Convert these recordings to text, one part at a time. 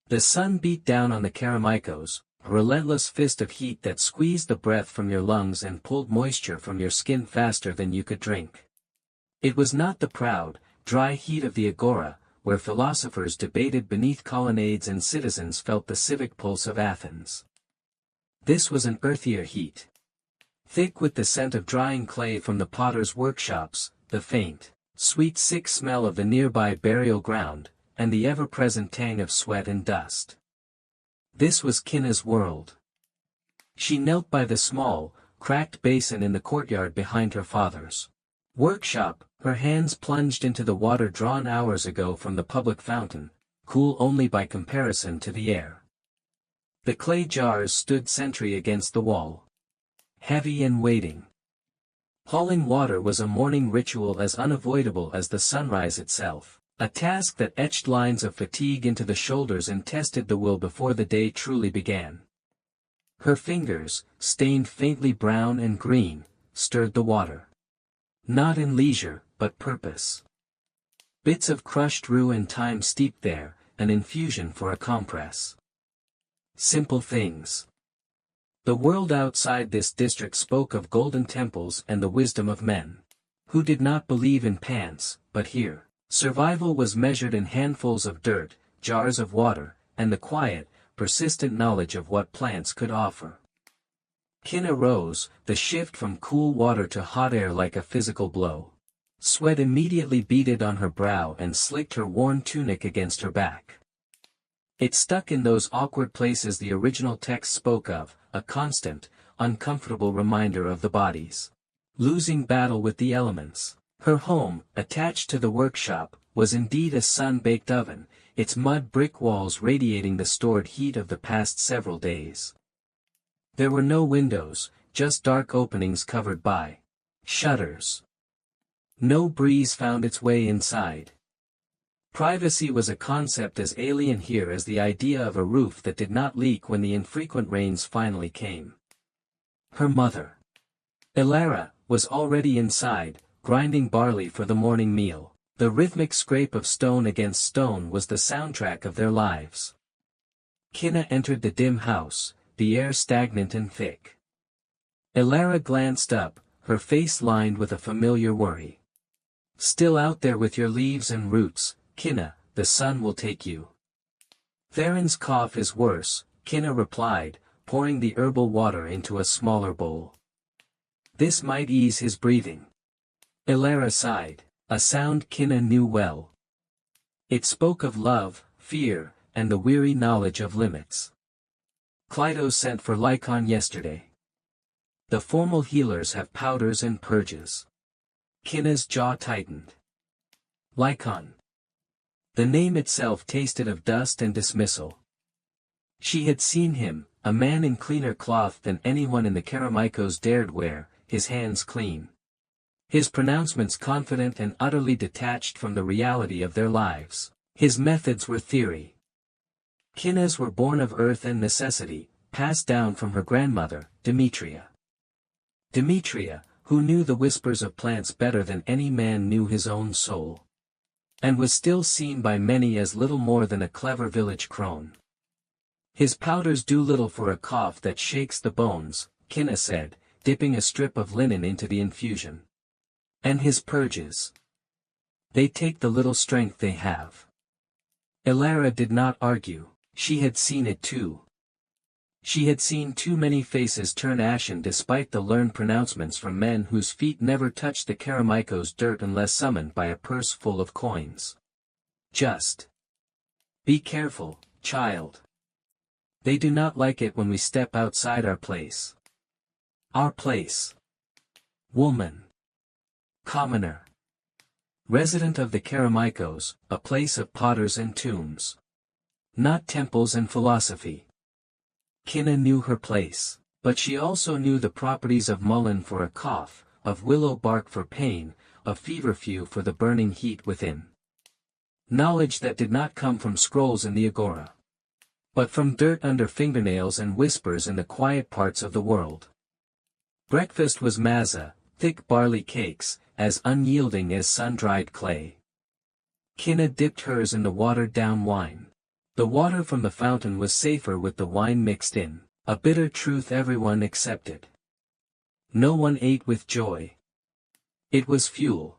The sun beat down on the Karameikos, a relentless fist of heat that squeezed the breath from your lungs and pulled moisture from your skin faster than you could drink. It was not the proud, dry heat of the agora, where philosophers debated beneath colonnades and citizens felt the civic pulse of Athens. This was an earthier heat. Thick with the scent of drying clay from the potter's workshops, the faint, sweet sick smell of the nearby burial ground, and the ever-present tang of sweat and dust. This was Kinna's world. She knelt by the small, cracked basin in the courtyard behind her father's workshop, her hands plunged into the water drawn hours ago from the public fountain, cool only by comparison to the air. The clay jars stood sentry against the wall, heavy and waiting. Hauling water was a morning ritual as unavoidable as the sunrise itself, a task that etched lines of fatigue into the shoulders and tested the will before the day truly began. Her fingers, stained faintly brown and green, stirred the water. Not in leisure, but purpose. Bits of crushed rue and thyme steeped there, an infusion for a compress. Simple things. The world outside this district spoke of golden temples and the wisdom of men who did not believe in pants, but here, survival was measured in handfuls of dirt, jars of water, and the quiet, persistent knowledge of what plants could offer. Kinna rose, the shift from cool water to hot air like a physical blow. Sweat immediately beaded on her brow and slicked her worn tunic against her back. It stuck in those awkward places the original text spoke of, a constant, uncomfortable reminder of the body's losing battle with the elements. Her home, attached to the workshop, was indeed a sun-baked oven, its mud brick walls radiating the stored heat of the past several days. There were no windows, just dark openings covered by shutters. No breeze found its way inside. Privacy was a concept as alien here as the idea of a roof that did not leak when the infrequent rains finally came. Her mother, Elara, was already inside, grinding barley for the morning meal. The rhythmic scrape of stone against stone was the soundtrack of their lives. Kinna entered the dim house, the air stagnant and thick. Elara glanced up, her face lined with a familiar worry. "Still out there with your leaves and roots, Kinna, the sun will take you." "Theron's cough is worse," Kinna replied, pouring the herbal water into a smaller bowl. "This might ease his breathing." Elara sighed, a sound Kinna knew well. It spoke of love, fear, and the weary knowledge of limits. "Clyto sent for Lycon yesterday. The formal healers have powders and purges." Kinna's jaw tightened. Lycon. The name itself tasted of dust and dismissal. She had seen him, a man in cleaner cloth than anyone in the Karameikos dared wear, his hands clean. His pronouncements confident and utterly detached from the reality of their lives. His methods were theory. Kinna's were born of earth and necessity, passed down from her grandmother, Demetria. Demetria, who knew the whispers of plants better than any man knew his own soul. And was still seen by many as little more than a clever village crone. "His powders do little for a cough that shakes the bones," Kinna said, dipping a strip of linen into the infusion. "And his purges. They take the little strength they have." Elara did not argue, she had seen it too. She had seen too many faces turn ashen despite the learned pronouncements from men whose feet never touched the Karameikos dirt unless summoned by a purse full of coins. "Just be careful, child. They do not like it when we step outside our place." "Our place." Woman. Commoner. Resident of the Karameikos, a place of potters and tombs. Not temples and philosophy. Kinna knew her place, but she also knew the properties of mullein for a cough, of willow bark for pain, of feverfew for the burning heat within. Knowledge that did not come from scrolls in the agora, but from dirt under fingernails and whispers in the quiet parts of the world. Breakfast was maza, thick barley cakes, as unyielding as sun-dried clay. Kinna dipped hers in the watered-down wine. The water from the fountain was safer with the wine mixed in, a bitter truth everyone accepted. No one ate with joy. It was fuel.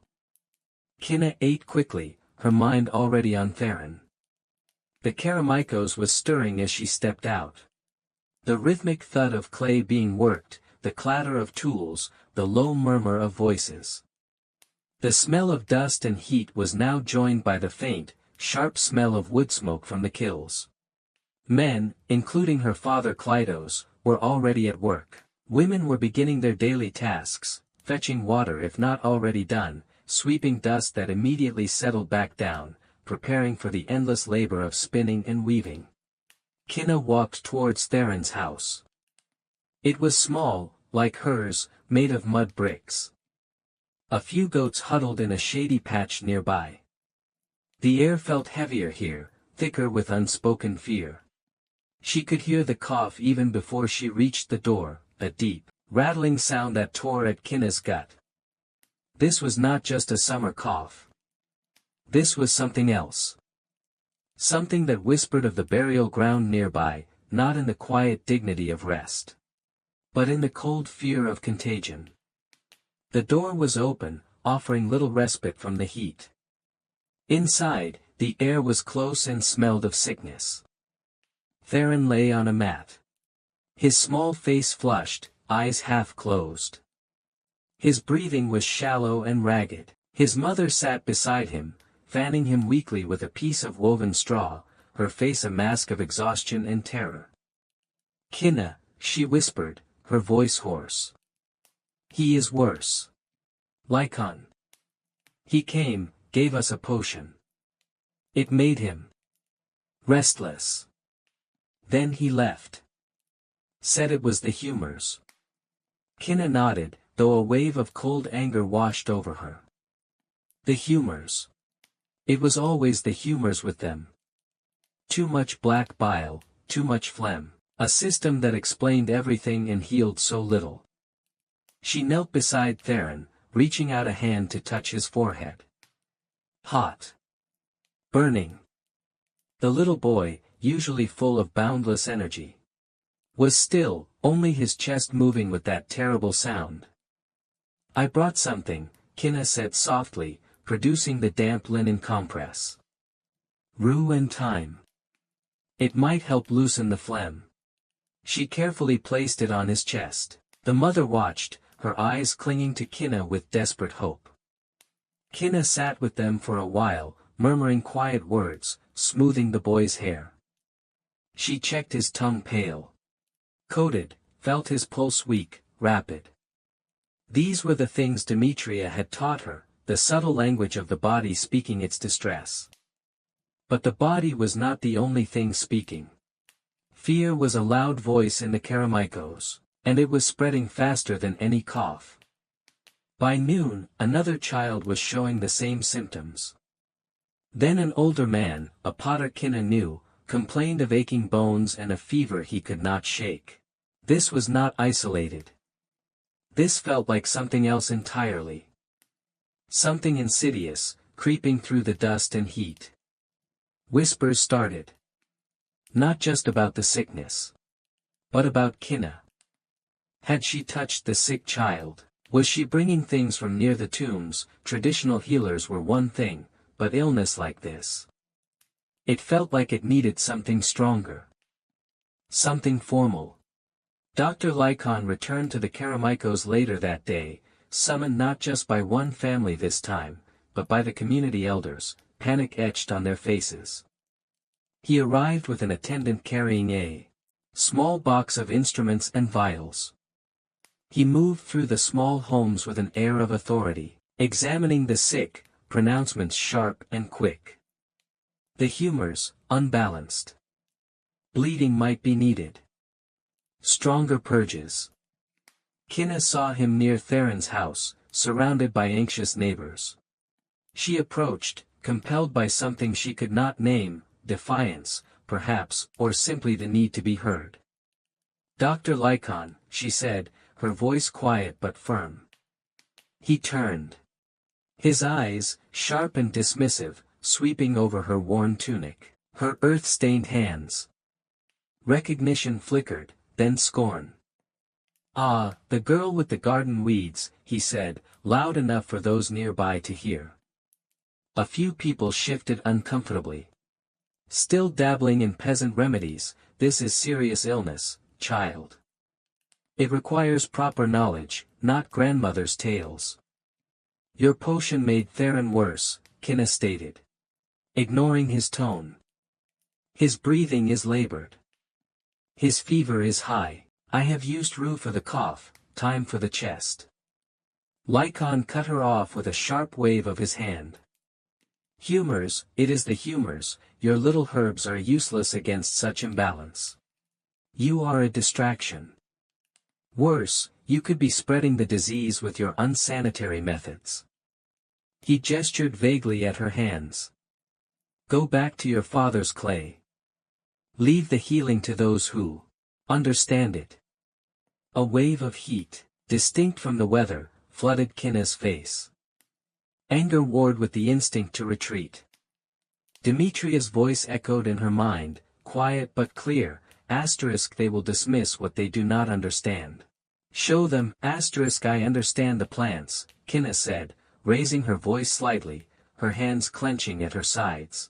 Kinna ate quickly, her mind already on Theron. The Karameikos was stirring as she stepped out. The rhythmic thud of clay being worked, the clatter of tools, the low murmur of voices. The smell of dust and heat was now joined by the faint, sharp smell of wood smoke from the kilns. Men, including her father Kleitos, were already at work. Women were beginning their daily tasks, fetching water if not already done, sweeping dust that immediately settled back down, preparing for the endless labor of spinning and weaving. Kinna walked towards Theron's house. It was small, like hers, made of mud bricks. A few goats huddled in a shady patch nearby. The air felt heavier here, thicker with unspoken fear. She could hear the cough even before she reached the door, a deep, rattling sound that tore at Kinna's gut. This was not just a summer cough. This was something else. Something that whispered of the burial ground nearby, not in the quiet dignity of rest, but in the cold fear of contagion. The door was open, offering little respite from the heat. Inside, the air was close and smelled of sickness. Theron lay on a mat. His small face flushed, eyes half closed. His breathing was shallow and ragged. His mother sat beside him, fanning him weakly with a piece of woven straw, her face a mask of exhaustion and terror. "Kinna," she whispered, her voice hoarse. "He is worse. Lycon. He came, gave us a potion. It made him restless. Then he left. Said it was the humors." Kinna nodded, though a wave of cold anger washed over her. The humors. It was always the humors with them. Too much black bile, too much phlegm, a system that explained everything and healed so little. She knelt beside Theron, reaching out a hand to touch his forehead. Hot. Burning. The little boy, usually full of boundless energy, was still, only his chest moving with that terrible sound. "I brought something," Kinna said softly, producing the damp linen compress. "Rue and thyme. It might help loosen the phlegm." She carefully placed it on his chest. The mother watched, her eyes clinging to Kinna with desperate hope. Kinna sat with them for a while, murmuring quiet words, smoothing the boy's hair. She checked his tongue pale. Coated, felt his pulse weak, rapid. These were the things Demetria had taught her, the subtle language of the body speaking its distress. But the body was not the only thing speaking. Fear was a loud voice in the Karameikos, and it was spreading faster than any cough. By noon, another child was showing the same symptoms. Then an older man, a potter Kinna knew, complained of aching bones and a fever he could not shake. This was not isolated. This felt like something else entirely. Something insidious, creeping through the dust and heat. Whispers started. Not just about the sickness, but about Kinna. Had she touched the sick child? Was she bringing things from near the tombs? Traditional healers were one thing, but illness like this. It felt like it needed something stronger. Something formal. Dr. Lycon returned to the Karameikos later that day, summoned not just by one family this time, but by the community elders, panic etched on their faces. He arrived with an attendant carrying a small box of instruments and vials. He moved through the small homes with an air of authority, examining the sick, pronouncements sharp and quick. The humors, unbalanced. Bleeding might be needed. Stronger purges. Kinna saw him near Theron's house, surrounded by anxious neighbors. She approached, compelled by something she could not name, defiance, perhaps, or simply the need to be heard. "Dr. Lycon," she said, her voice quiet but firm. He turned. His eyes, sharp and dismissive, sweeping over her worn tunic. Her earth-stained hands. Recognition flickered, then scorn. "Ah, the girl with the garden weeds," he said, loud enough for those nearby to hear. A few people shifted uncomfortably. "Still dabbling in peasant remedies, this is serious illness, child. It requires proper knowledge, not grandmother's tales." "Your potion made Theron worse," Kinna stated, ignoring his tone. "His breathing is labored. His fever is high. I have used rue for the cough, time for the chest." Lycon cut her off with a sharp wave of his hand. "Humors, it is the humors, your little herbs are useless against such imbalance. You are a distraction. Worse, you could be spreading the disease with your unsanitary methods." He gestured vaguely at her hands. "Go back to your father's clay. Leave the healing to those who understand it." A wave of heat, distinct from the weather, flooded Kinna's face. Anger warred with the instinct to retreat. Demetria's voice echoed in her mind, quiet but clear, "They will dismiss what they do not understand. Show them, I understand the plants," Kinna said, raising her voice slightly, her hands clenching at her sides.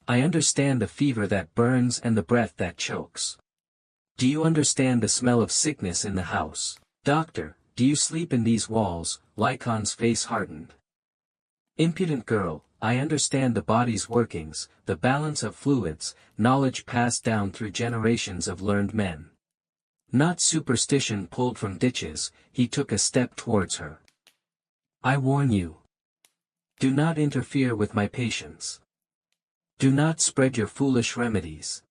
"I understand the fever that burns and the breath that chokes. Do you understand the smell of sickness in the house? Doctor, do you sleep in these walls?" Lycon's face hardened. "Impudent girl, I understand the body's workings, the balance of fluids, knowledge passed down through generations of learned men. Not superstition pulled from ditches." He took a step towards her. "I warn you. Do not interfere with my patients. Do not spread your foolish remedies.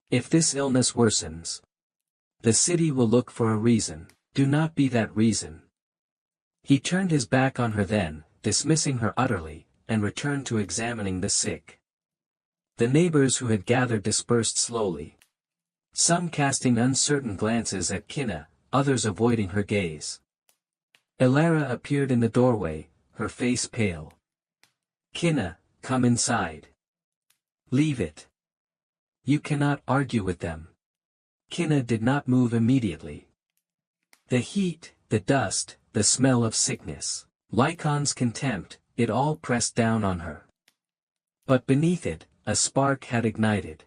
If this illness worsens, the city will look for a reason. Do not be that reason." He turned his back on her then, dismissing her utterly, and returned to examining the sick. The neighbors who had gathered dispersed slowly. Some casting uncertain glances at Kinna, others avoiding her gaze. Elara appeared in the doorway, her face pale. "Kinna, come inside." "Leave it. You cannot argue with them." Kinna did not move immediately. The heat, the dust, the smell of sickness, Lycon's contempt, it all pressed down on her. But beneath it, a spark had ignited.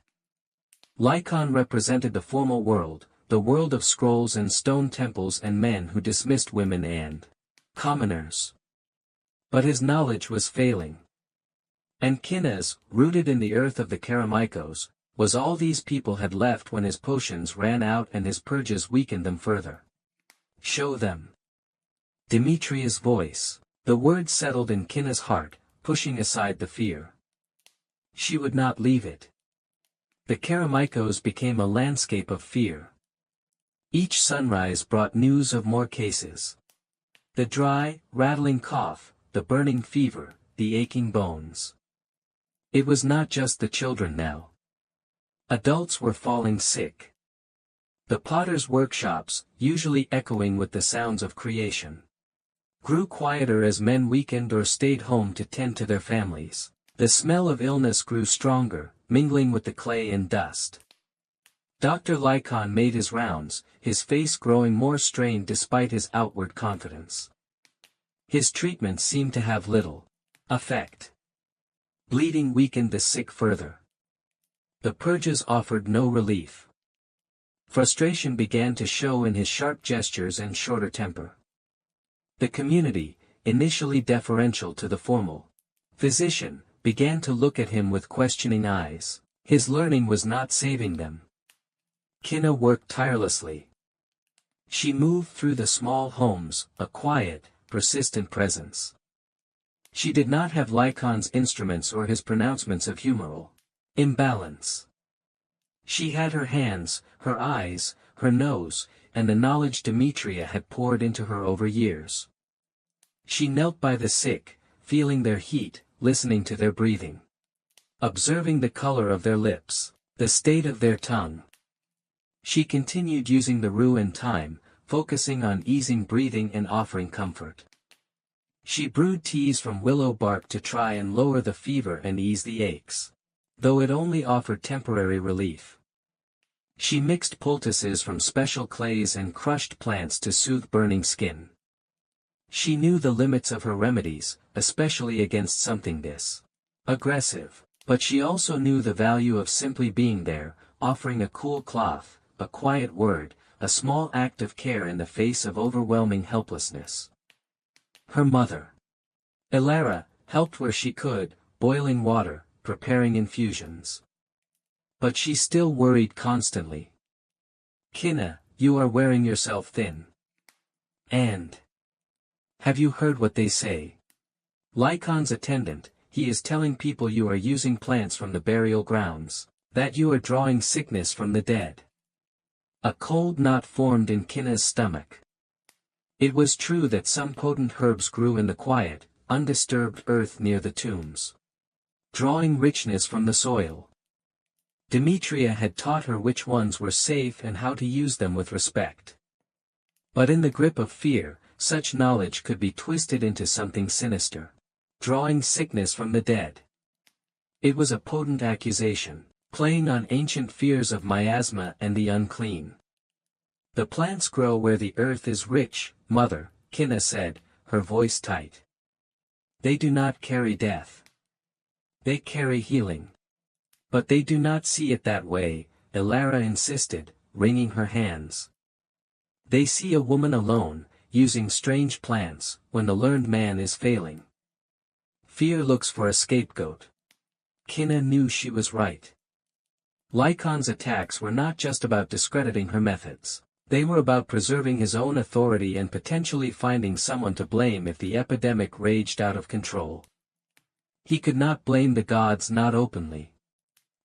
Lycon represented the formal world, the world of scrolls and stone temples and men who dismissed women and commoners. But his knowledge was failing. And Kinna's, rooted in the earth of the Karameikos, was all these people had left when his potions ran out and his purges weakened them further. "Show them." Demetria's voice. The word settled in Kinna's heart, pushing aside the fear. She would not leave it. The Karameikos became a landscape of fear. Each sunrise brought news of more cases. The dry, rattling cough, the burning fever, the aching bones. It was not just the children now. Adults were falling sick. The potters' workshops, usually echoing with the sounds of creation, grew quieter as men weakened or stayed home to tend to their families. The smell of illness grew stronger, mingling with the clay and dust. Dr. Lycon made his rounds, his face growing more strained despite his outward confidence. His treatment seemed to have little effect. Bleeding weakened the sick further. The purges offered no relief. Frustration began to show in his sharp gestures and shorter temper. The community, initially deferential to the formal physician, began to look at him with questioning eyes. His learning was not saving them. Kinna worked tirelessly. She moved through the small homes, a quiet, persistent presence. She did not have Lycon's instruments or his pronouncements of humoral imbalance. She had her hands, her eyes, her nose, and the knowledge Demetria had poured into her over years. She knelt by the sick, feeling their heat, listening to their breathing. Observing the color of their lips, the state of their tongue. She continued using the rue and thyme, focusing on easing breathing and offering comfort. She brewed teas from willow bark to try and lower the fever and ease the aches. though it only offered temporary relief. She mixed poultices from special clays and crushed plants to soothe burning skin. She knew the limits of her remedies, especially against something this aggressive. But she also knew the value of simply being there, offering a cool cloth, a quiet word, a small act of care in the face of overwhelming helplessness. Her mother, Ilara, helped where she could, boiling water, preparing infusions. But she still worried constantly. "Kinna, you are wearing yourself thin. And have you heard what they say? Lycon's attendant, he is telling people you are using plants from the burial grounds, that you are drawing sickness from the dead." A cold knot formed in Kinna's stomach. It was true that some potent herbs grew in the quiet, undisturbed earth near the tombs, drawing richness from the soil. Demetria had taught her which ones were safe and how to use them with respect. But in the grip of fear, such knowledge could be twisted into something sinister. Drawing sickness from the dead. It was a potent accusation, playing on ancient fears of miasma and the unclean. "The plants grow where the earth is rich, mother," Kinna said, her voice tight. "They do not carry death. They carry healing." "But they do not see it that way," Ilara insisted, wringing her hands. "They see a woman alone, using strange plants, when the learned man is failing. Fear looks for a scapegoat." Kinna knew she was right. Lycon's attacks were not just about discrediting her methods. They were about preserving his own authority and potentially finding someone to blame if the epidemic raged out of control. He could not blame the gods, not openly.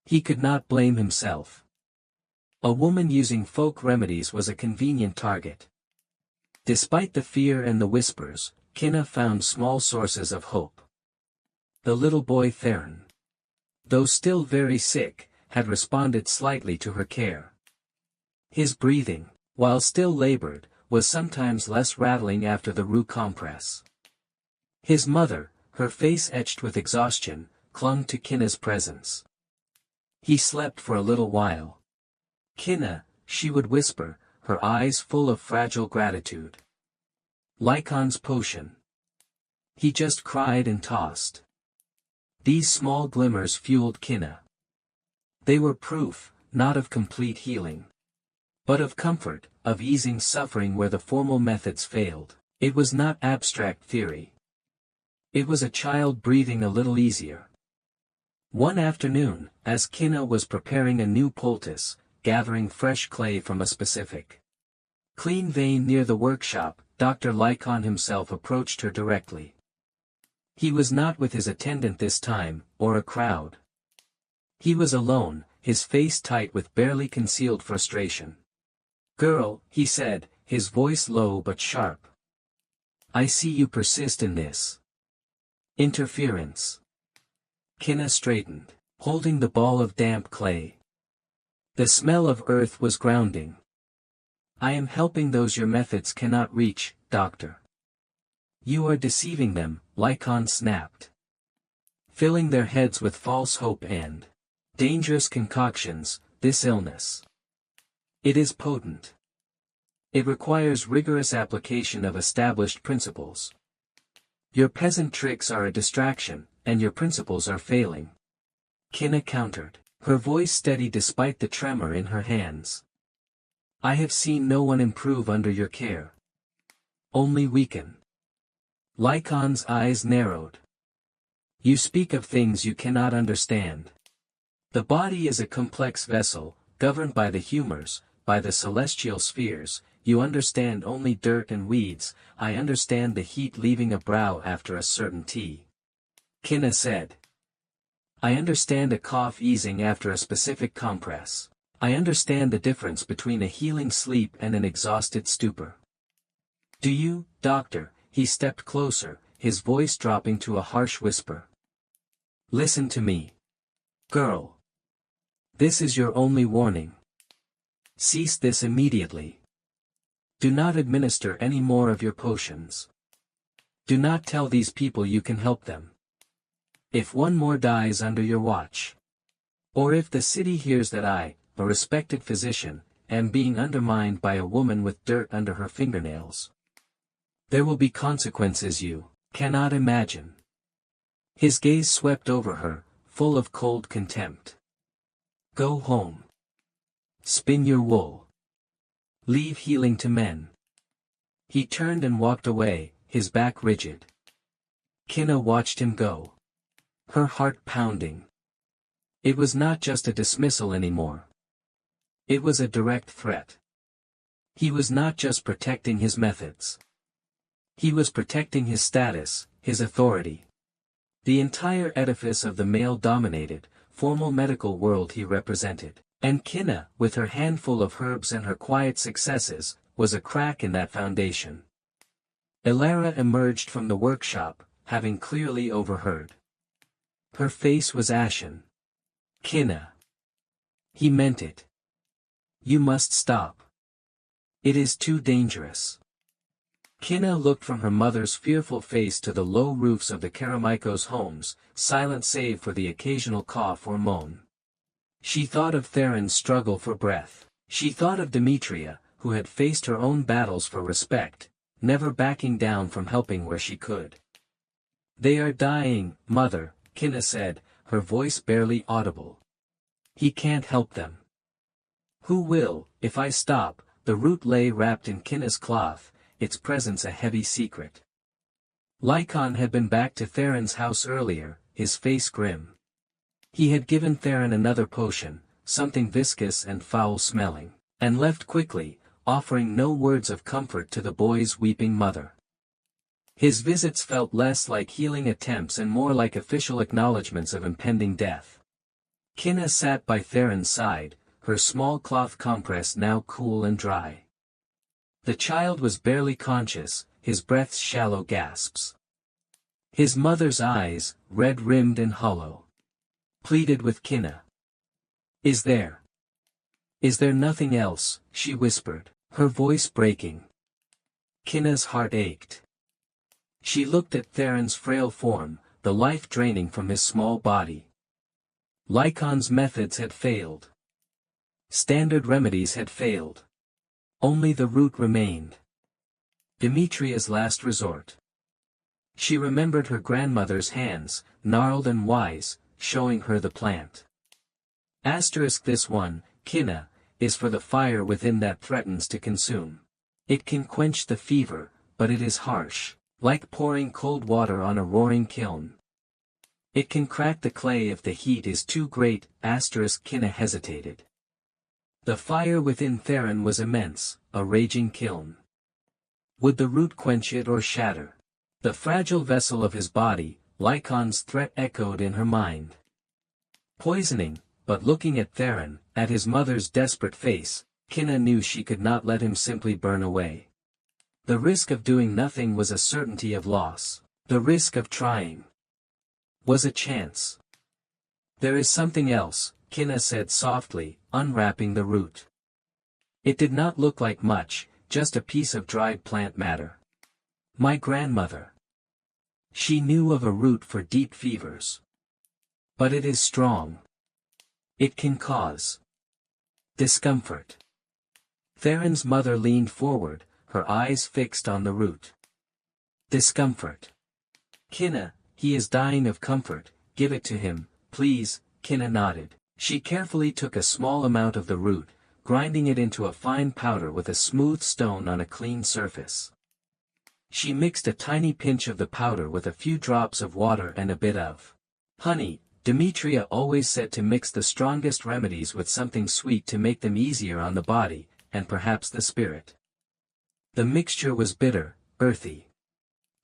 He could not blame himself. A woman using folk remedies was a convenient target. Despite the fear and the whispers, Kinna found small sources of hope. The little boy Theron, though still very sick, had responded slightly to her care. His breathing, while still labored, was sometimes less rattling after the rue compress. His mother, her face etched with exhaustion, clung to Kinna's presence. He slept for a little while. "Kinna," she would whisper, her eyes full of fragile gratitude. "Lycon's potion." He just cried and tossed. These small glimmers fueled Kinna. They were proof, not of complete healing, but of comfort, of easing suffering where the formal methods failed. It was not abstract theory. It was a child breathing a little easier. One afternoon, as Kinna was preparing a new poultice, gathering fresh clay from a specific clean vein near the workshop, Dr. Lycon himself approached her directly. He was not with his attendant this time, or a crowd. He was alone, his face tight with barely concealed frustration. "Girl," he said, his voice low but sharp. "I see you persist in this interference." Kinna straightened, holding the ball of damp clay. The smell of earth was grounding. "I am helping those your methods cannot reach, doctor." "You are deceiving them," Lycon snapped. "Filling their heads with false hope and dangerous concoctions, this illness. It is potent. It requires rigorous application of established principles. Your peasant tricks are a distraction, and your principles are failing." Kinna countered, her voice steady despite the tremor in her hands. "I have seen no one improve under your care. Only weaken." Lycon's eyes narrowed. "You speak of things you cannot understand. The body is a complex vessel, governed by the humors, by the celestial spheres. You understand only dirt and weeds. I understand the heat leaving a brow after a certain tea." Kinna said. "I understand a cough easing after a specific compress. I understand the difference between a healing sleep and an exhausted stupor." "Do you, doctor?" He stepped closer, his voice dropping to a harsh whisper. "Listen to me. Girl. This is your only warning. Cease this immediately. Do not administer any more of your potions. Do not tell these people you can help them. If one more dies under your watch, Or if the city hears that I, a respected physician, am being undermined by a woman with dirt under her fingernails. There will be consequences you cannot imagine. His gaze swept over her, full of cold contempt. Go home. Spin your wool. Leave healing to men. He turned and walked away, his back rigid. Kinna watched him go. Her heart pounding. It was not just a dismissal anymore. It was a direct threat. He was not just protecting his methods. He was protecting his status, his authority. The entire edifice of the male-dominated, formal medical world he represented. And Kinna, with her handful of herbs and her quiet successes, was a crack in that foundation. Elara emerged from the workshop, having clearly overheard. Her face was ashen. Kinna. He meant it. You must stop. It is too dangerous. Kinna looked from her mother's fearful face to the low roofs of the Karamiko's homes, silent save for the occasional cough or moan. She thought of Theron's struggle for breath. She thought of Demetria, who had faced her own battles for respect, never backing down from helping where she could. They are dying, mother, Kinna said, her voice barely audible. He can't help them. Who will, if I stop? The root lay wrapped in Kinna's cloth, its presence a heavy secret. Lycon had been back to Theron's house earlier, his face grim. He had given Theron another potion, something viscous and foul-smelling, and left quickly, offering no words of comfort to the boy's weeping mother. His visits felt less like healing attempts and more like official acknowledgments of impending death. Kinna sat by Theron's side, her small cloth compress now cool and dry. The child was barely conscious, his breath's shallow gasps. His mother's eyes, red-rimmed and hollow, pleaded with Kinna. Is there nothing else? She whispered, her voice breaking. Kinna's heart ached. She looked at Theron's frail form, the life draining from his small body. Lycon's methods had failed. Standard remedies had failed. Only the root remained. Demetria's last resort. She remembered her grandmother's hands, gnarled and wise, showing her the plant. This one, Kinna, is for the fire within that threatens to consume. It can quench the fever, but it is harsh, like pouring cold water on a roaring kiln. It can crack the clay if the heat is too great. Kinna hesitated. The fire within Theron was immense, a raging kiln. Would the root quench it or shatter? The fragile vessel of his body, Lycon's threat echoed in her mind. Poisoning, but looking at Theron, at his mother's desperate face, Kinna knew she could not let him simply burn away. The risk of doing nothing was a certainty of loss. The risk of trying was a chance. There is something else, Kinna said softly, unwrapping the root. It did not look like much, just a piece of dried plant matter. My grandmother. She knew of a root for deep fevers. But it is strong. It can cause discomfort. Theron's mother leaned forward, her eyes fixed on the root. Discomfort. Kinna, he is dying of comfort, give it to him, please. Kinna nodded. She carefully took a small amount of the root, grinding it into a fine powder with a smooth stone on a clean surface. She mixed a tiny pinch of the powder with a few drops of water and a bit of honey. Demetria always said to mix the strongest remedies with something sweet to make them easier on the body, and perhaps the spirit. The mixture was bitter, earthy.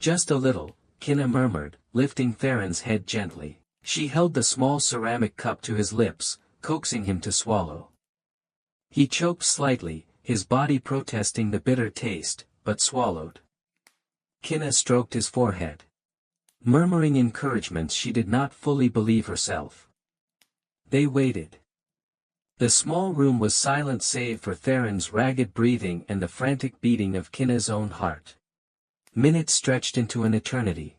Just a little, Kinna murmured, lifting Theron's head gently. She held the small ceramic cup to his lips, coaxing him to swallow. He choked slightly, his body protesting the bitter taste, but swallowed. Kinna stroked his forehead, murmuring encouragements she did not fully believe herself. They waited. The small room was silent save for Theron's ragged breathing and the frantic beating of Kinna's own heart. Minutes stretched into an eternity.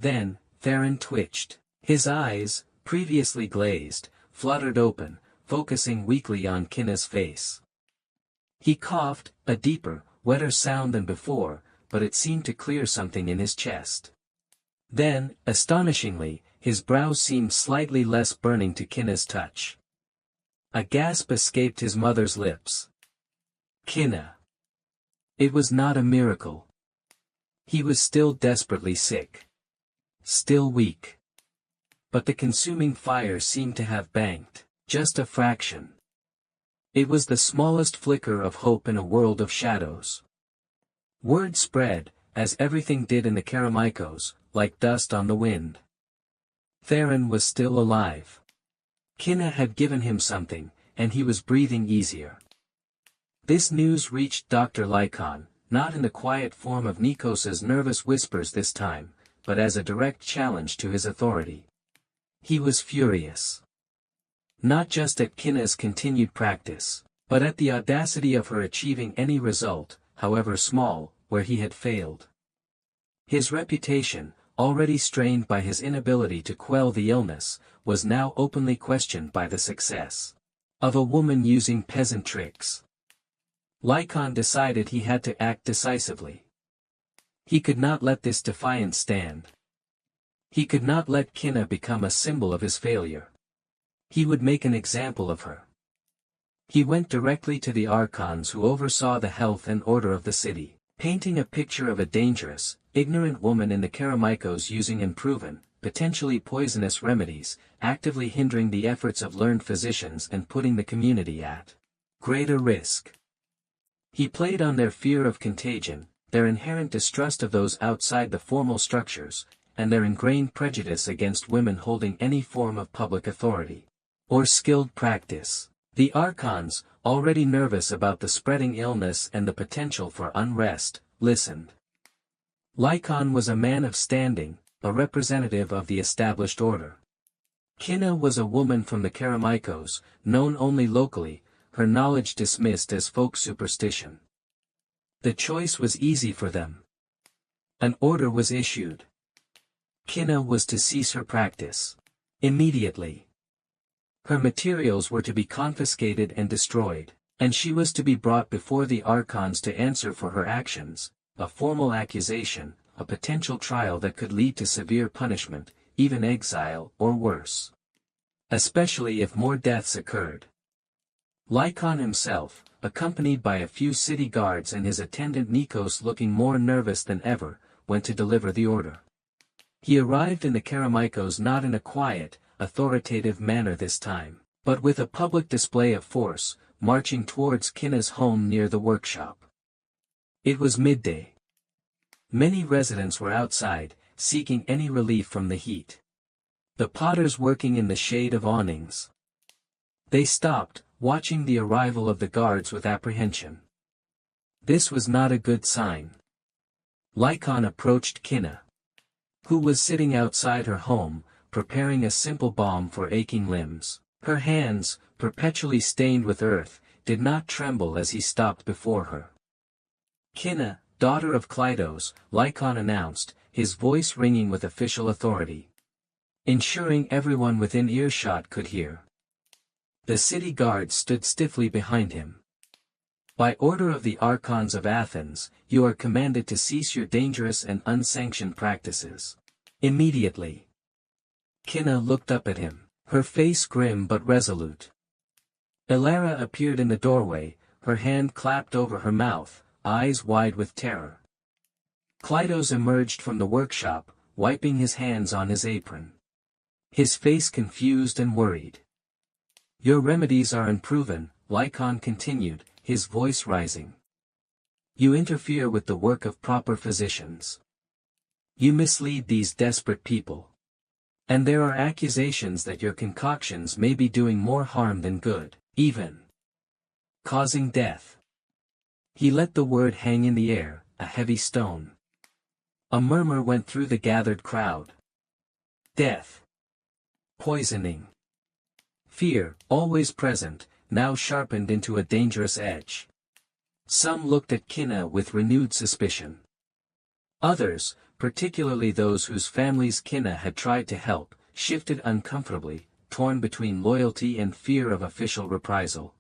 Then, Theron twitched. His eyes, previously glazed, fluttered open, focusing weakly on Kinna's face. He coughed, a deeper, wetter sound than before, but it seemed to clear something in his chest. Then, astonishingly, his brows seemed slightly less burning to Kinna's touch. A gasp escaped his mother's lips. Kinna. It was not a miracle. He was still desperately sick. Still weak. But the consuming fire seemed to have banked, just a fraction. It was the smallest flicker of hope in a world of shadows. Word spread, as everything did in the Karameikos, like dust on the wind. Theron was still alive. Kinna had given him something, and he was breathing easier. This news reached Dr. Lycon, not in the quiet form of Nikos's nervous whispers this time, but as a direct challenge to his authority. He was furious. Not just at Kinna's continued practice, but at the audacity of her achieving any result, however small, where he had failed. His reputation, already strained by his inability to quell the illness, was now openly questioned by the success of a woman using peasant tricks. Lycon decided he had to act decisively. He could not let this defiance stand. He could not let Kinna become a symbol of his failure. He would make an example of her. He went directly to the archons who oversaw the health and order of the city, painting a picture of a dangerous, ignorant woman in the Karameikos using unproven, potentially poisonous remedies, actively hindering the efforts of learned physicians and putting the community at greater risk. He played on their fear of contagion, their inherent distrust of those outside the formal structures, and their ingrained prejudice against women holding any form of public authority or skilled practice. The archons, already nervous about the spreading illness and the potential for unrest, listened. Lycon was a man of standing, a representative of the established order. Kinna was a woman from the Karameikos, known only locally, her knowledge dismissed as folk superstition. The choice was easy for them. An order was issued. Kinna was to cease her practice. Immediately. Her materials were to be confiscated and destroyed, and she was to be brought before the archons to answer for her actions, a formal accusation, a potential trial that could lead to severe punishment, even exile or worse. Especially if more deaths occurred. Lycon himself, accompanied by a few city guards and his attendant Nikos looking more nervous than ever, went to deliver the order. He arrived in the Karameikos not in a quiet, authoritative manner this time, but with a public display of force, marching towards Kinna's home near the workshop. It was midday. Many residents were outside, seeking any relief from the heat. The potters working in the shade of awnings. They stopped, watching the arrival of the guards with apprehension. This was not a good sign. Lycon approached Kinna, who was sitting outside her home, preparing a simple balm for aching limbs. Her hands, perpetually stained with earth, did not tremble as he stopped before her. Kinna, daughter of Kleidos, Lycon announced, his voice ringing with official authority, ensuring everyone within earshot could hear. The city guards stood stiffly behind him. By order of the archons of Athens, you are commanded to cease your dangerous and unsanctioned practices. Immediately. Kinna looked up at him, her face grim but resolute. Elara appeared in the doorway, her hand clapped over her mouth, eyes wide with terror. Kleidos emerged from the workshop, wiping his hands on his apron. His face confused and worried. Your remedies are unproven, Lycon continued, his voice rising. You interfere with the work of proper physicians. You mislead these desperate people. And there are accusations that your concoctions may be doing more harm than good, even causing death. He let the word hang in the air, a heavy stone. A murmur went through the gathered crowd. Death. Poisoning. Fear, always present, now sharpened into a dangerous edge. Some looked at Kinna with renewed suspicion. Others, particularly those whose families Kinna had tried to help, shifted uncomfortably, torn between loyalty and fear of official reprisal.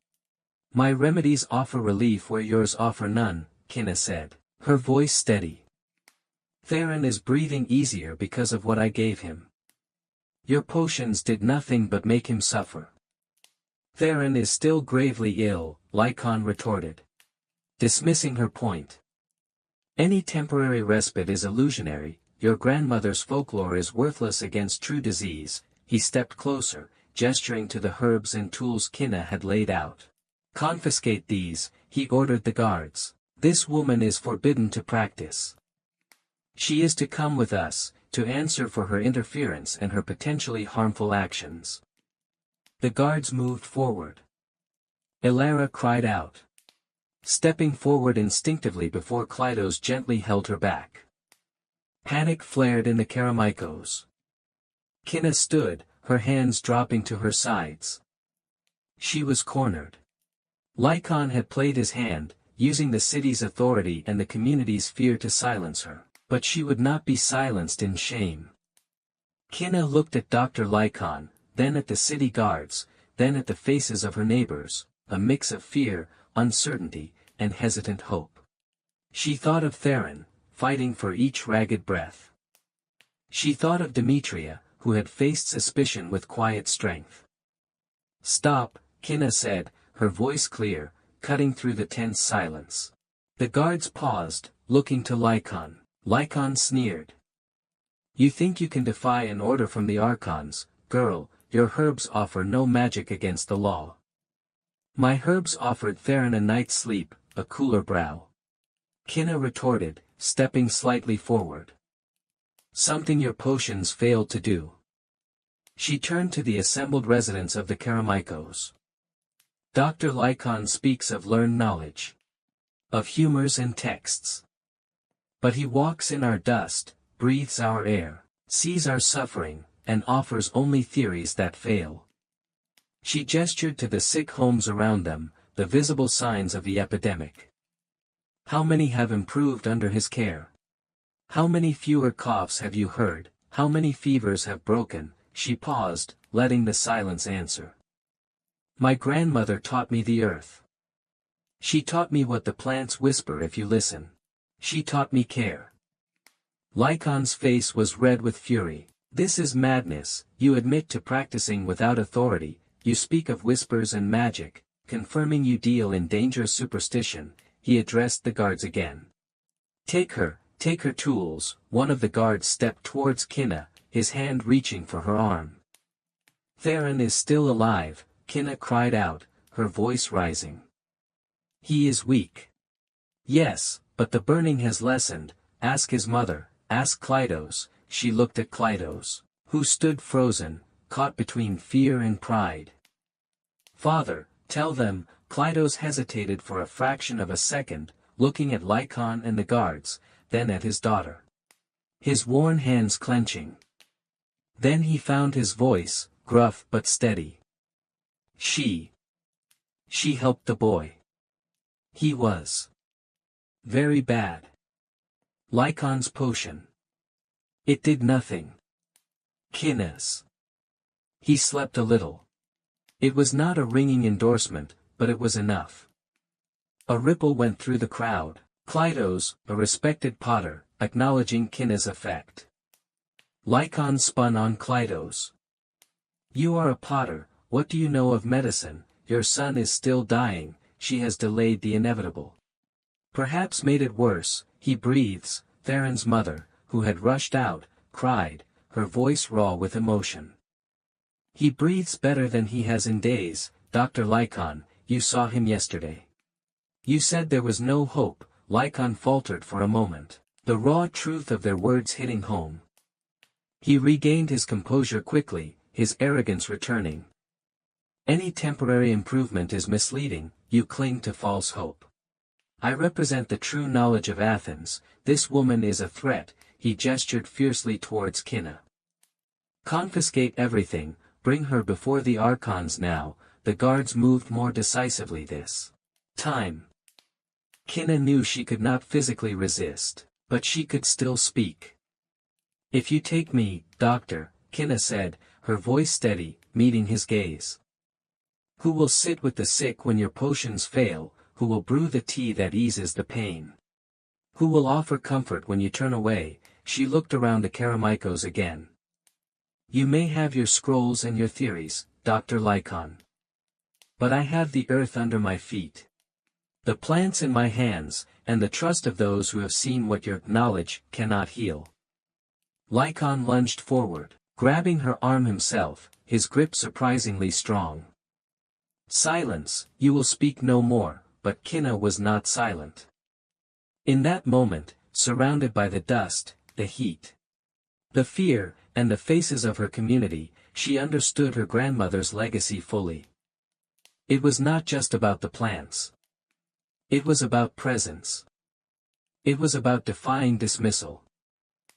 My remedies offer relief where yours offer none, Kinna said, her voice steady. Theron is breathing easier because of what I gave him. Your potions did nothing but make him suffer. Theron is still gravely ill, Lycon retorted, dismissing her point. Any temporary respite is illusionary, your grandmother's folklore is worthless against true disease. He stepped closer, gesturing to the herbs and tools Kinna had laid out. Confiscate these, he ordered the guards. This woman is forbidden to practice. She is to come with us, to answer for her interference and her potentially harmful actions. The guards moved forward. Elara cried out, stepping forward instinctively before Klydos gently held her back. Panic flared in the Karamikos. Kinna stood, her hands dropping to her sides. She was cornered. Lycon had played his hand, using the city's authority and the community's fear to silence her, but she would not be silenced in shame. Kinna looked at Dr. Lycon, then at the city guards, then at the faces of her neighbors, a mix of fear, uncertainty, and hesitant hope. She thought of Theron, fighting for each ragged breath. She thought of Demetria, who had faced suspicion with quiet strength. Stop, Kinna said, her voice clear, cutting through the tense silence. The guards paused, looking to Lycon. Lycon sneered. You think you can defy an order from the Archons, girl, your herbs offer no magic against the law. My herbs offered Theron a night's sleep, a cooler brow. Kinna retorted, stepping slightly forward. Something your potions failed to do. She turned to the assembled residents of the Karamikos. Dr. Lycon speaks of learned knowledge. Of humors and texts. But he walks in our dust, breathes our air, sees our suffering, and offers only theories that fail. She gestured to the sick homes around them, the visible signs of the epidemic. How many have improved under his care? How many fewer coughs have you heard, how many fevers have broken? She paused, letting the silence answer. My grandmother taught me the earth. She taught me what the plants whisper if you listen. She taught me care. Lycon's face was red with fury. This is madness, you admit to practicing without authority, you speak of whispers and magic, confirming you deal in dangerous superstition. He addressed the guards again. Take her tools. One of the guards stepped towards Kinna, his hand reaching for her arm. Theron is still alive, Kinna cried out, her voice rising. He is weak. Yes, but the burning has lessened, ask his mother, ask Klydos. She looked at Klydos, who stood frozen, caught between fear and pride. Father, tell them. Klydos hesitated for a fraction of a second, looking at Lycon and the guards, then at his daughter. His worn hands clenching. Then he found his voice, gruff but steady. She helped the boy. He was very bad. Lycon's potion. It did nothing. Kinna's. He slept a little. It was not a ringing endorsement, but it was enough. A ripple went through the crowd. Klydos, a respected potter, acknowledging Kinna's effect. Lycon spun on Klydos. You are a potter, what do you know of medicine? Your son is still dying, she has delayed the inevitable. Perhaps made it worse, he breathes. Theron's mother, who had rushed out, cried, her voice raw with emotion. He breathes better than he has in days. Dr. Lycon, you saw him yesterday. You said there was no hope. Lycon faltered for a moment, the raw truth of their words hitting home. He regained his composure quickly, his arrogance returning. Any temporary improvement is misleading, you cling to false hope. I represent the true knowledge of Athens, this woman is a threat. He gestured fiercely towards Kinna. Confiscate everything, bring her before the Archons now. The guards moved more decisively this time. Kinna knew she could not physically resist, but she could still speak. If you take me, doctor, Kinna said, her voice steady, meeting his gaze. Who will sit with the sick when your potions fail, who will brew the tea that eases the pain? Who will offer comfort when you turn away? She looked around the Karamikos again. You may have your scrolls and your theories, Dr. Lycon. But I have the earth under my feet, the plants in my hands, and the trust of those who have seen what your knowledge cannot heal. Lycon lunged forward, grabbing her arm himself, his grip surprisingly strong. Silence, you will speak no more, but Kinna was not silent. In that moment, surrounded by the dust, the heat, the fear, and the faces of her community, she understood her grandmother's legacy fully. It was not just about the plants. It was about presence. It was about defying dismissal.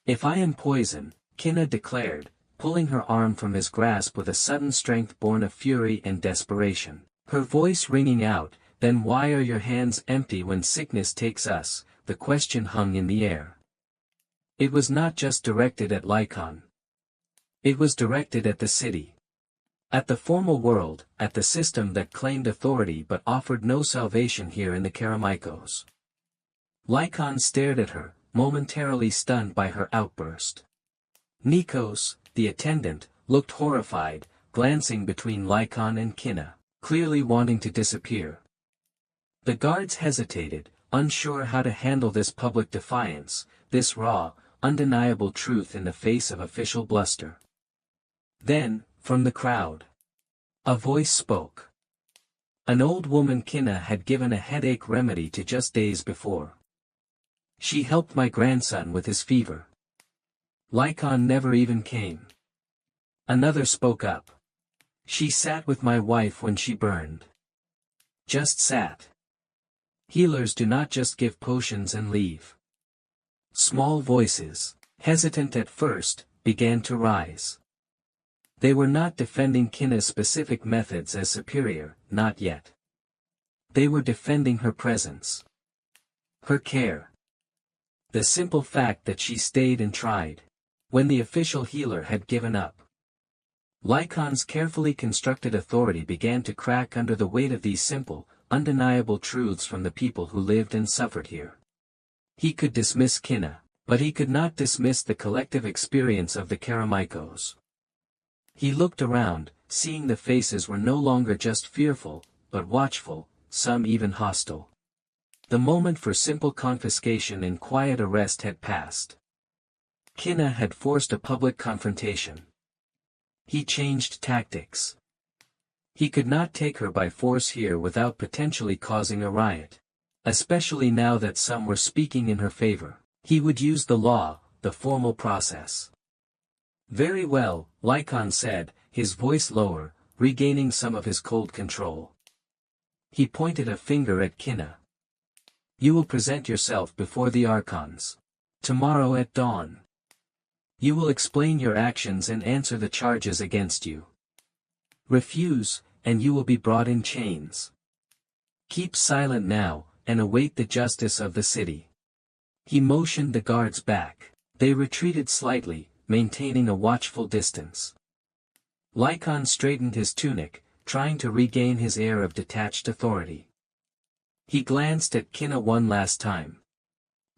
If I am poison, Kinna declared, pulling her arm from his grasp with a sudden strength born of fury and desperation, her voice ringing out, then why are your hands empty when sickness takes us? The question hung in the air. It was not just directed at Lycon. It was directed at the city. At the formal world, at the system that claimed authority but offered no salvation here in the Karamikos. Lycon stared at her, momentarily stunned by her outburst. Nikos, the attendant, looked horrified, glancing between Lycon and Kinna, clearly wanting to disappear. The guards hesitated, unsure how to handle this public defiance, this raw, undeniable truth in the face of official bluster. Then, from the crowd, a voice spoke. An old woman Kinna had given a headache remedy to just days before. She helped my grandson with his fever. Lycon never even came. Another spoke up. She sat with my wife when she burned. Just sat. Healers do not just give potions and leave. Small voices, hesitant at first, began to rise. They were not defending Kinna's specific methods as superior, not yet. They were defending her presence. Her care. The simple fact that she stayed and tried, when the official healer had given up. Lycon's carefully constructed authority began to crack under the weight of these simple, undeniable truths from the people who lived and suffered here. He could dismiss Kinna, but he could not dismiss the collective experience of the Karamikos. He looked around, seeing the faces were no longer just fearful, but watchful, some even hostile. The moment for simple confiscation and quiet arrest had passed. Kinna had forced a public confrontation. He changed tactics. He could not take her by force here without potentially causing a riot. Especially now that some were speaking in her favor. He would use the law, the formal process. Very well, Lycon said, his voice lower, regaining some of his cold control. He pointed a finger at Kinna. You will present yourself before the Archons. Tomorrow at dawn. You will explain your actions and answer the charges against you. Refuse, and you will be brought in chains. Keep silent now, and await the justice of the city. He motioned the guards back. They retreated slightly, maintaining a watchful distance. Lycon straightened his tunic, trying to regain his air of detached authority. He glanced at Kinna one last time.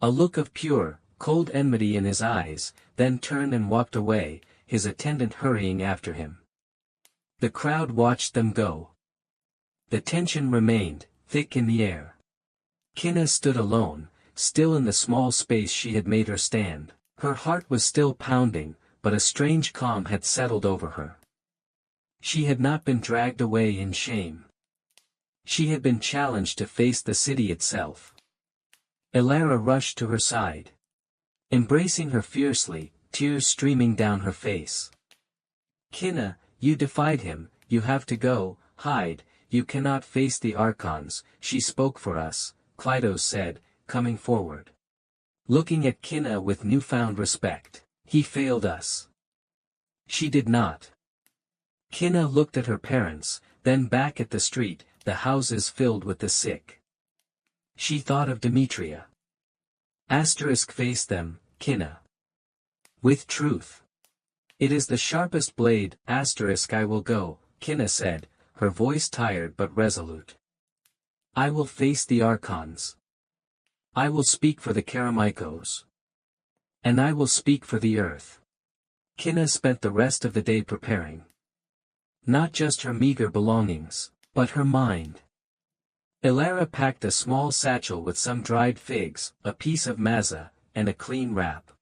A look of pure, cold enmity in his eyes, then turned and walked away, his attendant hurrying after him. The crowd watched them go. The tension remained, thick in the air. Kinna stood alone, still in the small space she had made her stand. Her heart was still pounding, but a strange calm had settled over her. She had not been dragged away in shame. She had been challenged to face the city itself. Elara rushed to her side, embracing her fiercely, tears streaming down her face. Kinna, you defied him, you have to go, hide, you cannot face the Archons, she spoke for us, Klytos said, coming forward. Looking at Kinna with newfound respect. He failed us. She did not. Kinna looked at her parents, then back at the street, the houses filled with the sick. She thought of Demetria. Asterisk faced them, Kinna. With truth. It is the sharpest blade, asterisk I will go, Kinna said, her voice tired but resolute. I will face the Archons. I will speak for the Karameikos. And I will speak for the earth. Kinna spent the rest of the day preparing. Not just her meager belongings, but her mind. Ilara packed a small satchel with some dried figs, a piece of maza, and a clean wrap.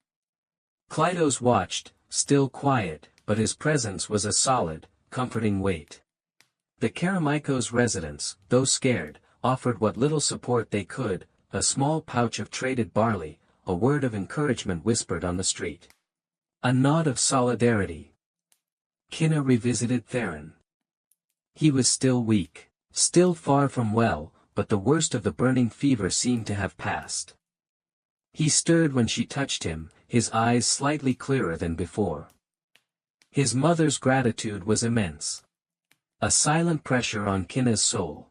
Klydos watched, still quiet, but his presence was a solid, comforting weight. The Karameikos residents, though scared, offered what little support they could, a small pouch of traded barley, a word of encouragement whispered on the street. A nod of solidarity. Kinna revisited Theron. He was still weak. Still far from well, but the worst of the burning fever seemed to have passed. He stirred when she touched him, his eyes slightly clearer than before. His mother's gratitude was immense. A silent pressure on Kinna's soul.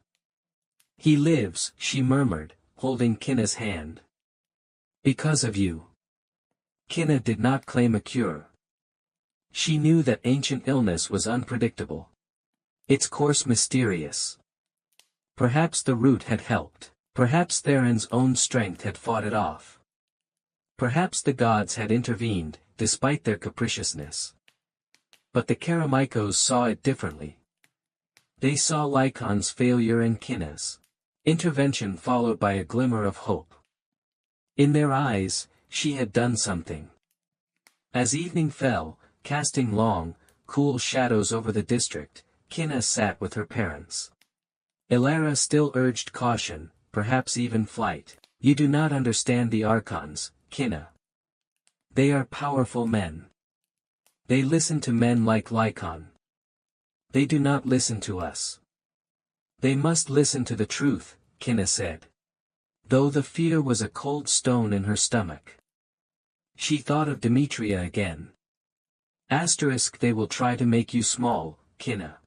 He lives, she murmured, holding Kinna's hand. Because of you. Kinna did not claim a cure. She knew that ancient illness was unpredictable. Its course mysterious. Perhaps the root had helped. Perhaps Theron's own strength had fought it off. Perhaps the gods had intervened, despite their capriciousness. But the Karameikos saw it differently. They saw Lycon's failure and Kinna's intervention followed by a glimmer of hope. In their eyes, she had done something. As evening fell, casting long, cool shadows over the district, Kinna sat with her parents. Ilara still urged caution, perhaps even flight. You do not understand the Archons, Kinna. They are powerful men. They listen to men like Lycon. They do not listen to us. They must listen to the truth, Kinna said. Though the fear was a cold stone in her stomach. She thought of Demetria again. Asterisk they will try to make you small, Kinna.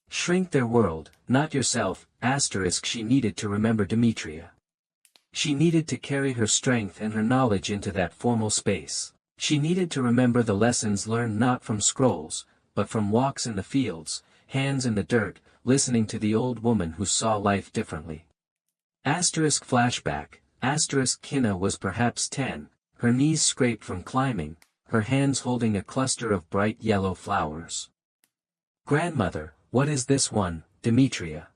Shrink their world, not yourself, asterisk she needed to remember Demetria. She needed to carry her strength and her knowledge into that formal space. She needed to remember the lessons learned not from scrolls, but from walks in the fields, hands in the dirt, listening to the old woman who saw life differently. Asterisk flashback, asterisk Kinna was perhaps 10, her knees scraped from climbing, her hands holding a cluster of bright yellow flowers. Grandmother, what is this one, Demetria?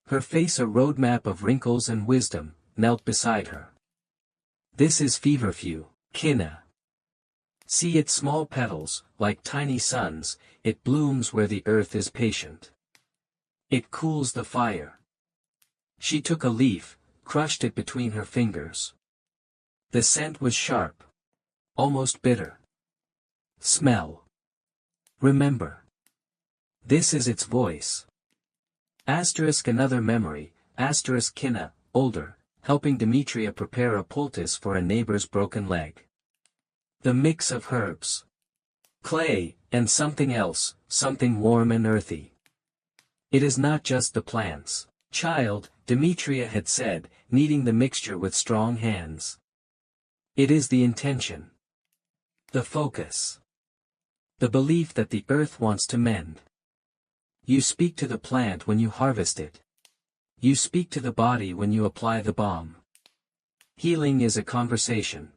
Her face a roadmap of wrinkles and wisdom, knelt beside her. This is feverfew, Kinna. See its small petals, like tiny suns, it blooms where the earth is patient. It cools the fire. She took a leaf, crushed it between her fingers. The scent was sharp. Almost bitter. Smell. Remember. This is its voice. Asterisk another memory, asterisk Kinna, older, helping Demetria prepare a poultice for a neighbor's broken leg. The mix of herbs. Clay, and something else, something warm and earthy. It is not just the plants. Child, Demetria had said, kneading the mixture with strong hands. It is the intention. The focus. The belief that the earth wants to mend. You speak to the plant when you harvest it. You speak to the body when you apply the balm. Healing is a conversation.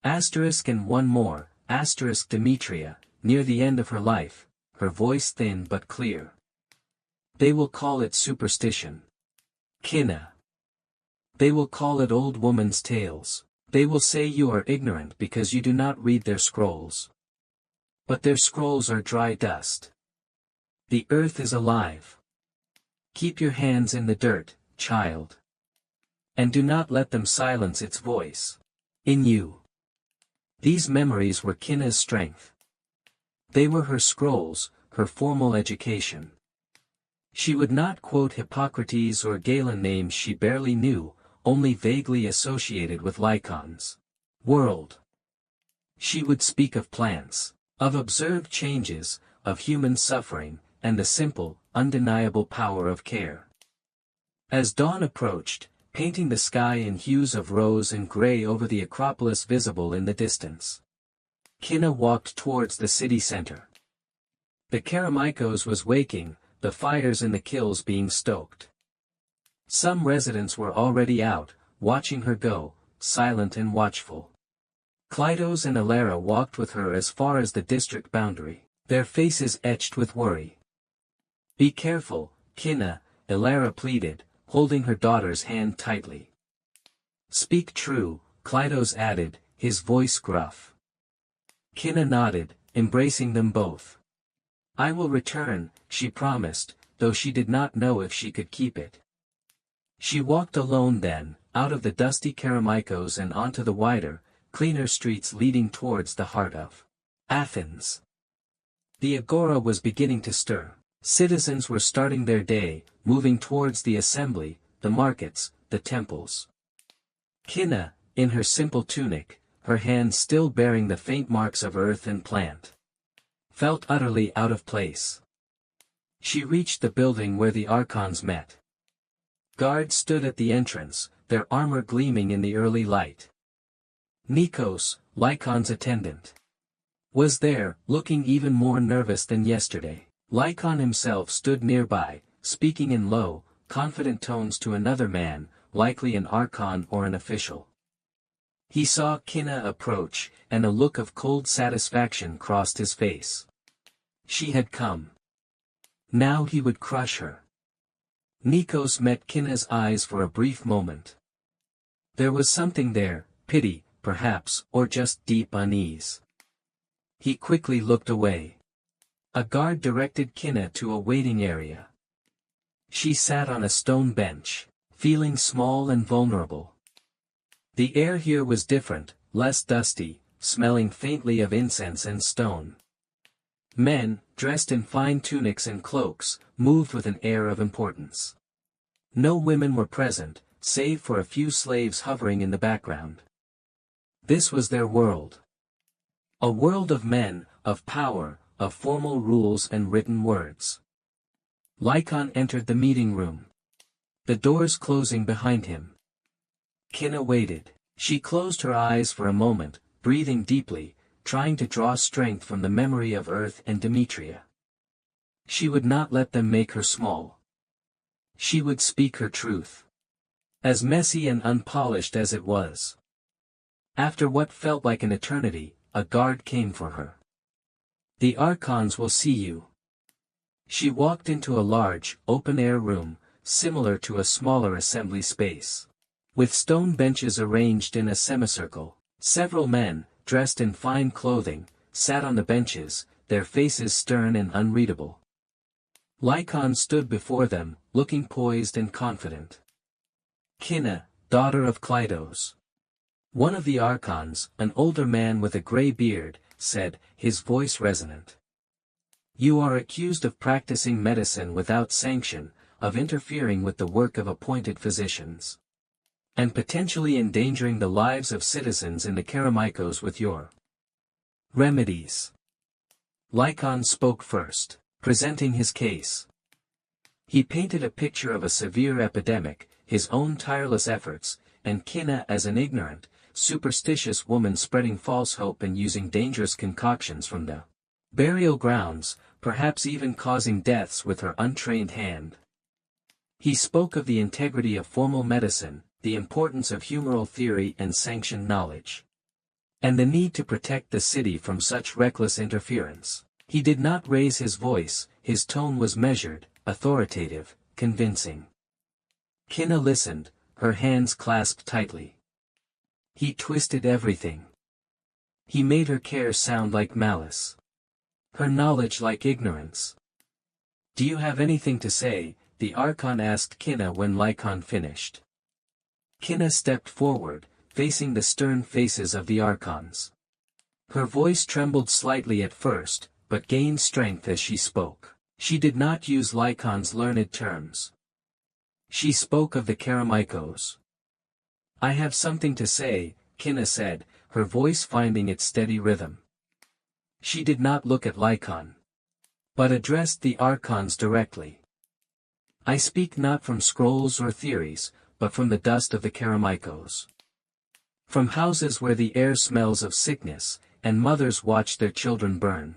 Asterisk and one more, asterisk Demetria, near the end of her life, her voice thin but clear. They will call it superstition. Kinna. They will call it old woman's tales. They will say you are ignorant because you do not read their scrolls. But their scrolls are dry dust. The earth is alive. Keep your hands in the dirt, child. And do not let them silence its voice. In you. These memories were Kinna's strength. They were her scrolls, her formal education. She would not quote Hippocrates or Galen names she barely knew, only vaguely associated with Lycon's world. She would speak of plants, of observed changes, of human suffering, and the simple, undeniable power of care. As dawn approached, painting the sky in hues of rose and gray over the Acropolis visible in the distance. Kinna walked towards the city center. The Karamikos was waking, the fires in the kilns being stoked. Some residents were already out, watching her go, silent and watchful. Kleidos and Alara walked with her as far as the district boundary, their faces etched with worry. "Be careful, Kinna," Alara pleaded, holding her daughter's hand tightly. "Speak true," Kleidos added, his voice gruff. Kinna nodded, embracing them both. "I will return," she promised, though she did not know if she could keep it. She walked alone then, out of the dusty Karamikos and onto the wider, cleaner streets leading towards the heart of Athens. The agora was beginning to stir. Citizens were starting their day, moving towards the assembly, the markets, the temples. Kinna, in her simple tunic, her hands still bearing the faint marks of earth and plant, felt utterly out of place. She reached the building where the archons met. Guards stood at the entrance, their armor gleaming in the early light. Nikos, Lycon's attendant, was there, looking even more nervous than yesterday. Lykon himself stood nearby, speaking in low, confident tones to another man, likely an archon or an official. He saw Kinna approach, and a look of cold satisfaction crossed his face. She had come. Now he would crush her. Nikos met Kinna's eyes for a brief moment. There was something there, pity, perhaps, or just deep unease. He quickly looked away. A guard directed Kinna to a waiting area. She sat on a stone bench, feeling small and vulnerable. The air here was different, less dusty, smelling faintly of incense and stone. Men, dressed in fine tunics and cloaks, moved with an air of importance. No women were present, save for a few slaves hovering in the background. This was their world. A world of men, of power, of formal rules and written words. Lykon entered the meeting room. The doors closing behind him. Kinna waited. She closed her eyes for a moment, breathing deeply, trying to draw strength from the memory of Earth and Demetria. She would not let them make her small. She would speak her truth. As messy and unpolished as it was. After what felt like an eternity, a guard came for her. "The archons will see you." She walked into a large, open-air room, similar to a smaller assembly space. With stone benches arranged in a semicircle, several men, dressed in fine clothing, sat on the benches, their faces stern and unreadable. Lykon stood before them, looking poised and confident. "Kinna, daughter of Kleidos." One of the archons, an older man with a gray beard, said, his voice resonant. "You are accused of practicing medicine without sanction, of interfering with the work of appointed physicians, and potentially endangering the lives of citizens in the Karamikos with your remedies." Lykon spoke first, presenting his case. He painted a picture of a severe epidemic, his own tireless efforts, and Kinna as an ignorant, superstitious woman spreading false hope and using dangerous concoctions from the burial grounds, perhaps even causing deaths with her untrained hand. He spoke of the integrity of formal medicine, the importance of humoral theory and sanctioned knowledge, and the need to protect the city from such reckless interference. He did not raise his voice, his tone was measured, authoritative, convincing. Kinna listened, her hands clasped tightly. He twisted everything. He made her care sound like malice. Her knowledge like ignorance. "Do you have anything to say?" the archon asked Kinna when Lykon finished. Kinna stepped forward, facing the stern faces of the archons. Her voice trembled slightly at first, but gained strength as she spoke. She did not use Lycon's learned terms. She spoke of the Karamikos. "I have something to say," Kinna said, her voice finding its steady rhythm. She did not look at Lykon, but addressed the archons directly. "I speak not from scrolls or theories, but from the dust of the Karamikos. From houses where the air smells of sickness, and mothers watched their children burn.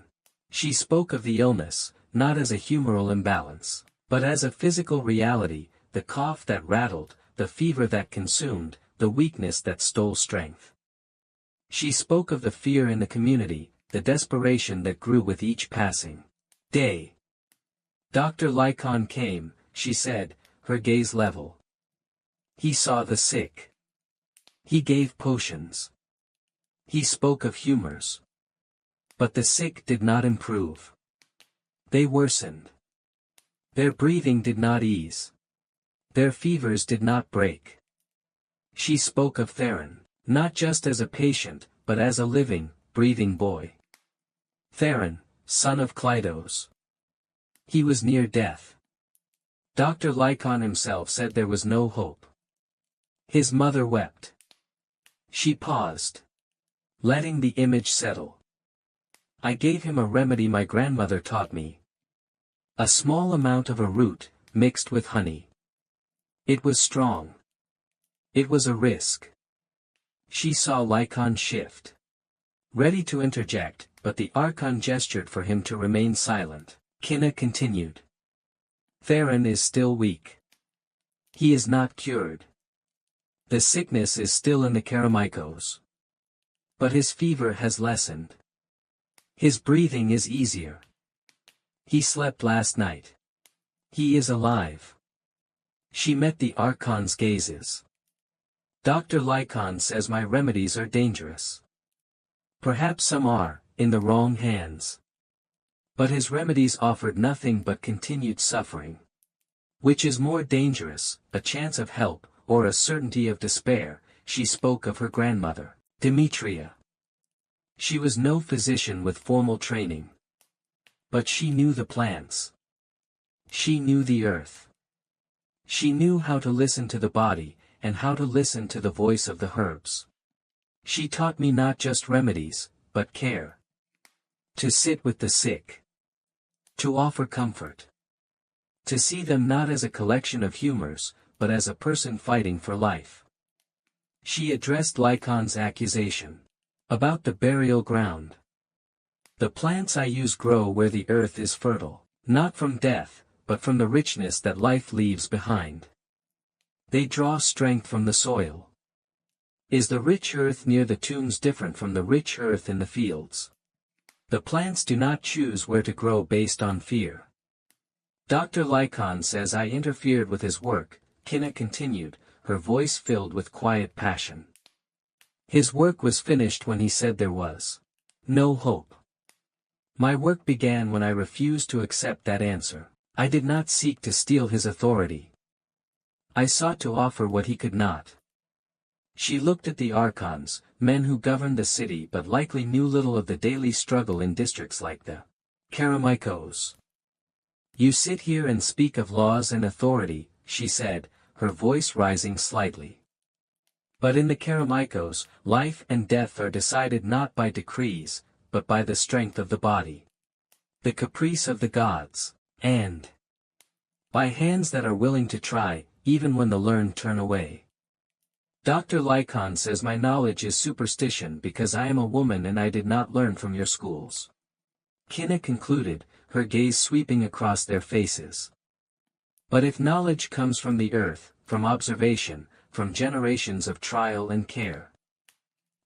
She spoke of the illness, not as a humoral imbalance, but as a physical reality, the cough that rattled, the fever that consumed, the weakness that stole strength. She spoke of the fear in the community, the desperation that grew with each passing day. Dr. Lycon came, she said, her gaze level. He saw the sick. He gave potions. He spoke of humors. But the sick did not improve. They worsened. Their breathing did not ease. Their fevers did not break. She spoke of Theron, not just as a patient, but as a living, breathing boy. Theron, son of Cleidos. He was near death. Dr. Lycon himself said there was no hope. His mother wept. She paused, letting the image settle. I gave him a remedy my grandmother taught me. A small amount of a root, mixed with honey. It was strong. It was a risk. She saw Lycon shift. Ready to interject, but the Archon gestured for him to remain silent. Kinna continued. Theron is still weak. He is not cured. The sickness is still in the Karameikos. But his fever has lessened. His breathing is easier. He slept last night. He is alive. She met the Archon's gazes. Dr. Lycon says my remedies are dangerous. Perhaps some are, in the wrong hands. But his remedies offered nothing but continued suffering. Which is more dangerous, a chance of help, or a certainty of despair? She spoke of her grandmother, Demetria. She was no physician with formal training. But she knew the plants. She knew the earth. She knew how to listen to the body, and how to listen to the voice of the herbs. She taught me not just remedies, but care. To sit with the sick. To offer comfort. To see them not as a collection of humors, but as a person fighting for life. She addressed Lycon's accusation. About the burial ground. The plants I use grow where the earth is fertile, not from death, but from the richness that life leaves behind. They draw strength from the soil. Is the rich earth near the tombs different from the rich earth in the fields? The plants do not choose where to grow based on fear. Dr. Lycon says I interfered with his work, Kinna continued, her voice filled with quiet passion. His work was finished when he said there was no hope. My work began when I refused to accept that answer. I did not seek to steal his authority. I sought to offer what he could not. She looked at the Archons, men who governed the city but likely knew little of the daily struggle in districts like the Karameikos. You sit here and speak of laws and authority, she said, her voice rising slightly. But in the Karameikos, life and death are decided not by decrees, but by the strength of the body. The caprice of the gods, and by hands that are willing to try, even when the learned turn away. Dr. Lycon says my knowledge is superstition because I am a woman and I did not learn from your schools. Kinna concluded, her gaze sweeping across their faces. But if knowledge comes from the earth, from observation, from generations of trial and care,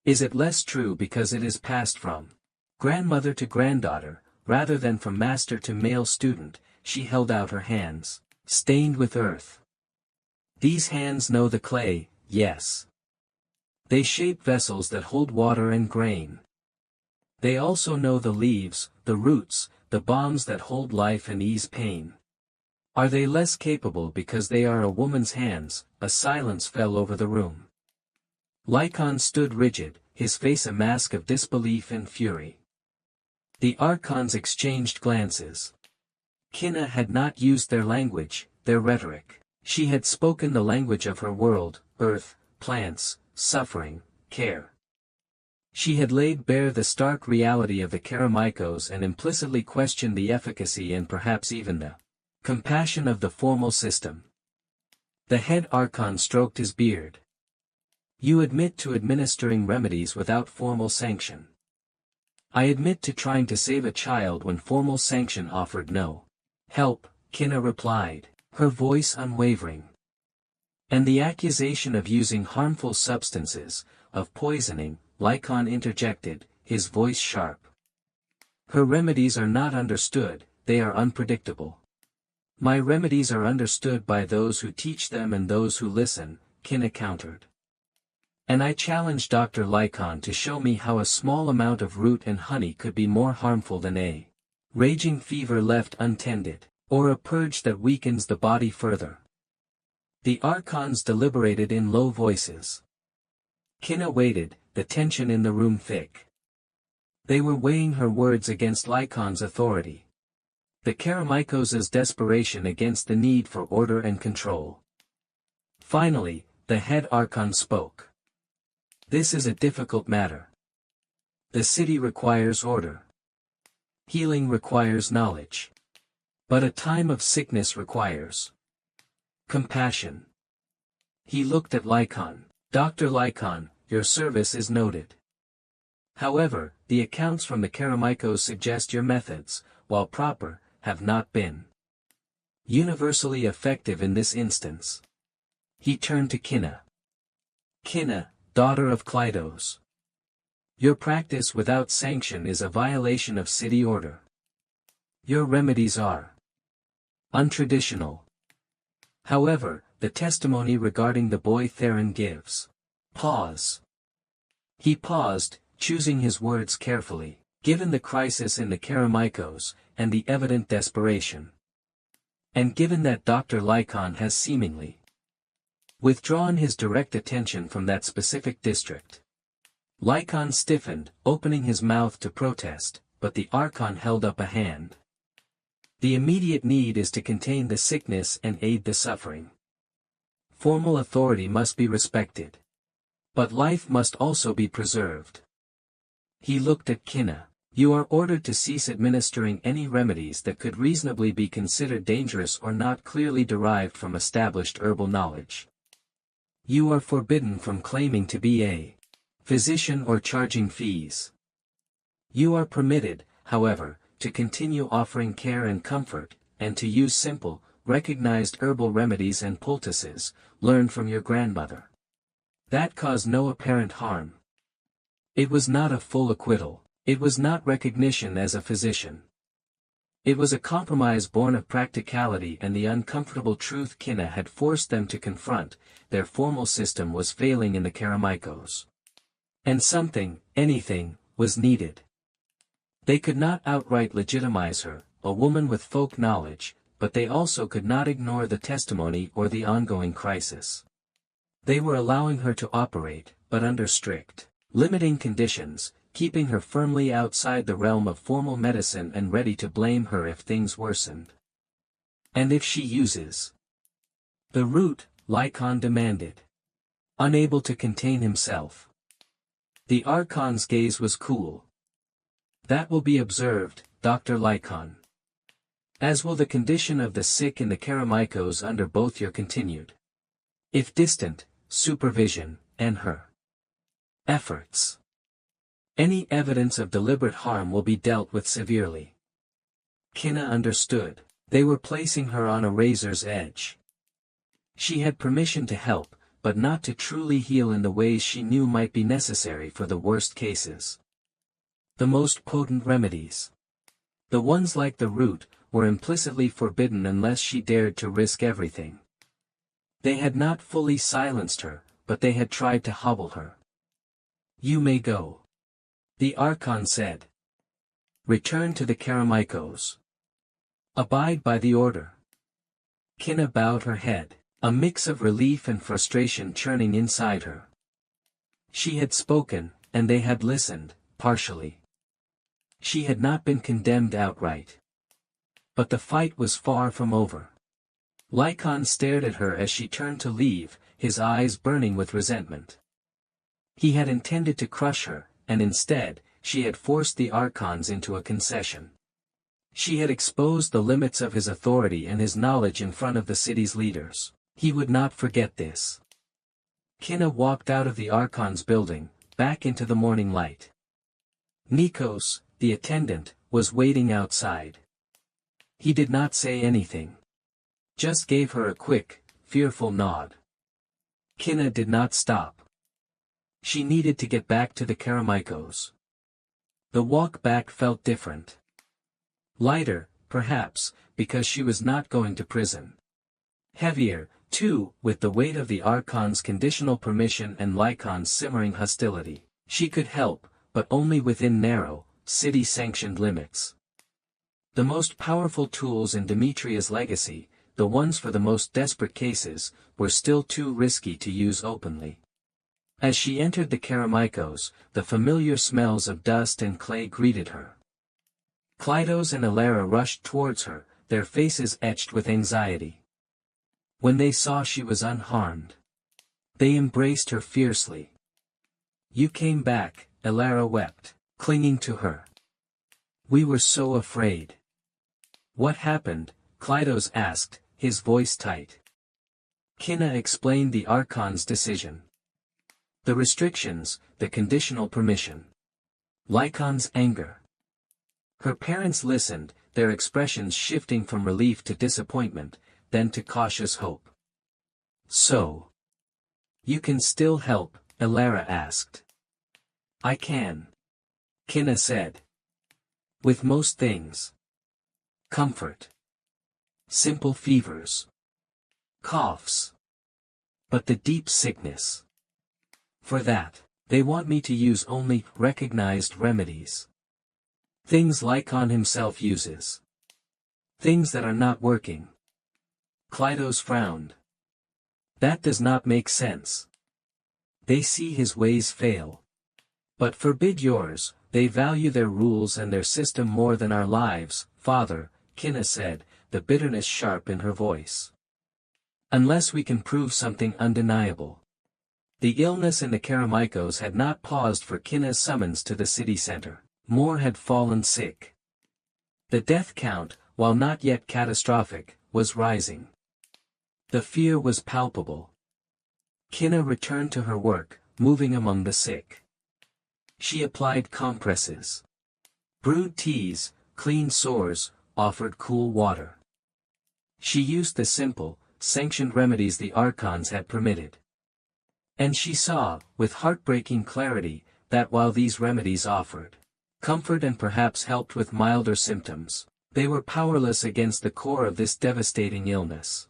is it less true because it is passed from grandmother to granddaughter, rather than from master to male student? She held out her hands, stained with earth. These hands know the clay, yes. They shape vessels that hold water and grain. They also know the leaves, the roots, the bombs that hold life and ease pain. Are they less capable because they are a woman's hands? A silence fell over the room. Lycon stood rigid, his face a mask of disbelief and fury. The Archons exchanged glances. Kinna had not used their language, their rhetoric. She had spoken the language of her world, earth, plants, suffering, care. She had laid bare the stark reality of the Karameikos and implicitly questioned the efficacy and perhaps even the compassion of the formal system. The head Archon stroked his beard. You admit to administering remedies without formal sanction. I admit to trying to save a child when formal sanction offered no help, Kinna replied, her voice unwavering. And the accusation of using harmful substances, of poisoning, Lycon interjected, his voice sharp. Her remedies are not understood, they are unpredictable. My remedies are understood by those who teach them and those who listen, Kinna countered. And I challenge Dr. Lycon to show me how a small amount of root and honey could be more harmful than a raging fever left untended, or a purge that weakens the body further. The archons deliberated in low voices. Kinna waited, the tension in the room thick. They were weighing her words against Lycon's authority. The Karameikos' desperation against the need for order and control. Finally, the head archon spoke. This is a difficult matter. The city requires order. Healing requires knowledge. But a time of sickness requires compassion. He looked at Lycon. Dr. Lycon, your service is noted. However, the accounts from the Karameikos suggest your methods, while proper, have not been universally effective in this instance. He turned to Kinna. Kinna, daughter of Kleidos. Your practice without sanction is a violation of city order. Your remedies are untraditional. However, the testimony regarding the boy Theron gives. Pause. He paused, choosing his words carefully, given the crisis in the Karameikos, and the evident desperation. And given that Dr. Lycon has seemingly withdrawn his direct attention from that specific district. Lycon stiffened, opening his mouth to protest, but the archon held up a hand. The immediate need is to contain the sickness and aid the suffering. Formal authority must be respected. But life must also be preserved. He looked at Kinna. You are ordered to cease administering any remedies that could reasonably be considered dangerous or not clearly derived from established herbal knowledge. You are forbidden from claiming to be a physician or charging fees. You are permitted, however, to continue offering care and comfort, and to use simple, recognized herbal remedies and poultices, learned from your grandmother. That caused no apparent harm. It was not a full acquittal. It was not recognition as a physician. It was a compromise born of practicality and the uncomfortable truth Kinna had forced them to confront. Their formal system was failing in the Karameikos. And something, anything, was needed. They could not outright legitimize her, a woman with folk knowledge, but they also could not ignore the testimony or the ongoing crisis. They were allowing her to operate, but under strict, limiting conditions, keeping her firmly outside the realm of formal medicine and ready to blame her if things worsened. And if she uses the root, Lycon demanded. Unable to contain himself. The archon's gaze was cool. That will be observed, Dr. Lycon. As will the condition of the sick in the Karameikos under both your continued, if distant, supervision, and her efforts. Any evidence of deliberate harm will be dealt with severely. Kinna understood. They were placing her on a razor's edge. She had permission to help, but not to truly heal in the ways she knew might be necessary for the worst cases. The most potent remedies, the ones like the root, were implicitly forbidden unless she dared to risk everything. They had not fully silenced her, but they had tried to hobble her. You may go. The archon said. Return to the Karameikos. Abide by the order. Kinna bowed her head, a mix of relief and frustration churning inside her. She had spoken, and they had listened, partially. She had not been condemned outright. But the fight was far from over. Lycon stared at her as she turned to leave, his eyes burning with resentment. He had intended to crush her, and instead, she had forced the archons into a concession. She had exposed the limits of his authority and his knowledge in front of the city's leaders. He would not forget this. Kinna walked out of the archon's building, back into the morning light. Nikos, the attendant, was waiting outside. He did not say anything. Just gave her a quick, fearful nod. Kinna did not stop. She needed to get back to the Karameikos. The walk back felt different. Lighter, perhaps, because she was not going to prison. Heavier, too, with the weight of the Archon's conditional permission and Lycon's simmering hostility. She could help, but only within narrow, city-sanctioned limits. The most powerful tools in Demetria's legacy, the ones for the most desperate cases, were still too risky to use openly. As she entered the Karameikos, the familiar smells of dust and clay greeted her. Kleidos and Alara rushed towards her, their faces etched with anxiety. When they saw she was unharmed, they embraced her fiercely. "You came back," Alara wept, clinging to her. "We were so afraid." "What happened?" Kleidos asked, his voice tight. Kinna explained the Archon's decision. The restrictions, the conditional permission. Lycon's anger. Her parents listened, their expressions shifting from relief to disappointment, then to cautious hope. "So, you can still help?" Alara asked. "I can," Kinna said. "With most things. Comfort. Simple fevers. Coughs. But the deep sickness. For that, they want me to use only recognized remedies. Things Lycon himself uses. Things that are not working." Kleidos frowned. "That does not make sense. They see his ways fail. But forbid yours, they value their rules and their system more than our lives, Father," Kinna said, the bitterness sharp in her voice. "Unless we can prove something undeniable." The illness in the Karameikos had not paused for Kinna's summons to the city center. More had fallen sick. The death count, while not yet catastrophic, was rising. The fear was palpable. Kinna returned to her work, moving among the sick. She applied compresses. Brewed teas, cleaned sores, offered cool water. She used the simple, sanctioned remedies the Archons had permitted. And she saw, with heartbreaking clarity, that while these remedies offered comfort and perhaps helped with milder symptoms, they were powerless against the core of this devastating illness.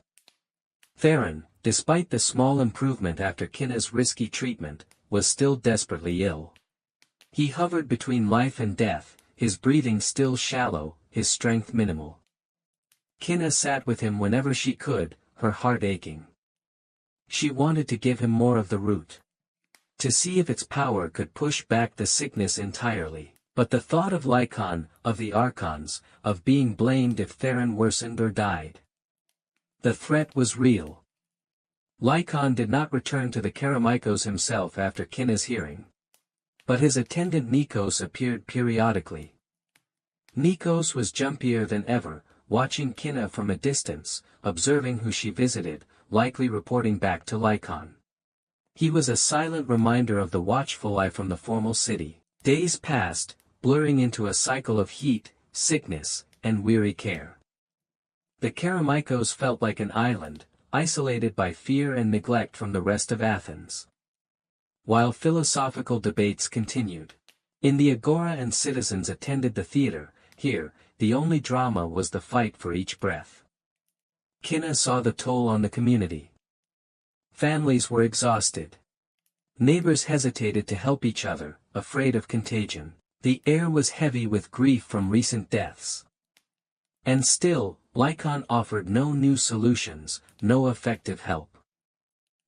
Theron, despite the small improvement after Kinna's risky treatment, was still desperately ill. He hovered between life and death, his breathing still shallow, his strength minimal. Kinna sat with him whenever she could, her heart aching. She wanted to give him more of the root. To see if its power could push back the sickness entirely. But the thought of Lycon, of the Archons, of being blamed if Theron worsened or died. The threat was real. Lycon did not return to the Karameikos himself after Kinna's hearing. But his attendant Nikos appeared periodically. Nikos was jumpier than ever, watching Kinna from a distance, observing who she visited, likely reporting back to Lycon. He was a silent reminder of the watchful eye from the formal city. Days passed, blurring into a cycle of heat, sickness, and weary care. The Karameikos felt like an island, isolated by fear and neglect from the rest of Athens. While philosophical debates continued. In the agora and citizens attended the theater, here, the only drama was the fight for each breath. Kinna saw the toll on the community. Families were exhausted. Neighbors hesitated to help each other, afraid of contagion. The air was heavy with grief from recent deaths. And still, Lycon offered no new solutions, no effective help.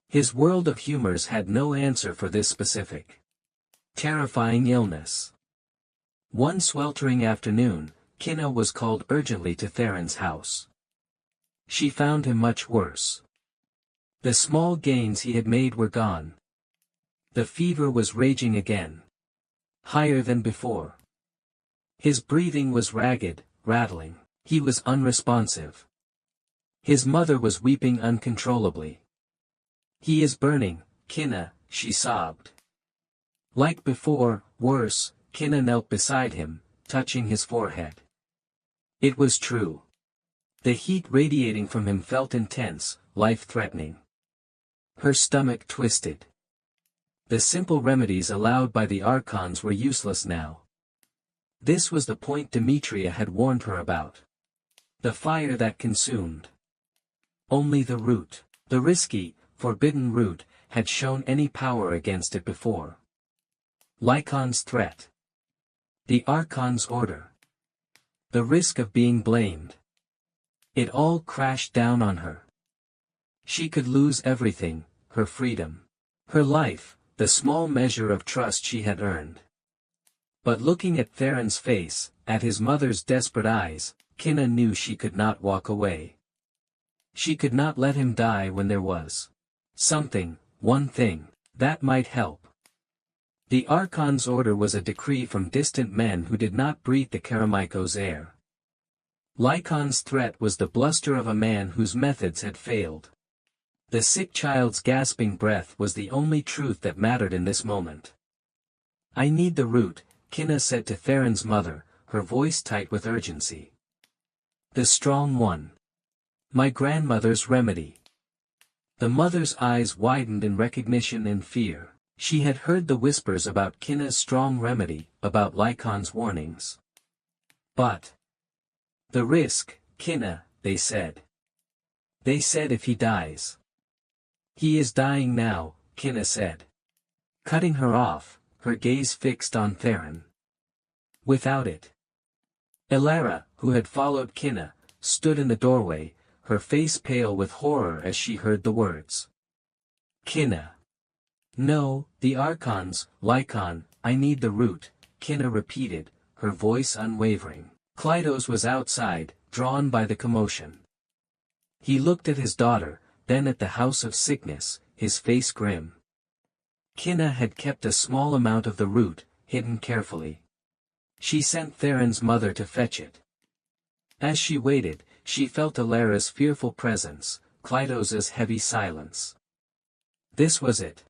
His world of humors had no answer for this specific, terrifying illness. One sweltering afternoon, Kinna was called urgently to Theron's house. She found him much worse. The small gains he had made were gone. The fever was raging again. Higher than before. His breathing was ragged, rattling. He was unresponsive. His mother was weeping uncontrollably. "He is burning, Kinna," she sobbed. "Like before, worse," Kinna knelt beside him, touching his forehead. It was true. The heat radiating from him felt intense, life-threatening. Her stomach twisted. The simple remedies allowed by the archons were useless now. This was the point Demetria had warned her about. The fire that consumed. Only the root, the risky, forbidden root, had shown any power against it before. Lycaon's threat. The archon's order. The risk of being blamed. It all crashed down on her. She could lose everything, her freedom, her life, the small measure of trust she had earned. But looking at Theron's face, at his mother's desperate eyes, Kinna knew she could not walk away. She could not let him die when there was something, one thing, that might help. The Archon's order was a decree from distant men who did not breathe the Karameiko's air. Lycaon's threat was the bluster of a man whose methods had failed. The sick child's gasping breath was the only truth that mattered in this moment. "I need the root," Kinna said to Theron's mother, her voice tight with urgency. "The strong one. My grandmother's remedy." The mother's eyes widened in recognition and fear. She had heard the whispers about Kinna's strong remedy, about Lycaon's warnings. But the risk, Kinna, they said. They said if he dies. "He is dying now," Kinna said. Cutting her off, her gaze fixed on Theron. Without it. Elara, who had followed Kinna, stood in the doorway, her face pale with horror as she heard the words. "Kinna. No, the Archons, Lycaon, I need the root," Kinna repeated, her voice unwavering. Kleidos was outside, drawn by the commotion. He looked at his daughter, then at the house of sickness, his face grim. Kinna had kept a small amount of the root, hidden carefully. She sent Theron's mother to fetch it. As she waited, she felt Elara's fearful presence, Kleidos's heavy silence. This was it.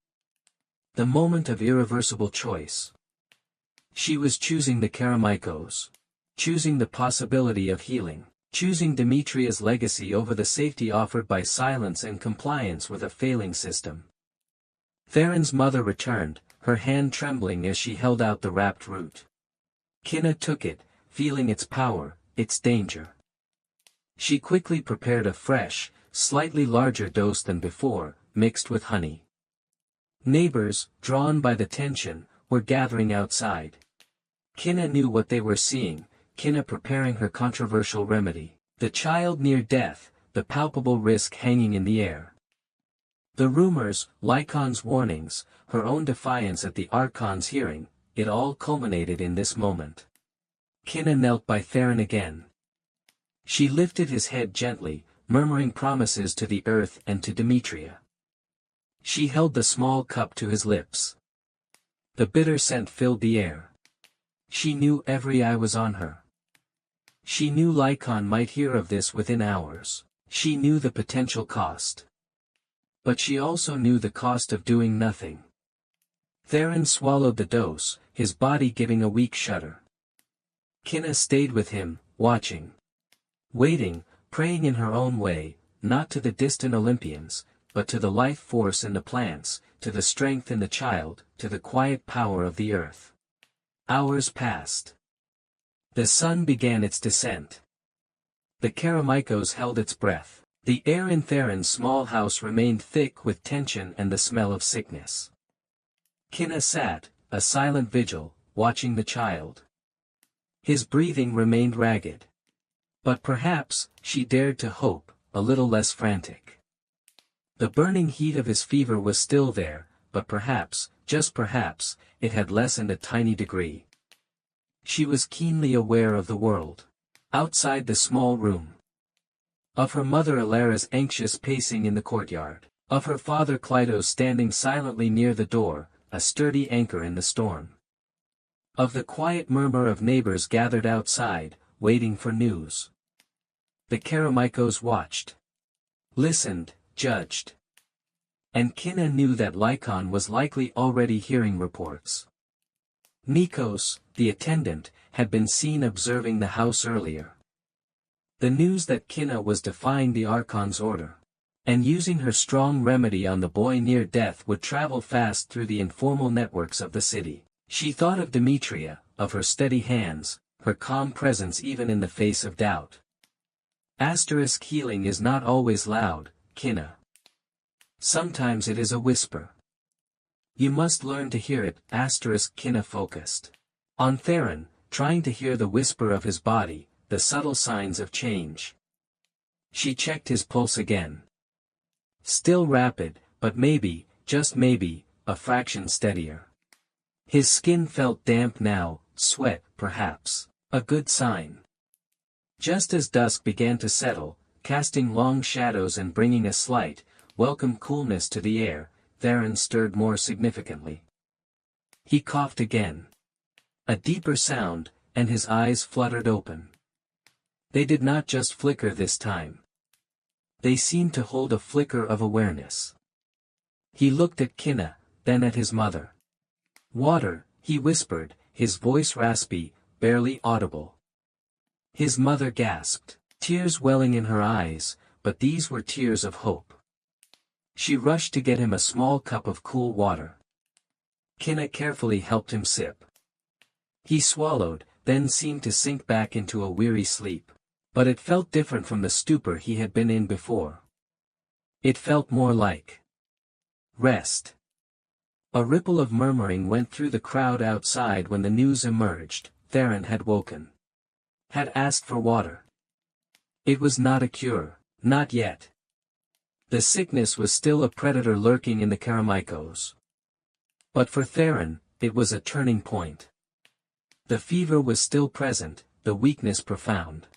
The moment of irreversible choice. She was choosing the Karameikos. Choosing the possibility of healing. Choosing Demetria's legacy over the safety offered by silence and compliance with a failing system. Theron's mother returned, her hand trembling as she held out the wrapped root. Kinna took it, feeling its power, its danger. She quickly prepared a fresh, slightly larger dose than before, mixed with honey. Neighbors, drawn by the tension, were gathering outside. Kinna knew what they were seeing, Kinna preparing her controversial remedy. The child near death, the palpable risk hanging in the air. The rumors, Lycaon's warnings, her own defiance at the Archon's hearing, it all culminated in this moment. Kinna knelt by Theron again. She lifted his head gently, murmuring promises to the earth and to Demetria. She held the small cup to his lips. The bitter scent filled the air. She knew every eye was on her. She knew Lycaon might hear of this within hours. She knew the potential cost. But she also knew the cost of doing nothing. Theron swallowed the dose, his body giving a weak shudder. Kinna stayed with him, watching. Waiting, praying in her own way, not to the distant Olympians, but to the life force in the plants, to the strength in the child, to the quiet power of the earth. Hours passed. The sun began its descent. The Karameikos held its breath. The air in Theron's small house remained thick with tension and the smell of sickness. Kinna sat, a silent vigil, watching the child. His breathing remained ragged. But perhaps, she dared to hope, a little less frantic. The burning heat of his fever was still there, but perhaps, just perhaps, it had lessened a tiny degree. She was keenly aware of the world. Outside the small room. Of her mother Elara's anxious pacing in the courtyard. Of her father Kleidos standing silently near the door, a sturdy anchor in the storm. Of the quiet murmur of neighbors gathered outside, waiting for news. The Karameikos watched. Listened, judged. And Kinna knew that Lycaon was likely already hearing reports. Nikos, the attendant, had been seen observing the house earlier. The news that Kinna was defying the Archon's order, and using her strong remedy on the boy near death would travel fast through the informal networks of the city. She thought of Demetria, of her steady hands, her calm presence even in the face of doubt. Healing is not always loud, Kinna. Sometimes it is a whisper. You must learn to hear it. Kinna focused on Theron, trying to hear the whisper of his body, the subtle signs of change. She checked his pulse again. Still rapid, but maybe, just maybe, a fraction steadier. His skin felt damp now, sweat, perhaps, a good sign. Just as dusk began to settle, casting long shadows and bringing a slight, welcome coolness to the air, Theron stirred more significantly. He coughed again. A deeper sound, and his eyes fluttered open. They did not just flicker this time. They seemed to hold a flicker of awareness. He looked at Kinna, then at his mother. "Water," he whispered, his voice raspy, barely audible. His mother gasped, tears welling in her eyes, but these were tears of hope. She rushed to get him a small cup of cool water. Kinna carefully helped him sip. He swallowed, then seemed to sink back into a weary sleep. But it felt different from the stupor he had been in before. It felt more like rest. A ripple of murmuring went through the crowd outside when the news emerged. Theron had woken. Had asked for water. It was not a cure, not yet. The sickness was still a predator lurking in the Karameikos. But for Theron, it was a turning point. The fever was still present, the weakness profound.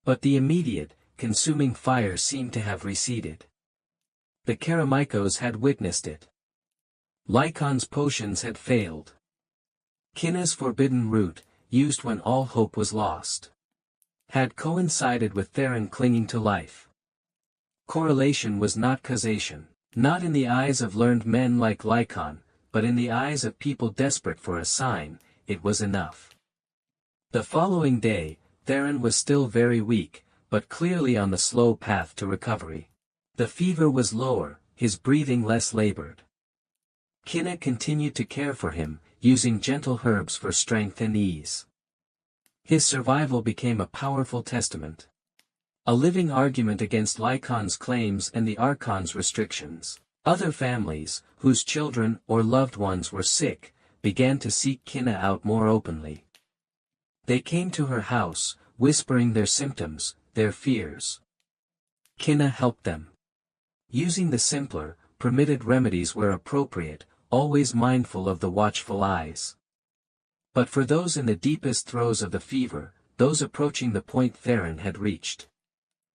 But the immediate, consuming fire seemed to have receded. The Karameikos had witnessed it. Lycon's potions had failed. Kinna's forbidden root, used when all hope was lost, had coincided with Theron clinging to life. Correlation was not causation, not in the eyes of learned men like Lycon, but in the eyes of people desperate for a sign, it was enough. The following day, Theron was still very weak, but clearly on the slow path to recovery. The fever was lower, his breathing less labored. Kinna continued to care for him, using gentle herbs for strength and ease. His survival became a powerful testament. A living argument against Lycon's claims and the Archon's restrictions. Other families, whose children or loved ones were sick, began to seek Kinna out more openly. They came to her house, whispering their symptoms, their fears. Kinna helped them. Using the simpler, permitted remedies where appropriate, always mindful of the watchful eyes. But for those in the deepest throes of the fever, those approaching the point Theron had reached,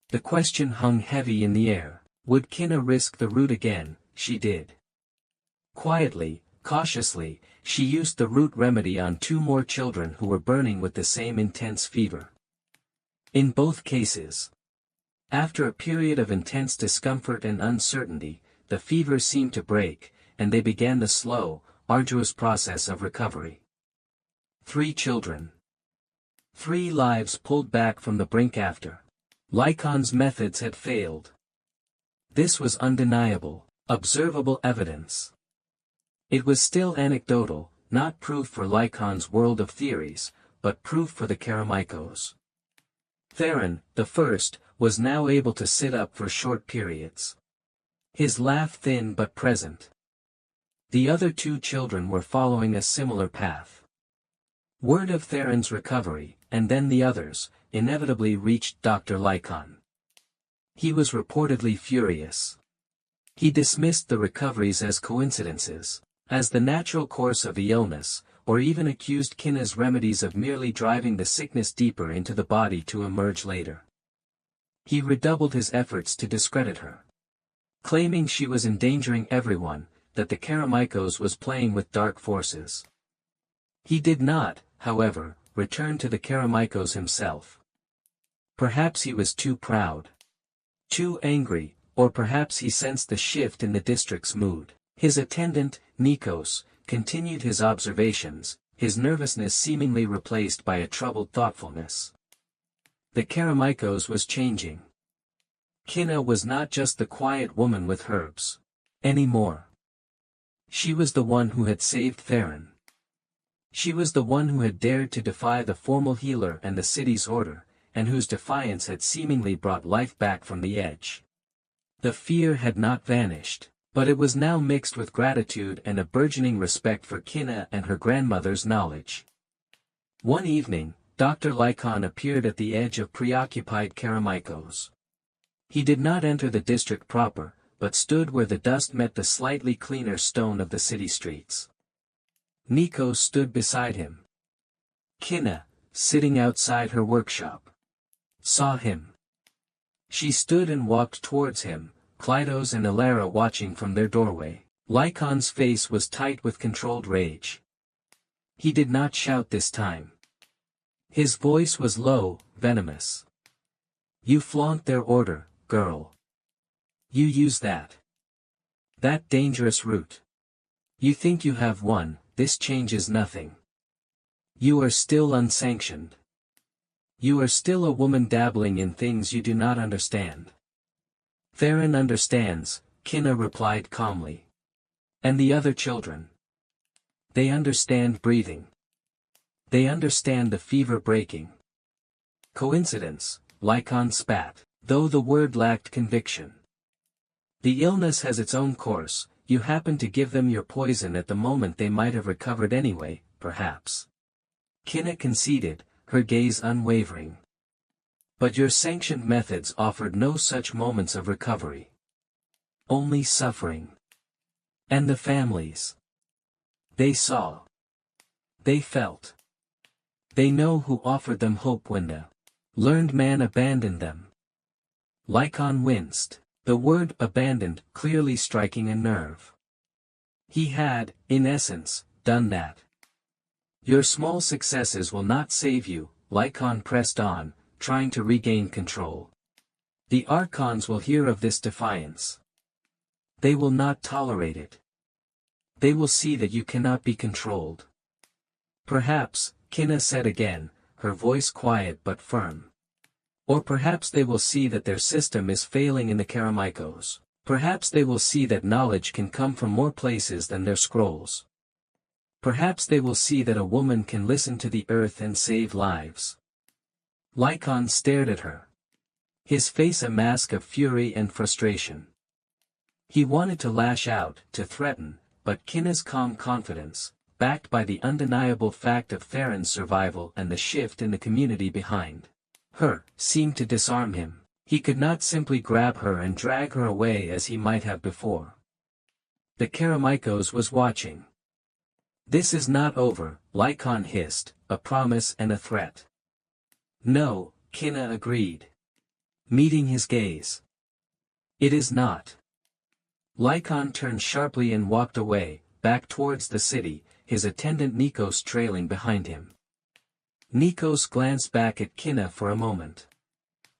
the question hung heavy in the air. Would Kinna risk the root again? She did. Quietly, cautiously, she used the root remedy on 2 more children who were burning with the same intense fever. In both cases, after a period of intense discomfort and uncertainty, the fever seemed to break, and they began the slow, arduous process of recovery. 3 children. 3 lives pulled back from the brink after Lycon's methods had failed. This was undeniable, observable evidence. It was still anecdotal, not proof for Lycon's world of theories, but proof for the Karameikos. Theron, the first, was now able to sit up for short periods. His laugh thin but present. The other 2 children were following a similar path. Word of Theron's recovery, and then the others, inevitably reached Dr. Lycon. He was reportedly furious. He dismissed the recoveries as coincidences, as the natural course of the illness, or even accused Kinna's remedies of merely driving the sickness deeper into the body to emerge later. He redoubled his efforts to discredit her, claiming she was endangering everyone, that the Karameikos was playing with dark forces. He did not, however, return to the Karameikos himself. Perhaps he was too proud, too angry, or perhaps he sensed the shift in the district's mood. His attendant, Nikos, continued his observations, his nervousness seemingly replaced by a troubled thoughtfulness. The Karameikos was changing. Kinna was not just the quiet woman with herbs anymore. She was the one who had saved Theron. She was the one who had dared to defy the formal healer and the city's order, and whose defiance had seemingly brought life back from the edge. The fear had not vanished, but it was now mixed with gratitude and a burgeoning respect for Kinna and her grandmother's knowledge. One evening, Dr. Lycon appeared at the edge of preoccupied Karameikos. He did not enter the district proper, but stood where the dust met the slightly cleaner stone of the city streets. Nikos stood beside him. Kinna, sitting outside her workshop, saw him. She stood and walked towards him, Kleidos and Ilara watching from their doorway. Lycon's face was tight with controlled rage. He did not shout this time. His voice was low, venomous. You flaunt their order, girl. You use that dangerous route. You think you have won, this changes nothing. You are still unsanctioned. You are still a woman dabbling in things you do not understand. Theron understands, Kinna replied calmly. And the other children? They understand breathing. They understand the fever breaking. Coincidence, Lycon spat, though the word lacked conviction. The illness has its own course, you happen to give them your poison at the moment they might have recovered anyway, perhaps. Kinna conceded, her gaze unwavering. But your sanctioned methods offered no such moments of recovery. Only suffering. And the families. They saw. They felt. They know who offered them hope when the learned man abandoned them. Lycon winced, the word abandoned clearly striking a nerve. He had, in essence, done that. Your small successes will not save you, Lycon pressed on, trying to regain control. The Archons will hear of this defiance. They will not tolerate it. They will see that you cannot be controlled. Perhaps, Kinna said again, her voice quiet but firm. Or perhaps they will see that their system is failing in the Karameikos. Perhaps they will see that knowledge can come from more places than their scrolls. Perhaps they will see that a woman can listen to the earth and save lives. Lycon stared at her. His face a mask of fury and frustration. He wanted to lash out, to threaten, but Kinna's calm confidence, backed by the undeniable fact of Theron's survival and the shift in the community behind her, seemed to disarm him. He could not simply grab her and drag her away as he might have before. The Karameikos was watching. This is not over, Lycon hissed, a promise and a threat. No, Kinna agreed. Meeting his gaze. It is not. Lycon turned sharply and walked away, back towards the city, his attendant Nikos trailing behind him. Nikos glanced back at Kinna for a moment.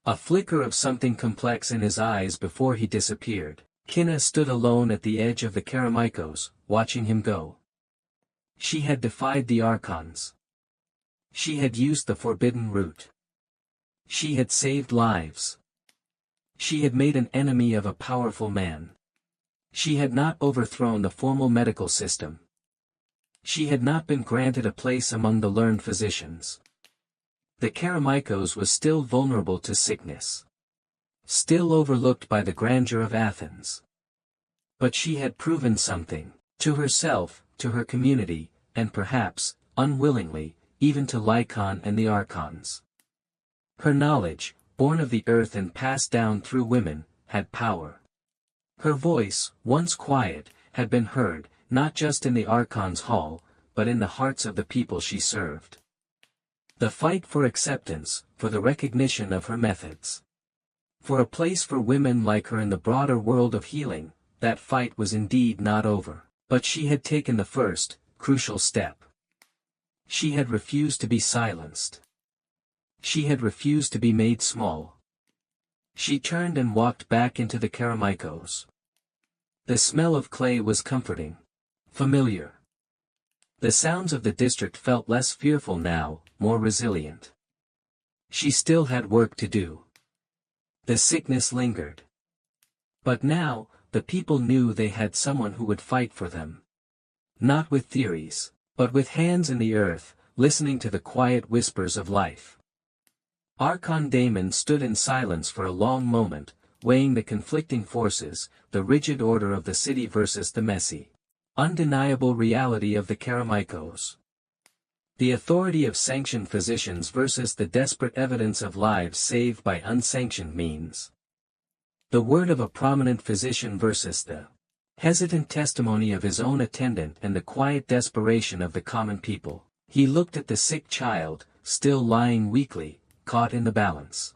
A flicker of something complex in his eyes before he disappeared. Kinna stood alone at the edge of the Karameikos, watching him go. She had defied the Archons. She had used the forbidden route. She had saved lives. She had made an enemy of a powerful man. She had not overthrown the formal medical system. She had not been granted a place among the learned physicians. The Karameikos was still vulnerable to sickness. Still overlooked by the grandeur of Athens. But she had proven something, to herself, to her community, and perhaps, unwillingly, even to Lycon and the Archons. Her knowledge, born of the earth and passed down through women, had power. Her voice, once quiet, had been heard, not just in the Archons' hall, but in the hearts of the people she served. The fight for acceptance, for the recognition of her methods. For a place for women like her in the broader world of healing, that fight was indeed not over. But she had taken the first, crucial step. She had refused to be silenced. She had refused to be made small. She turned and walked back into the Karameikos. The smell of clay was comforting. Familiar. The sounds of the district felt less fearful now, more resilient. She still had work to do. The sickness lingered. But now, the people knew they had someone who would fight for them. Not with theories, but with hands in the earth, listening to the quiet whispers of life. Archon Daemon stood in silence for a long moment, weighing the conflicting forces, the rigid order of the city versus the messy, undeniable reality of the Karameikos. The authority of sanctioned physicians versus the desperate evidence of lives saved by unsanctioned means. The word of a prominent physician versus the hesitant testimony of his own attendant and the quiet desperation of the common people. He looked at the sick child, still lying weakly, caught in the balance.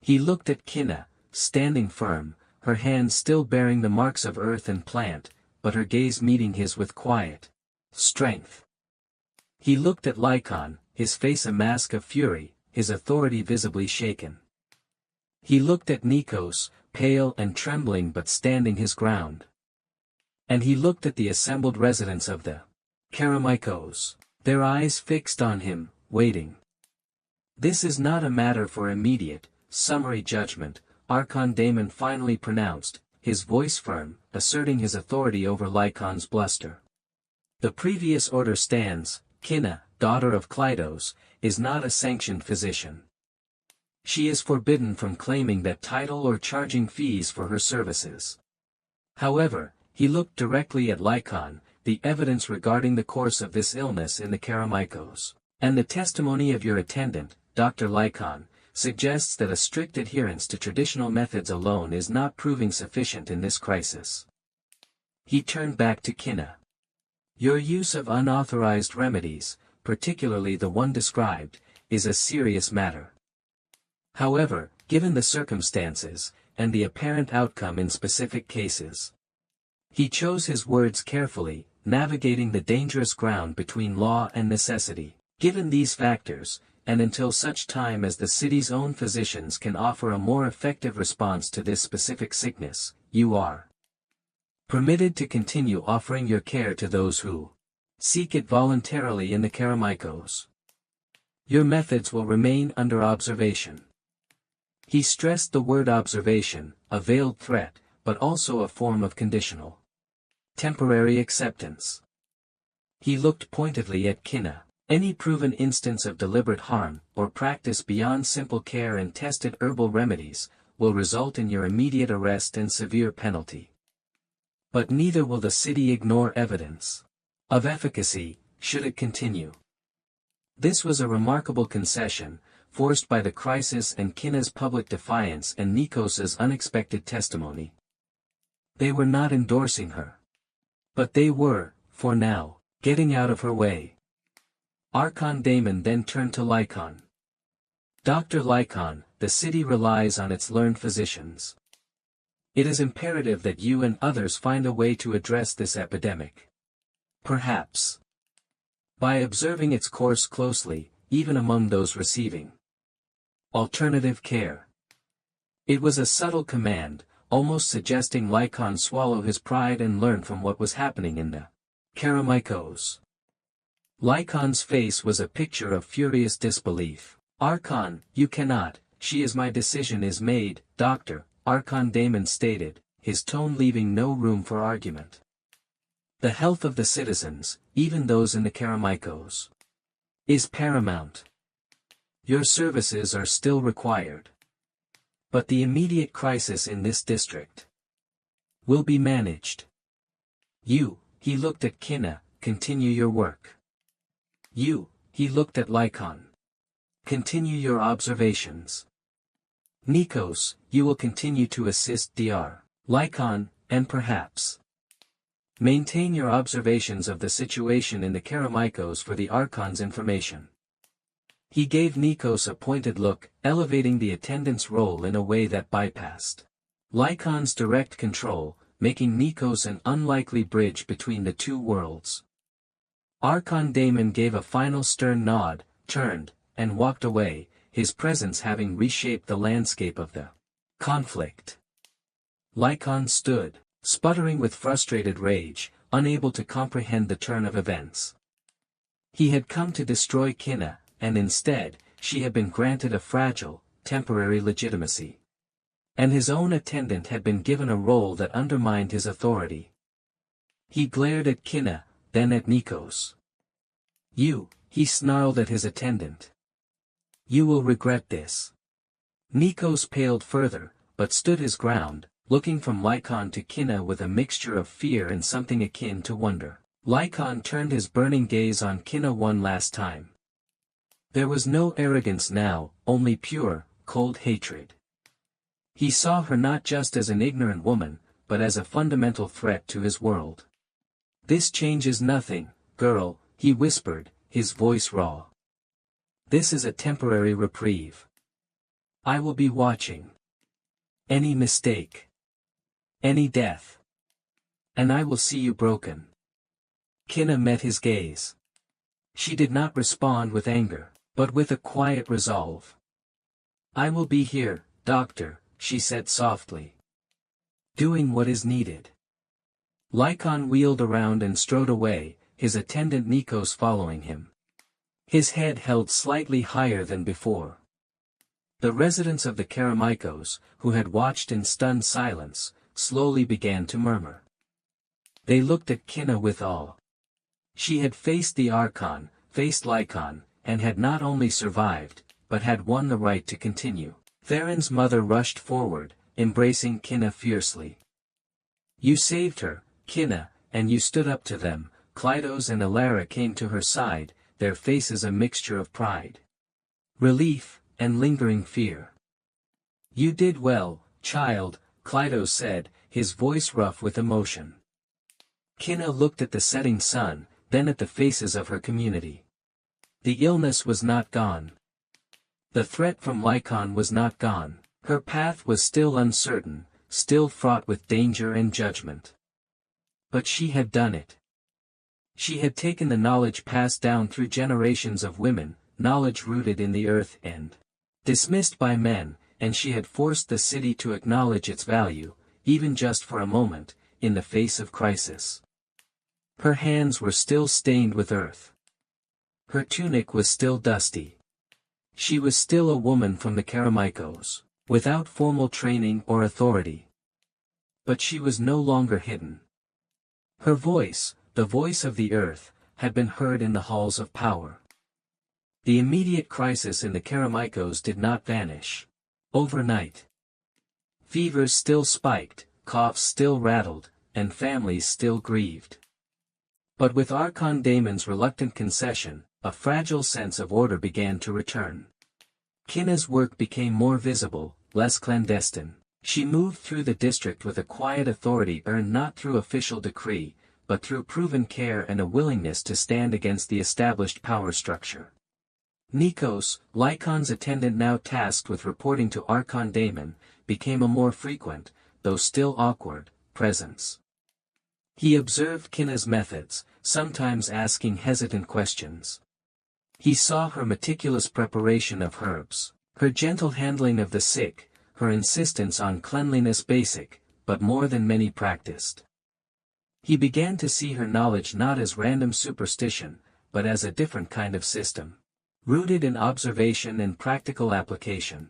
He looked at Kinna, standing firm, her hands still bearing the marks of earth and plant, but her gaze meeting his with quiet strength. He looked at Lycon, his face a mask of fury, his authority visibly shaken. He looked at Nikos, pale and trembling but standing his ground. And he looked at the assembled residents of the Karameikos, their eyes fixed on him, waiting. This is not a matter for immediate, summary judgment, Archon Daemon finally pronounced, his voice firm, asserting his authority over Lycon's bluster. The previous order stands. Kinna, daughter of Kleidos, is not a sanctioned physician. She is forbidden from claiming that title or charging fees for her services. However, he looked directly at Lycon, the evidence regarding the course of this illness in the Karameikos, and the testimony of your attendant, Dr. Lycon, suggests that a strict adherence to traditional methods alone is not proving sufficient in this crisis. He turned back to Kinna. Your use of unauthorized remedies, particularly the one described, is a serious matter. However, given the circumstances, and the apparent outcome in specific cases. He chose his words carefully, navigating the dangerous ground between law and necessity. Given these factors, and until such time as the city's own physicians can offer a more effective response to this specific sickness, you are permitted to continue offering your care to those who seek it voluntarily in the Karameikos. Your methods will remain under observation. He stressed the word observation, a veiled threat, but also a form of conditional, temporary acceptance. He looked pointedly at Kinna. Any proven instance of deliberate harm, or practice beyond simple care and tested herbal remedies, will result in your immediate arrest and severe penalty. But neither will the city ignore evidence of efficacy, should it continue. This was a remarkable concession, forced by the crisis and Kinna's public defiance and Nikos's unexpected testimony. They were not endorsing her. But they were, for now, getting out of her way. Archon Daemon then turned to Lycon. Dr. Lycon, the city relies on its learned physicians. It is imperative that you and others find a way to address this epidemic. Perhaps by observing its course closely, even among those receiving alternative care. It was a subtle command, almost suggesting Lycon swallow his pride and learn from what was happening in the Karameikos. Lycon's face was a picture of furious disbelief. Archon, you cannot, my decision is made, Doctor, Archon Daemon stated, his tone leaving no room for argument. The health of the citizens, even those in the Karameikos, is paramount. Your services are still required. But the immediate crisis in this district will be managed. You, he looked at Kinna, continue your work. You, he looked at Lycon. Continue your observations. Nikos, you will continue to assist Dr. Lycon, and perhaps maintain your observations of the situation in the Karameikos for the Archon's information. He gave Nikos a pointed look, elevating the attendant's role in a way that bypassed Lycon's direct control, making Nikos an unlikely bridge between the two worlds. Archon Daemon gave a final stern nod, turned, and walked away, his presence having reshaped the landscape of the conflict. Lycon stood, sputtering with frustrated rage, unable to comprehend the turn of events. He had come to destroy Kinna, and instead, she had been granted a fragile, temporary legitimacy. And his own attendant had been given a role that undermined his authority. He glared at Kinna, then at Nikos. "You," he snarled at his attendant. "You will regret this." Nikos paled further, but stood his ground, looking from Lycaon to Kinna with a mixture of fear and something akin to wonder. Lycaon turned his burning gaze on Kinna one last time. There was no arrogance now, only pure, cold hatred. He saw her not just as an ignorant woman, but as a fundamental threat to his world. "This changes nothing, girl," he whispered, his voice raw. "This is a temporary reprieve. I will be watching. Any mistake, any death, and I will see you broken." Kinna met his gaze. She did not respond with anger, but with a quiet resolve. "I will be here, doctor," she said softly. "Doing what is needed." Lycaon wheeled around and strode away, his attendant Nikos following him. His head held slightly higher than before. The residents of the Karameikos, who had watched in stunned silence, slowly began to murmur. They looked at Kinna with awe. She had faced the Archon, faced Lycaon, and had not only survived, but had won the right to continue. Theron's mother rushed forward, embracing Kinna fiercely. "You saved her, Kinna, and you stood up to them." Kleidos and Alara came to her side, their faces a mixture of pride, relief, and lingering fear. "You did well, child," Kleidos said, his voice rough with emotion. Kinna looked at the setting sun, then at the faces of her community. The illness was not gone. The threat from Lycaon was not gone. Her path was still uncertain, still fraught with danger and judgment. But she had done it. She had taken the knowledge passed down through generations of women, knowledge rooted in the earth and dismissed by men, and she had forced the city to acknowledge its value, even just for a moment, in the face of crisis. Her hands were still stained with earth. Her tunic was still dusty. She was still a woman from the Karameikos, without formal training or authority. But she was no longer hidden. Her voice, the voice of the earth, had been heard in the halls of power. The immediate crisis in the Karameikos did not vanish overnight. Fevers still spiked, coughs still rattled, and families still grieved. But with Archon Daemon's reluctant concession, a fragile sense of order began to return. Kinna's work became more visible, less clandestine. She moved through the district with a quiet authority earned not through official decree, but through proven care and a willingness to stand against the established power structure. Nikos, Lycaon's attendant now tasked with reporting to Archon Daemon, became a more frequent, though still awkward, presence. He observed Kinna's methods, sometimes asking hesitant questions. He saw her meticulous preparation of herbs, her gentle handling of the sick, her insistence on cleanliness basic, but more than many practiced. He began to see her knowledge not as random superstition, but as a different kind of system, rooted in observation and practical application.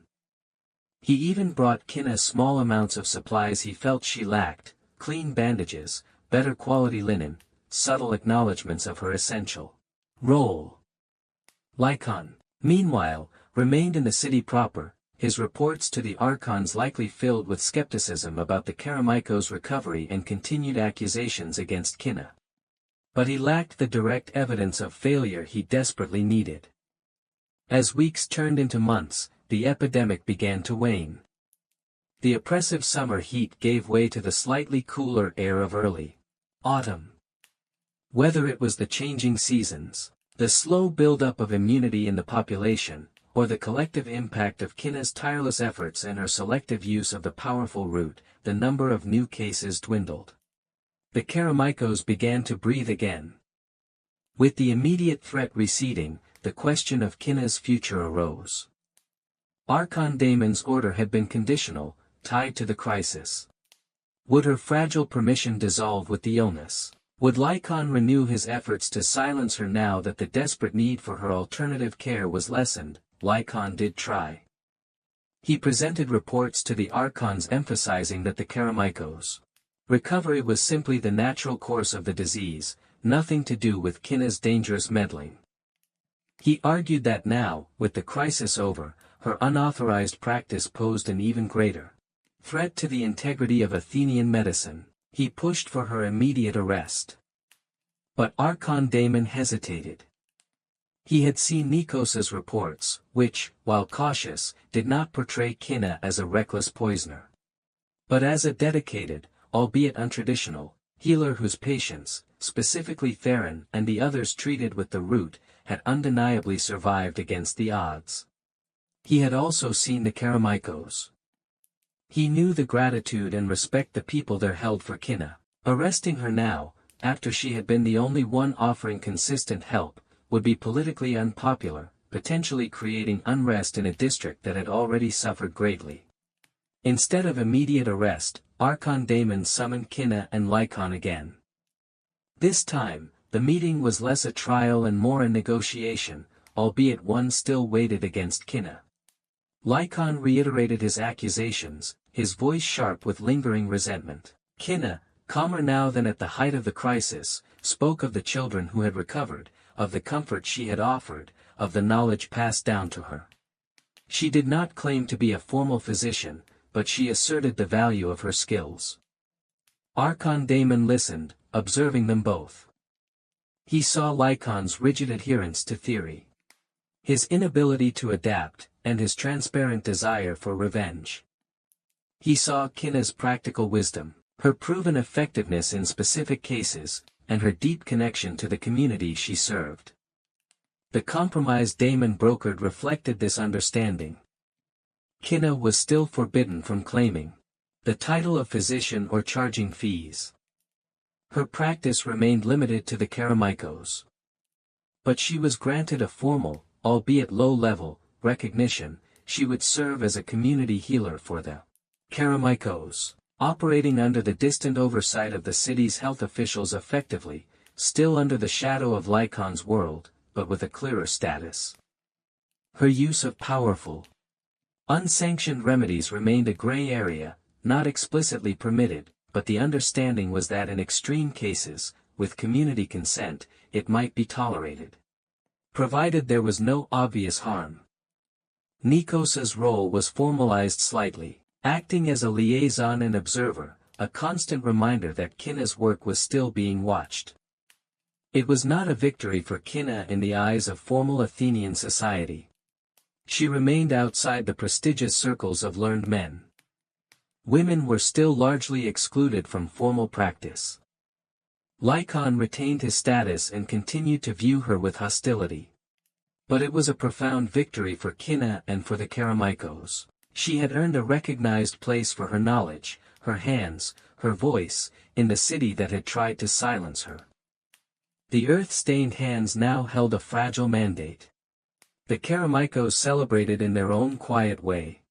He even brought Kinna small amounts of supplies he felt she lacked, clean bandages, better quality linen, subtle acknowledgments of her essential role. Lycaon, meanwhile, remained in the city proper, his reports to the Archons likely filled with skepticism about the Karameikos' recovery and continued accusations against Kinna. But he lacked the direct evidence of failure he desperately needed. As weeks turned into months, the epidemic began to wane. The oppressive summer heat gave way to the slightly cooler air of early autumn. Whether it was the changing seasons, the slow build-up of immunity in the population, or the collective impact of Kinna's tireless efforts and her selective use of the powerful root, the number of new cases dwindled. The Karameikos began to breathe again. With the immediate threat receding, the question of Kinna's future arose. Archon Daemon's order had been conditional, tied to the crisis. Would her fragile permission dissolve with the illness? Would Lycon renew his efforts to silence her now that the desperate need for her alternative care was lessened? Lycon did try. He presented reports to the Archons emphasizing that the Karamikos' recovery was simply the natural course of the disease, nothing to do with Kinna's dangerous meddling. He argued that now, with the crisis over, her unauthorized practice posed an even greater threat to the integrity of Athenian medicine. He pushed for her immediate arrest. But Archon Damon hesitated. He had seen Nikos's reports, which, while cautious, did not portray Kinna as a reckless poisoner, but as a dedicated, albeit untraditional, healer whose patients, specifically Theron and the others treated with the root, had undeniably survived against the odds. He had also seen the Karamikos. He knew the gratitude and respect the people there held for Kinna. Arresting her now, after she had been the only one offering consistent help, would be politically unpopular, potentially creating unrest in a district that had already suffered greatly. Instead of immediate arrest, Archon Damon summoned Kinna and Lycon again. This time, the meeting was less a trial and more a negotiation, albeit one still weighted against Kinna. Lycon reiterated his accusations, his voice sharp with lingering resentment. Kinna, calmer now than at the height of the crisis, spoke of the children who had recovered, of the comfort she had offered, of the knowledge passed down to her. She did not claim to be a formal physician, but she asserted the value of her skills. Archon Damon listened, observing them both. He saw Lycon's rigid adherence to theory, his inability to adapt, and his transparent desire for revenge. He saw Kinna's practical wisdom, her proven effectiveness in specific cases, and her deep connection to the community she served. The compromise Damon brokered reflected this understanding. Kinna was still forbidden from claiming the title of physician or charging fees. Her practice remained limited to the Karamikos. But she was granted a formal, albeit low-level, recognition. She would serve as a community healer for the Karamikos, operating under the distant oversight of the city's health officials effectively, still under the shadow of Lycon's world, but with a clearer status. Her use of powerful, unsanctioned remedies remained a gray area, not explicitly permitted, but the understanding was that in extreme cases, with community consent, it might be tolerated, provided there was no obvious harm. Nikos's role was formalized slightly, acting as a liaison and observer, a constant reminder that Kinna's work was still being watched. It was not a victory for Kinna in the eyes of formal Athenian society. She remained outside the prestigious circles of learned men. Women were still largely excluded from formal practice. Lycon retained his status and continued to view her with hostility. But it was a profound victory for Kinna and for the Karamikos. She had earned a recognized place for her knowledge, her hands, her voice, in the city that had tried to silence her. The earth-stained hands now held a fragile mandate. The Karamikos celebrated in their own quiet way.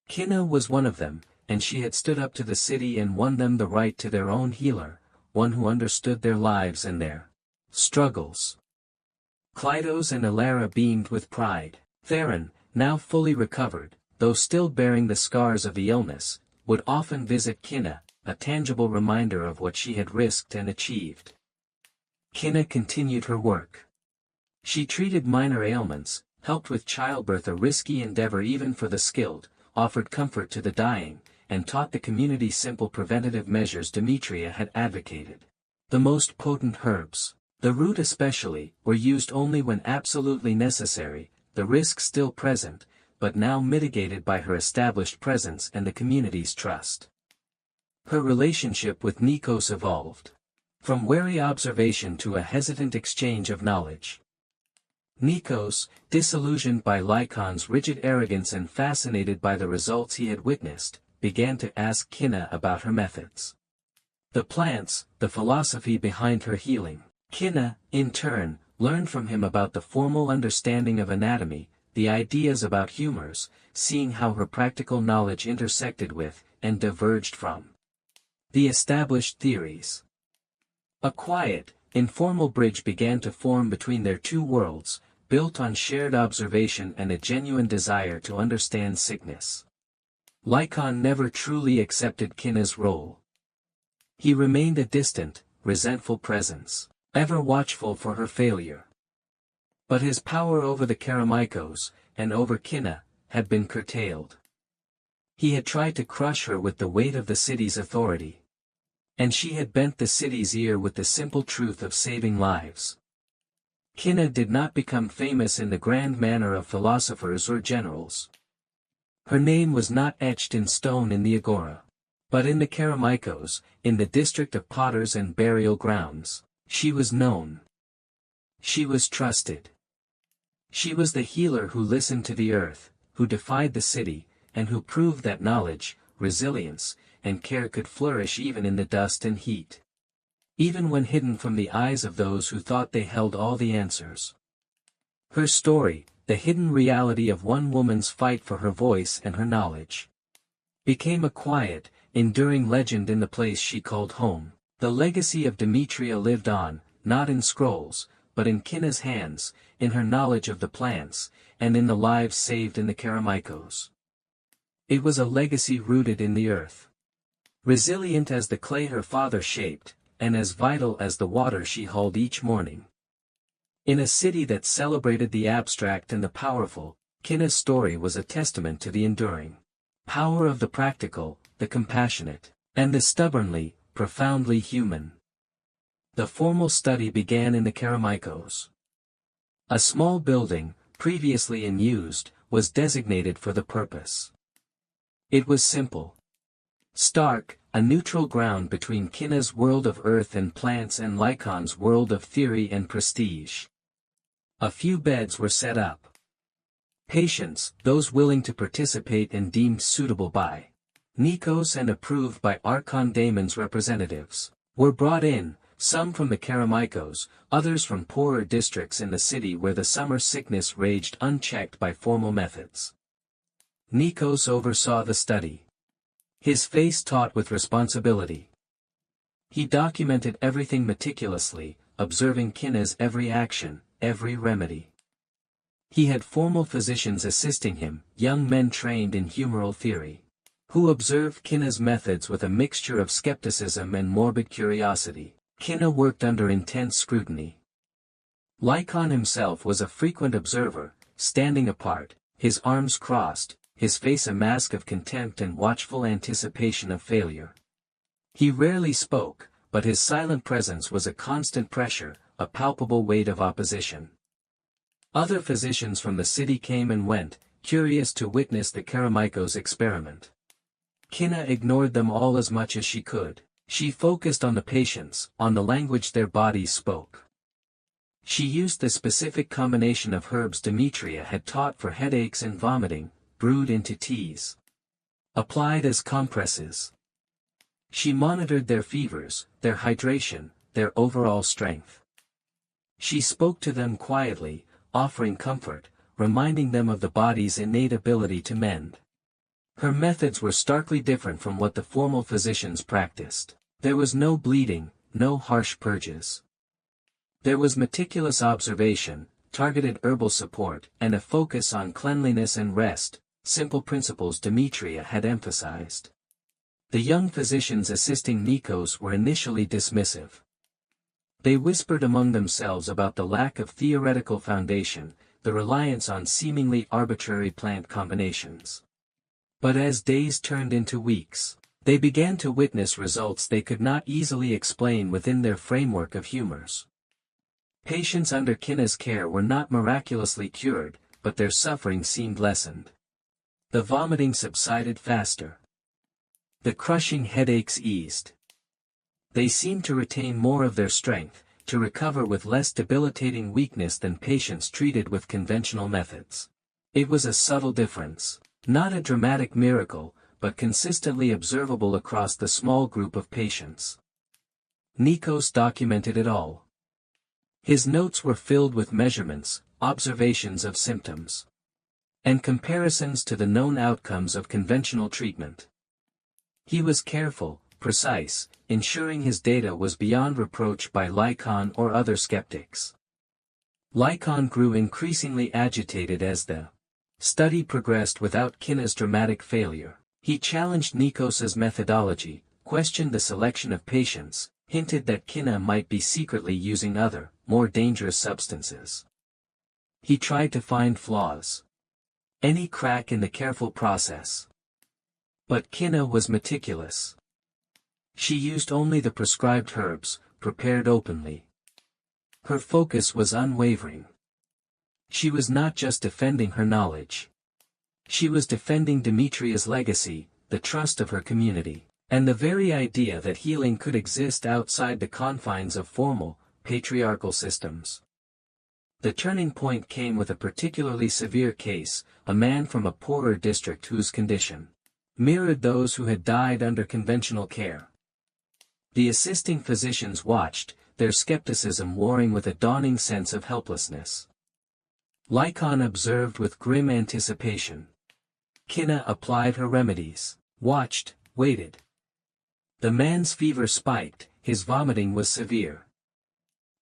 Kinna was one of them, and she had stood up to the city and won them the right to their own healer, one who understood their lives and their struggles. Kleidos and Elara beamed with pride. Theron, now fully recovered, though still bearing the scars of the illness, would often visit Kinna, a tangible reminder of what she had risked and achieved. Kinna continued her work. She treated minor ailments, helped with childbirth, a risky endeavor even for the skilled, offered comfort to the dying, and taught the community simple preventative measures Demetria had advocated. The most potent herbs, the root especially, were used only when absolutely necessary, the risk still present, but now mitigated by her established presence and the community's trust. Her relationship with Nikos evolved from wary observation to a hesitant exchange of knowledge. Nikos, disillusioned by Lycon's rigid arrogance and fascinated by the results he had witnessed, began to ask Kinna about her methods. The plants, the philosophy behind her healing. Kinna, in turn, learned from him about the formal understanding of anatomy, the ideas about humors, seeing how her practical knowledge intersected with, and diverged from, the established theories. A quiet, informal bridge began to form between their two worlds, built on shared observation and a genuine desire to understand sickness. Lycon never truly accepted Kinna's role. He remained a distant, resentful presence, ever watchful for her failure. But his power over the Karameikos, and over Kinna, had been curtailed. He had tried to crush her with the weight of the city's authority. And she had bent the city's ear with the simple truth of saving lives. Kinna did not become famous in the grand manner of philosophers or generals. Her name was not etched in stone in the Agora. But in the Karameikos, in the district of potters and burial grounds, she was known. She was trusted. She was the healer who listened to the earth, who defied the city, and who proved that knowledge, resilience, and care could flourish even in the dust and heat. Even when hidden from the eyes of those who thought they held all the answers. Her story, the hidden reality of one woman's fight for her voice and her knowledge, became a quiet, enduring legend in the place she called home. The legacy of Demetria lived on, not in scrolls, but in Kinna's hands, in her knowledge of the plants, and in the lives saved in the Karameikos. It was a legacy rooted in the earth. Resilient as the clay her father shaped, and as vital as the water she hauled each morning. In a city that celebrated the abstract and the powerful, Kinna's story was a testament to the enduring power of the practical, the compassionate, and the stubbornly, profoundly human. The formal study began in the Karameikos. A small building, previously unused, was designated for the purpose. It was simple. Stark, a neutral ground between Kinna's world of earth and plants and Lycon's world of theory and prestige. A few beds were set up. Patients, those willing to participate and deemed suitable by Nikos and approved by Archon Daemon's representatives, were brought in, some from the Karameikos, others from poorer districts in the city where the summer sickness raged unchecked by formal methods. Nikos oversaw the study. His face taut with responsibility. He documented everything meticulously, observing Kinna's every action, every remedy. He had formal physicians assisting him, young men trained in humoral theory, who observed Kinna's methods with a mixture of skepticism and morbid curiosity. Kinna worked under intense scrutiny. Lycon himself was a frequent observer, standing apart, his arms crossed, his face a mask of contempt and watchful anticipation of failure. He rarely spoke, but his silent presence was a constant pressure, a palpable weight of opposition. Other physicians from the city came and went, curious to witness the Karameikos experiment. Kinna ignored them all as much as she could. She focused on the patients, on the language their bodies spoke. She used the specific combination of herbs Demetria had taught for headaches and vomiting, brewed into teas, applied as compresses. She monitored their fevers, their hydration, their overall strength. She spoke to them quietly, offering comfort, reminding them of the body's innate ability to mend. Her methods were starkly different from what the formal physicians practiced. There was no bleeding, no harsh purges. There was meticulous observation, targeted herbal support, and a focus on cleanliness and rest, simple principles Demetria had emphasized. The young physicians assisting Nikos were initially dismissive. They whispered among themselves about the lack of theoretical foundation, the reliance on seemingly arbitrary plant combinations. But as days turned into weeks, they began to witness results they could not easily explain within their framework of humors. Patients under Kinna's care were not miraculously cured, but their suffering seemed lessened. The vomiting subsided faster. The crushing headaches eased. They seemed to retain more of their strength, to recover with less debilitating weakness than patients treated with conventional methods. It was a subtle difference. Not a dramatic miracle, but consistently observable across the small group of patients. Nikos documented it all. His notes were filled with measurements, observations of symptoms, and comparisons to the known outcomes of conventional treatment. He was careful, precise, ensuring his data was beyond reproach by Lycon or other skeptics. Lycon grew increasingly agitated as the study progressed without Kinna's dramatic failure. He challenged Nikos's methodology, questioned the selection of patients, hinted that Kinna might be secretly using other, more dangerous substances. He tried to find flaws. Any crack in the careful process. But Kinna was meticulous. She used only the prescribed herbs, prepared openly. Her focus was unwavering. She was not just defending her knowledge. She was defending Demetria's legacy, the trust of her community, and the very idea that healing could exist outside the confines of formal, patriarchal systems. The turning point came with a particularly severe case, a man from a poorer district whose condition mirrored those who had died under conventional care. The assisting physicians watched, their skepticism warring with a dawning sense of helplessness. Lycon observed with grim anticipation. Kinna applied her remedies, watched, waited. The man's fever spiked, his vomiting was severe.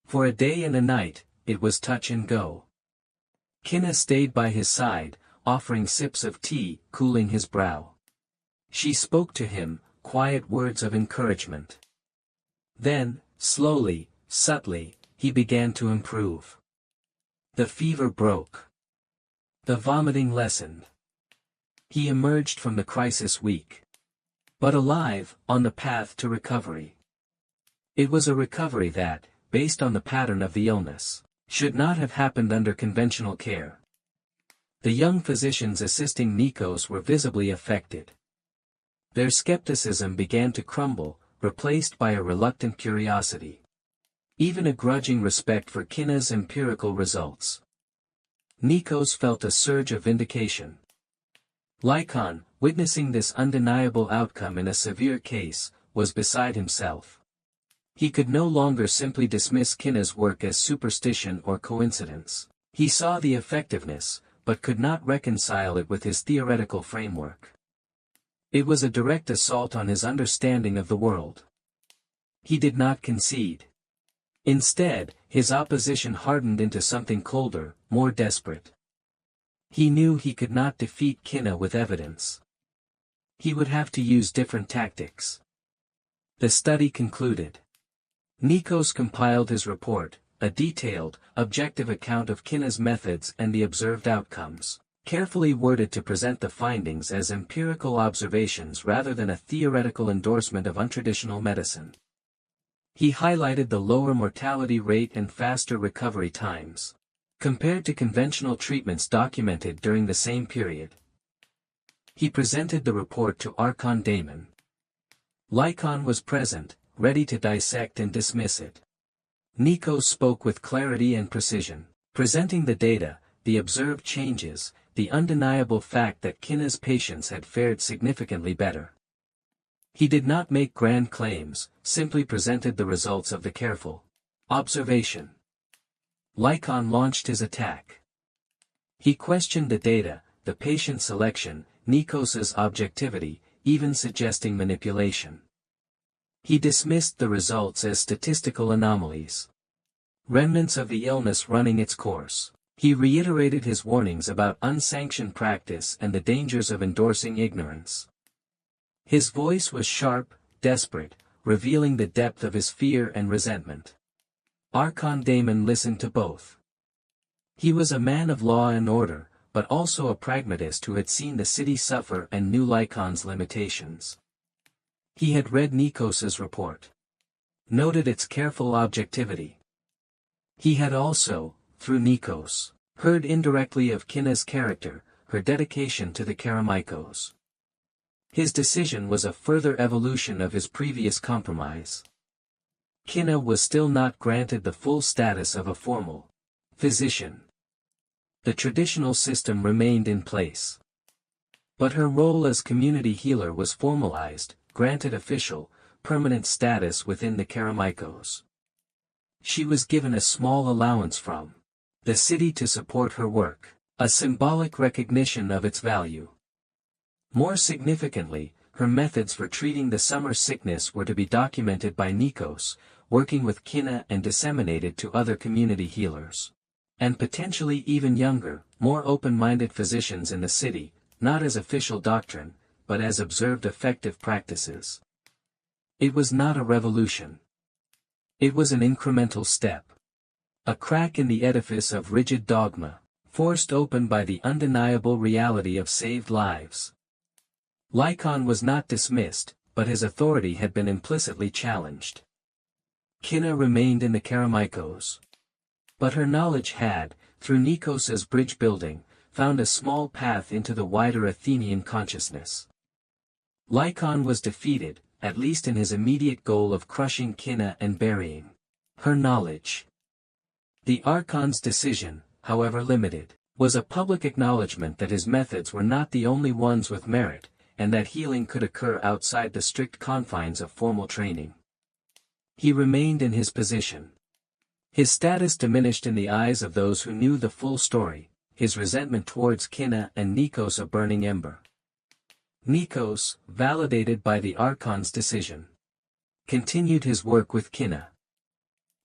For a day and a night, it was touch and go. Kinna stayed by his side, offering sips of tea, cooling his brow. She spoke to him, quiet words of encouragement. Then, slowly, subtly, he began to improve. The fever broke. The vomiting lessened. He emerged from the crisis weak, but alive, on the path to recovery. It was a recovery that, based on the pattern of the illness, should not have happened under conventional care. The young physicians assisting Nikos were visibly affected. Their skepticism began to crumble, replaced by a reluctant curiosity. Even a grudging respect for Kinna's empirical results. Nikos felt a surge of vindication. Lycon, witnessing this undeniable outcome in a severe case, was beside himself. He could no longer simply dismiss Kinna's work as superstition or coincidence. He saw the effectiveness, but could not reconcile it with his theoretical framework. It was a direct assault on his understanding of the world. He did not concede. Instead, his opposition hardened into something colder, more desperate. He knew he could not defeat Kinna with evidence. He would have to use different tactics. The study concluded. Nikos compiled his report, a detailed, objective account of Kinna's methods and the observed outcomes, carefully worded to present the findings as empirical observations rather than a theoretical endorsement of untraditional medicine. He highlighted the lower mortality rate and faster recovery times, compared to conventional treatments documented during the same period. He presented the report to Archon Daemon. Lycon was present, ready to dissect and dismiss it. Nikos spoke with clarity and precision, presenting the data, the observed changes, the undeniable fact that Kinna's patients had fared significantly better. He did not make grand claims, simply presented the results of the careful observation. Lycon launched his attack. He questioned the data, the patient selection, Nikos's objectivity, even suggesting manipulation. He dismissed the results as statistical anomalies. Remnants of the illness running its course. He reiterated his warnings about unsanctioned practice and the dangers of endorsing ignorance. His voice was sharp, desperate, revealing the depth of his fear and resentment. Archon Daemon listened to both. He was a man of law and order, but also a pragmatist who had seen the city suffer and knew Lycon's limitations. He had read Nikos's report. Noted its careful objectivity. He had also, through Nikos, heard indirectly of Kinna's character, her dedication to the Karameikos. His decision was a further evolution of his previous compromise. Kinna was still not granted the full status of a formal physician. The traditional system remained in place. But her role as community healer was formalized, granted official, permanent status within the Karameikos. She was given a small allowance from the city to support her work, a symbolic recognition of its value. More significantly, her methods for treating the summer sickness were to be documented by Nikos, working with Kina and disseminated to other community healers. And potentially even younger, more open-minded physicians in the city, not as official doctrine, but as observed effective practices. It was not a revolution. It was an incremental step. A crack in the edifice of rigid dogma, forced open by the undeniable reality of saved lives. Lycon was not dismissed, but his authority had been implicitly challenged. Kina remained in the Kerameikos. But her knowledge had, through Nikos's bridge building, found a small path into the wider Athenian consciousness. Lycon was defeated, at least in his immediate goal of crushing Kina and burying her knowledge. The Archon's decision, however limited, was a public acknowledgement that his methods were not the only ones with merit, and that healing could occur outside the strict confines of formal training. He remained in his position. His status diminished in the eyes of those who knew the full story, his resentment towards Kina and Nikos a burning ember. Nikos, validated by the Archon's decision, continued his work with Kina.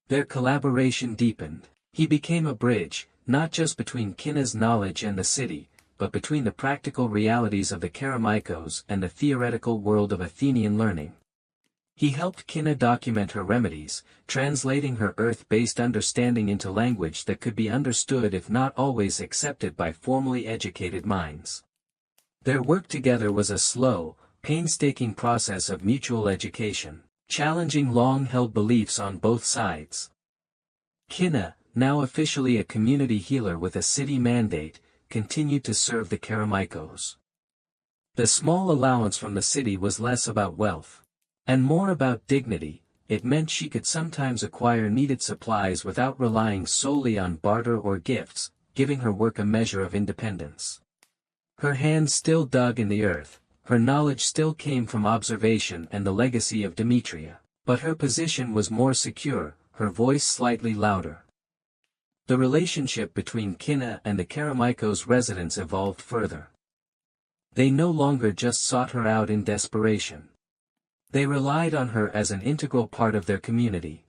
Their collaboration deepened. He became a bridge, not just between Kina's knowledge and the city, but between the practical realities of the Kerameikos and the theoretical world of Athenian learning. He helped Kina document her remedies, translating her earth-based understanding into language that could be understood if not always accepted by formally educated minds. Their work together was a slow, painstaking process of mutual education, challenging long-held beliefs on both sides. Kina, now officially a community healer with a city mandate, continued to serve the Kerameikos. The small allowance from the city was less about wealth, and more about dignity. It meant she could sometimes acquire needed supplies without relying solely on barter or gifts, giving her work a measure of independence. Her hands still dug in the earth, her knowledge still came from observation and the legacy of Demetria, but her position was more secure, her voice slightly louder. The relationship between Kina and the Kerameikos residents evolved further. They no longer just sought her out in desperation. They relied on her as an integral part of their community.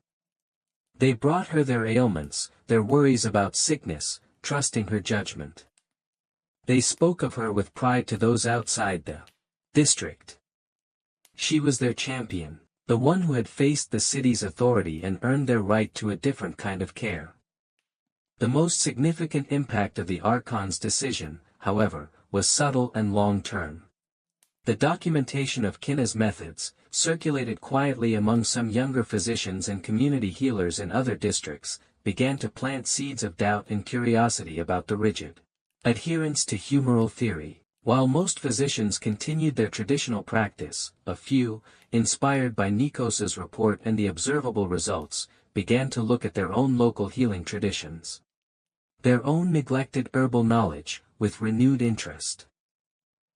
They brought her their ailments, their worries about sickness, trusting her judgment. They spoke of her with pride to those outside the district. She was their champion, the one who had faced the city's authority and earned their right to a different kind of care. The most significant impact of the Archon's decision, however, was subtle and long-term. The documentation of Kina's methods, circulated quietly among some younger physicians and community healers in other districts, began to plant seeds of doubt and curiosity about the rigid adherence to humoral theory. While most physicians continued their traditional practice, a few, inspired by Nikos's report and the observable results, began to look at their own local healing traditions. Their own neglected herbal knowledge, with renewed interest.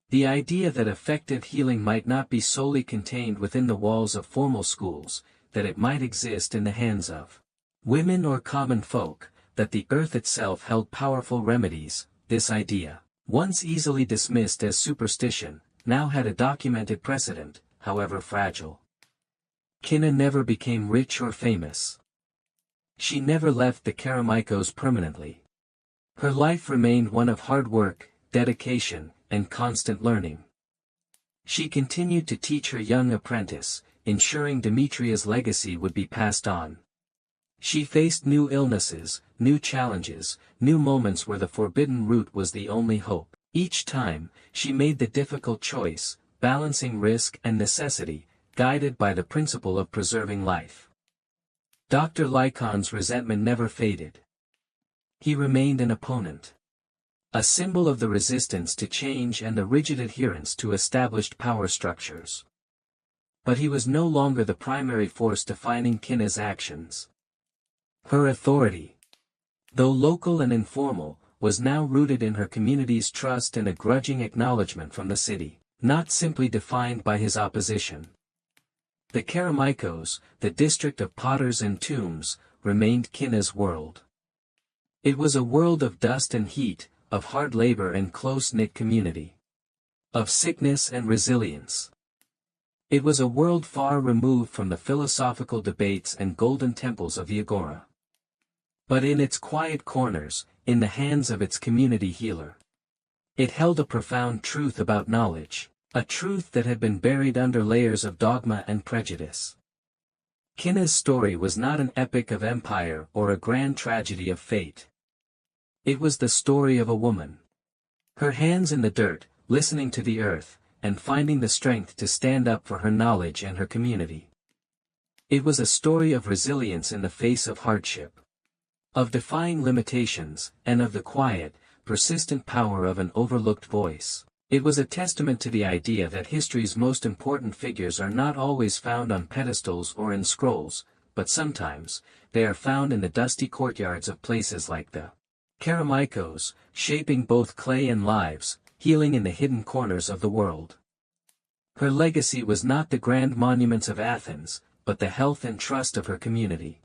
The idea that effective healing might not be solely contained within the walls of formal schools, that it might exist in the hands of women or common folk, that the earth itself held powerful remedies, this idea, once easily dismissed as superstition, now had a documented precedent, however fragile. Kina never became rich or famous. She never left the Kerameikos permanently. Her life remained one of hard work, dedication, and constant learning. She continued to teach her young apprentice, ensuring Demetria's legacy would be passed on. She faced new illnesses, new challenges, new moments where the forbidden route was the only hope. Each time, she made the difficult choice, balancing risk and necessity, guided by the principle of preserving life. Dr. Lycon's resentment never faded. He remained an opponent. A symbol of the resistance to change and the rigid adherence to established power structures. But he was no longer the primary force defining Kina's actions. Her authority, though local and informal, was now rooted in her community's trust and a grudging acknowledgement from the city, not simply defined by his opposition. The Kerameikos, the district of potters and tombs, remained Kina's world. It was a world of dust and heat, of hard labor and close-knit community. Of sickness and resilience. It was a world far removed from the philosophical debates and golden temples of the Agora. But in its quiet corners, in the hands of its community healer, it held a profound truth about knowledge, a truth that had been buried under layers of dogma and prejudice. Kinna's story was not an epic of empire or a grand tragedy of fate. It was the story of a woman. Her hands in the dirt, listening to the earth, and finding the strength to stand up for her knowledge and her community. It was a story of resilience in the face of hardship, of defying limitations, and of the quiet, persistent power of an overlooked voice. It was a testament to the idea that history's most important figures are not always found on pedestals or in scrolls, but sometimes, they are found in the dusty courtyards of places like the Karameikos, shaping both clay and lives, healing in the hidden corners of the world. Her legacy was not the grand monuments of Athens, but the health and trust of her community.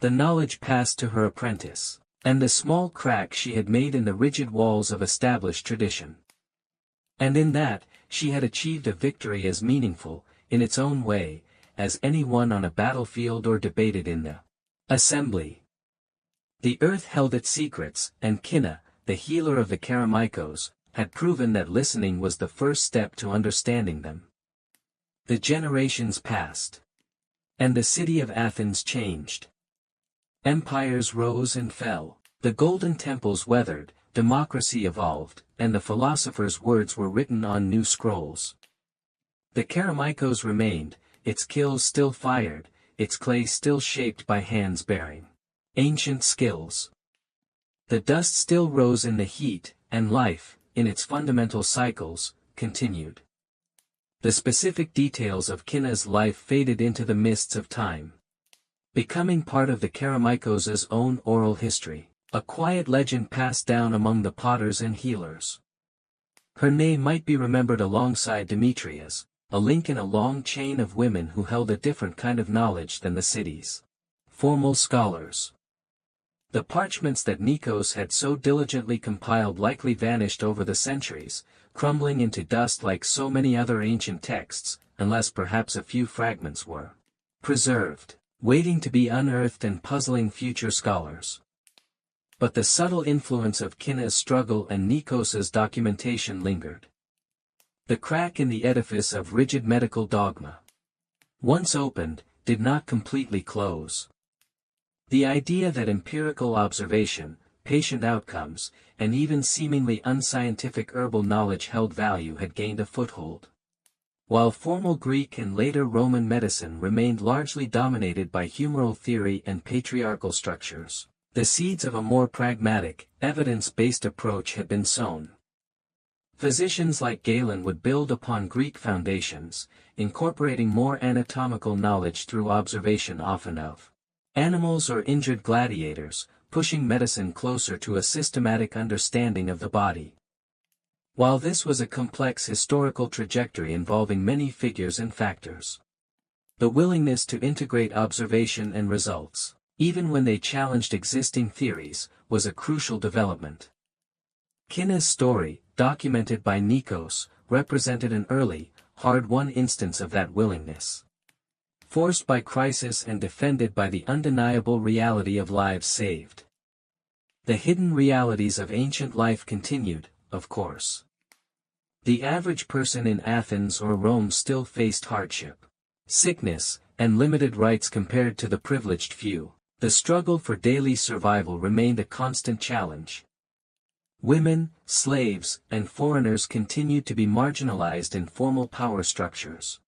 The knowledge passed to her apprentice, and the small crack she had made in the rigid walls of established tradition. And in that, she had achieved a victory as meaningful, in its own way, as any won on a battlefield or debated in the assembly. The earth held its secrets, and Kinna, the healer of the Karameikos, had proven that listening was the first step to understanding them. The generations passed. And the city of Athens changed. Empires rose and fell, the golden temples weathered, democracy evolved, and the philosopher's words were written on new scrolls. The Karameikos remained, its kilns still fired, its clay still shaped by hands bearing ancient skills. The dust still rose in the heat, and life, in its fundamental cycles, continued. The specific details of Kinna's life faded into the mists of time, becoming part of the Karameikos' own oral history, a quiet legend passed down among the potters and healers. Her name might be remembered alongside Demetria's, a link in a long chain of women who held a different kind of knowledge than the city's formal scholars. The parchments that Nikos had so diligently compiled likely vanished over the centuries, crumbling into dust like so many other ancient texts, unless perhaps a few fragments were preserved, waiting to be unearthed and puzzling future scholars. But the subtle influence of Kinna's struggle and Nikos's documentation lingered. The crack in the edifice of rigid medical dogma, once opened, did not completely close. The idea that empirical observation, patient outcomes, and even seemingly unscientific herbal knowledge held value had gained a foothold. While formal Greek and later Roman medicine remained largely dominated by humoral theory and patriarchal structures, the seeds of a more pragmatic, evidence-based approach had been sown. Physicians like Galen would build upon Greek foundations, incorporating more anatomical knowledge through observation often of animals or injured gladiators, pushing medicine closer to a systematic understanding of the body. While this was a complex historical trajectory involving many figures and factors, the willingness to integrate observation and results, even when they challenged existing theories, was a crucial development. Kinna's story, documented by Nikos, represented an early, hard-won instance of that willingness. Forced by crisis and defended by the undeniable reality of lives saved. The hidden realities of ancient life continued, of course. The average person in Athens or Rome still faced hardship, sickness, and limited rights compared to the privileged few. The struggle for daily survival remained a constant challenge. Women, slaves, and foreigners continued to be marginalized in formal power structures.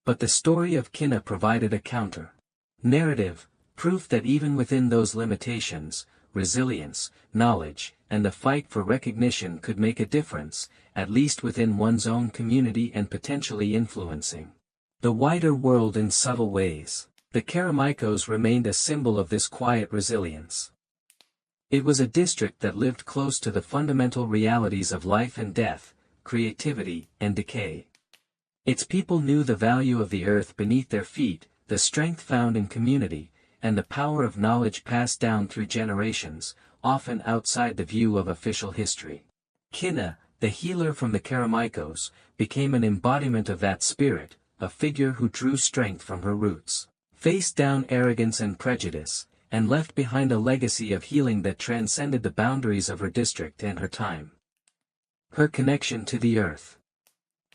But the story of Kinna provided a counter narrative, proof that even within those limitations, resilience, knowledge, and the fight for recognition could make a difference, at least within one's own community and potentially influencing the wider world in subtle ways. The Karameikos remained a symbol of this quiet resilience. It was a district that lived close to the fundamental realities of life and death, creativity and decay. Its people knew the value of the earth beneath their feet, the strength found in community, and the power of knowledge passed down through generations, often outside the view of official history. Kinna, the healer from the Karameikos, became an embodiment of that spirit, a figure who drew strength from her roots, faced down arrogance and prejudice, and left behind a legacy of healing that transcended the boundaries of her district and her time. Her connection to the earth.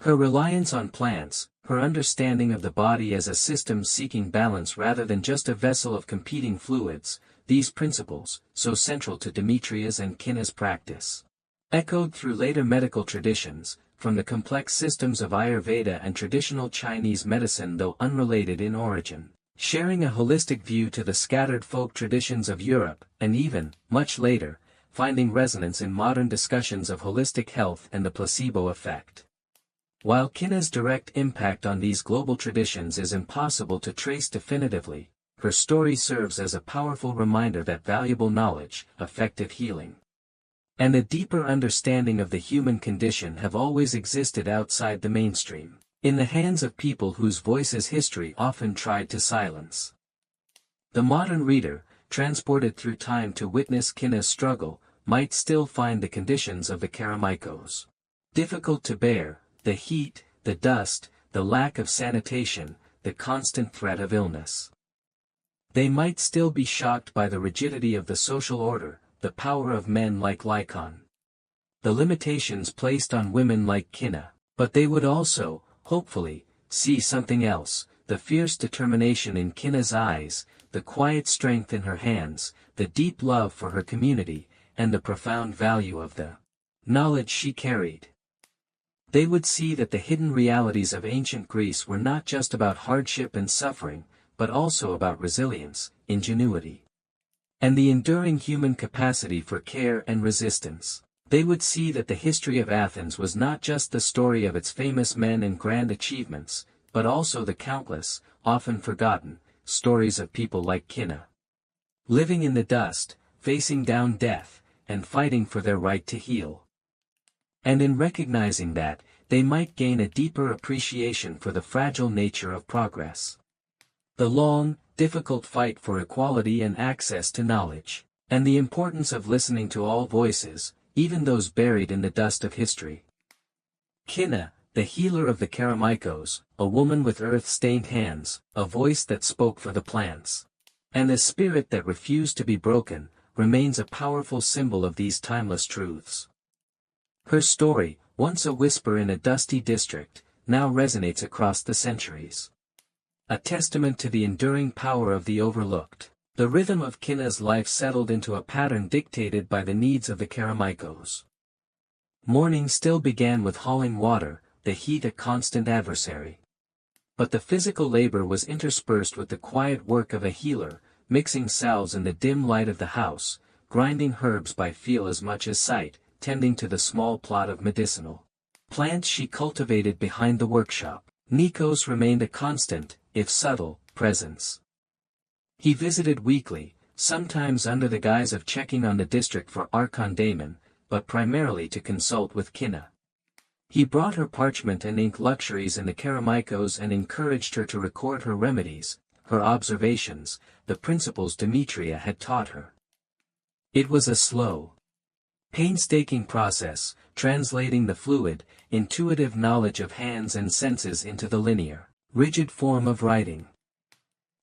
Her reliance on plants, her understanding of the body as a system seeking balance rather than just a vessel of competing fluids, these principles, so central to Demetria's and Kinna's practice, echoed through later medical traditions, from the complex systems of Ayurveda and traditional Chinese medicine though unrelated in origin, sharing a holistic view to the scattered folk traditions of Europe, and even, much later, finding resonance in modern discussions of holistic health and the placebo effect. While Kinna's direct impact on these global traditions is impossible to trace definitively, her story serves as a powerful reminder that valuable knowledge, effective healing, and a deeper understanding of the human condition have always existed outside the mainstream, in the hands of people whose voices history often tried to silence. The modern reader, transported through time to witness Kinna's struggle, might still find the conditions of the Karameikos difficult to bear: the heat, the dust, the lack of sanitation, the constant threat of illness. They might still be shocked by the rigidity of the social order, the power of men like Lycon, the limitations placed on women like Kinna, but they would also, hopefully, see something else: the fierce determination in Kinna's eyes, the quiet strength in her hands, the deep love for her community, and the profound value of the knowledge she carried. They would see that the hidden realities of ancient Greece were not just about hardship and suffering, but also about resilience, ingenuity, and the enduring human capacity for care and resistance. They would see that the history of Athens was not just the story of its famous men and grand achievements, but also the countless, often forgotten, stories of people like Kinna, living in the dust, facing down death, and fighting for their right to heal. And in recognizing that, they might gain a deeper appreciation for the fragile nature of progress. The long, difficult fight for equality and access to knowledge, and the importance of listening to all voices, even those buried in the dust of history. Kinna, the healer of the Karameikos, a woman with earth-stained hands, a voice that spoke for the plants, and a spirit that refused to be broken, remains a powerful symbol of these timeless truths. Her story, once a whisper in a dusty district, now resonates across the centuries. A testament to the enduring power of the overlooked. The rhythm of Kinna's life settled into a pattern dictated by the needs of the Karameikos. Morning still began with hauling water, the heat a constant adversary. But the physical labor was interspersed with the quiet work of a healer, mixing salves in the dim light of the house, grinding herbs by feel as much as sight, tending to the small plot of medicinal plants she cultivated behind the workshop. Nikos remained a constant, if subtle, presence. He visited weekly, sometimes under the guise of checking on the district for Archon Daemon, but primarily to consult with Kinna. He brought her parchment and ink luxuries in the Karameikos and encouraged her to record her remedies, her observations, the principles Demetria had taught her. It was a slow, painstaking process, translating the fluid, intuitive knowledge of hands and senses into the linear, rigid form of writing.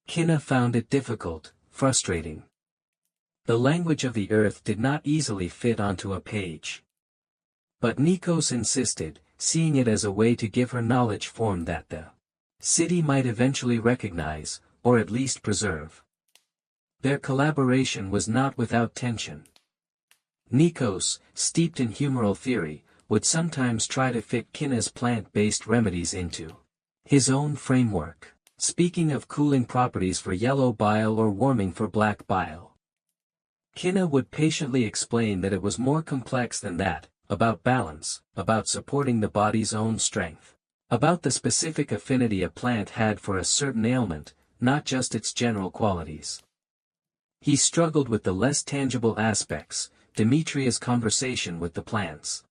Kinna found it difficult, frustrating. The language of the earth did not easily fit onto a page. But Nikos insisted, seeing it as a way to give her knowledge form that the city might eventually recognize, or at least preserve. Their collaboration was not without tension. Nikos, steeped in humoral theory, would sometimes try to fit Kinna's plant-based remedies into his own framework, speaking of cooling properties for yellow bile or warming for black bile. Kinna would patiently explain that it was more complex than that, about balance, about supporting the body's own strength, about the specific affinity a plant had for a certain ailment, not just its general qualities. He struggled with the less tangible aspects, Demetria's conversation with the plants.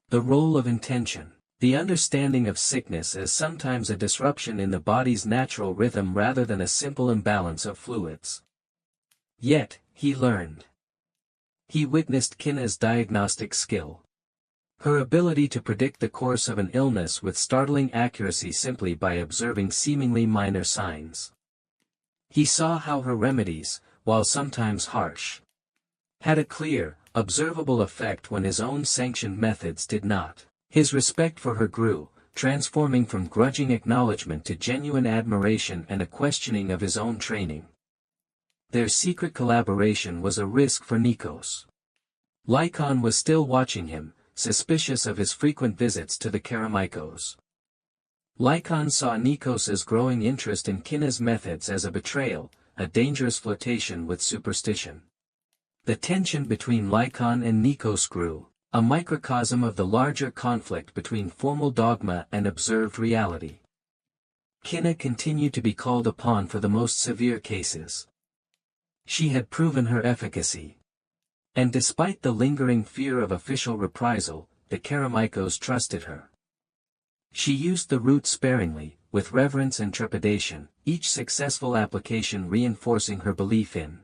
The role of intention, the understanding of sickness as sometimes a disruption in the body's natural rhythm rather than a simple imbalance of fluids. Yet, he learned. He witnessed Kinna's diagnostic skill. Her ability to predict the course of an illness with startling accuracy simply by observing seemingly minor signs. He saw how her remedies, while sometimes harsh, had a clear, observable effect when his own sanctioned methods did not. His respect for her grew, transforming from grudging acknowledgement to genuine admiration and a questioning of his own training. Their secret collaboration was a risk for Nikos. Lycon was still watching him, suspicious of his frequent visits to the Karameikos. Lycon saw Nikos's growing interest in Kinna's methods as a betrayal, a dangerous flirtation with superstition. The tension between Lycon and Nikos grew, a microcosm of the larger conflict between formal dogma and observed reality. Kinna continued to be called upon for the most severe cases. She had proven her efficacy. And despite the lingering fear of official reprisal, the Karameikos trusted her. She used the route sparingly, with reverence and trepidation, each successful application reinforcing her belief in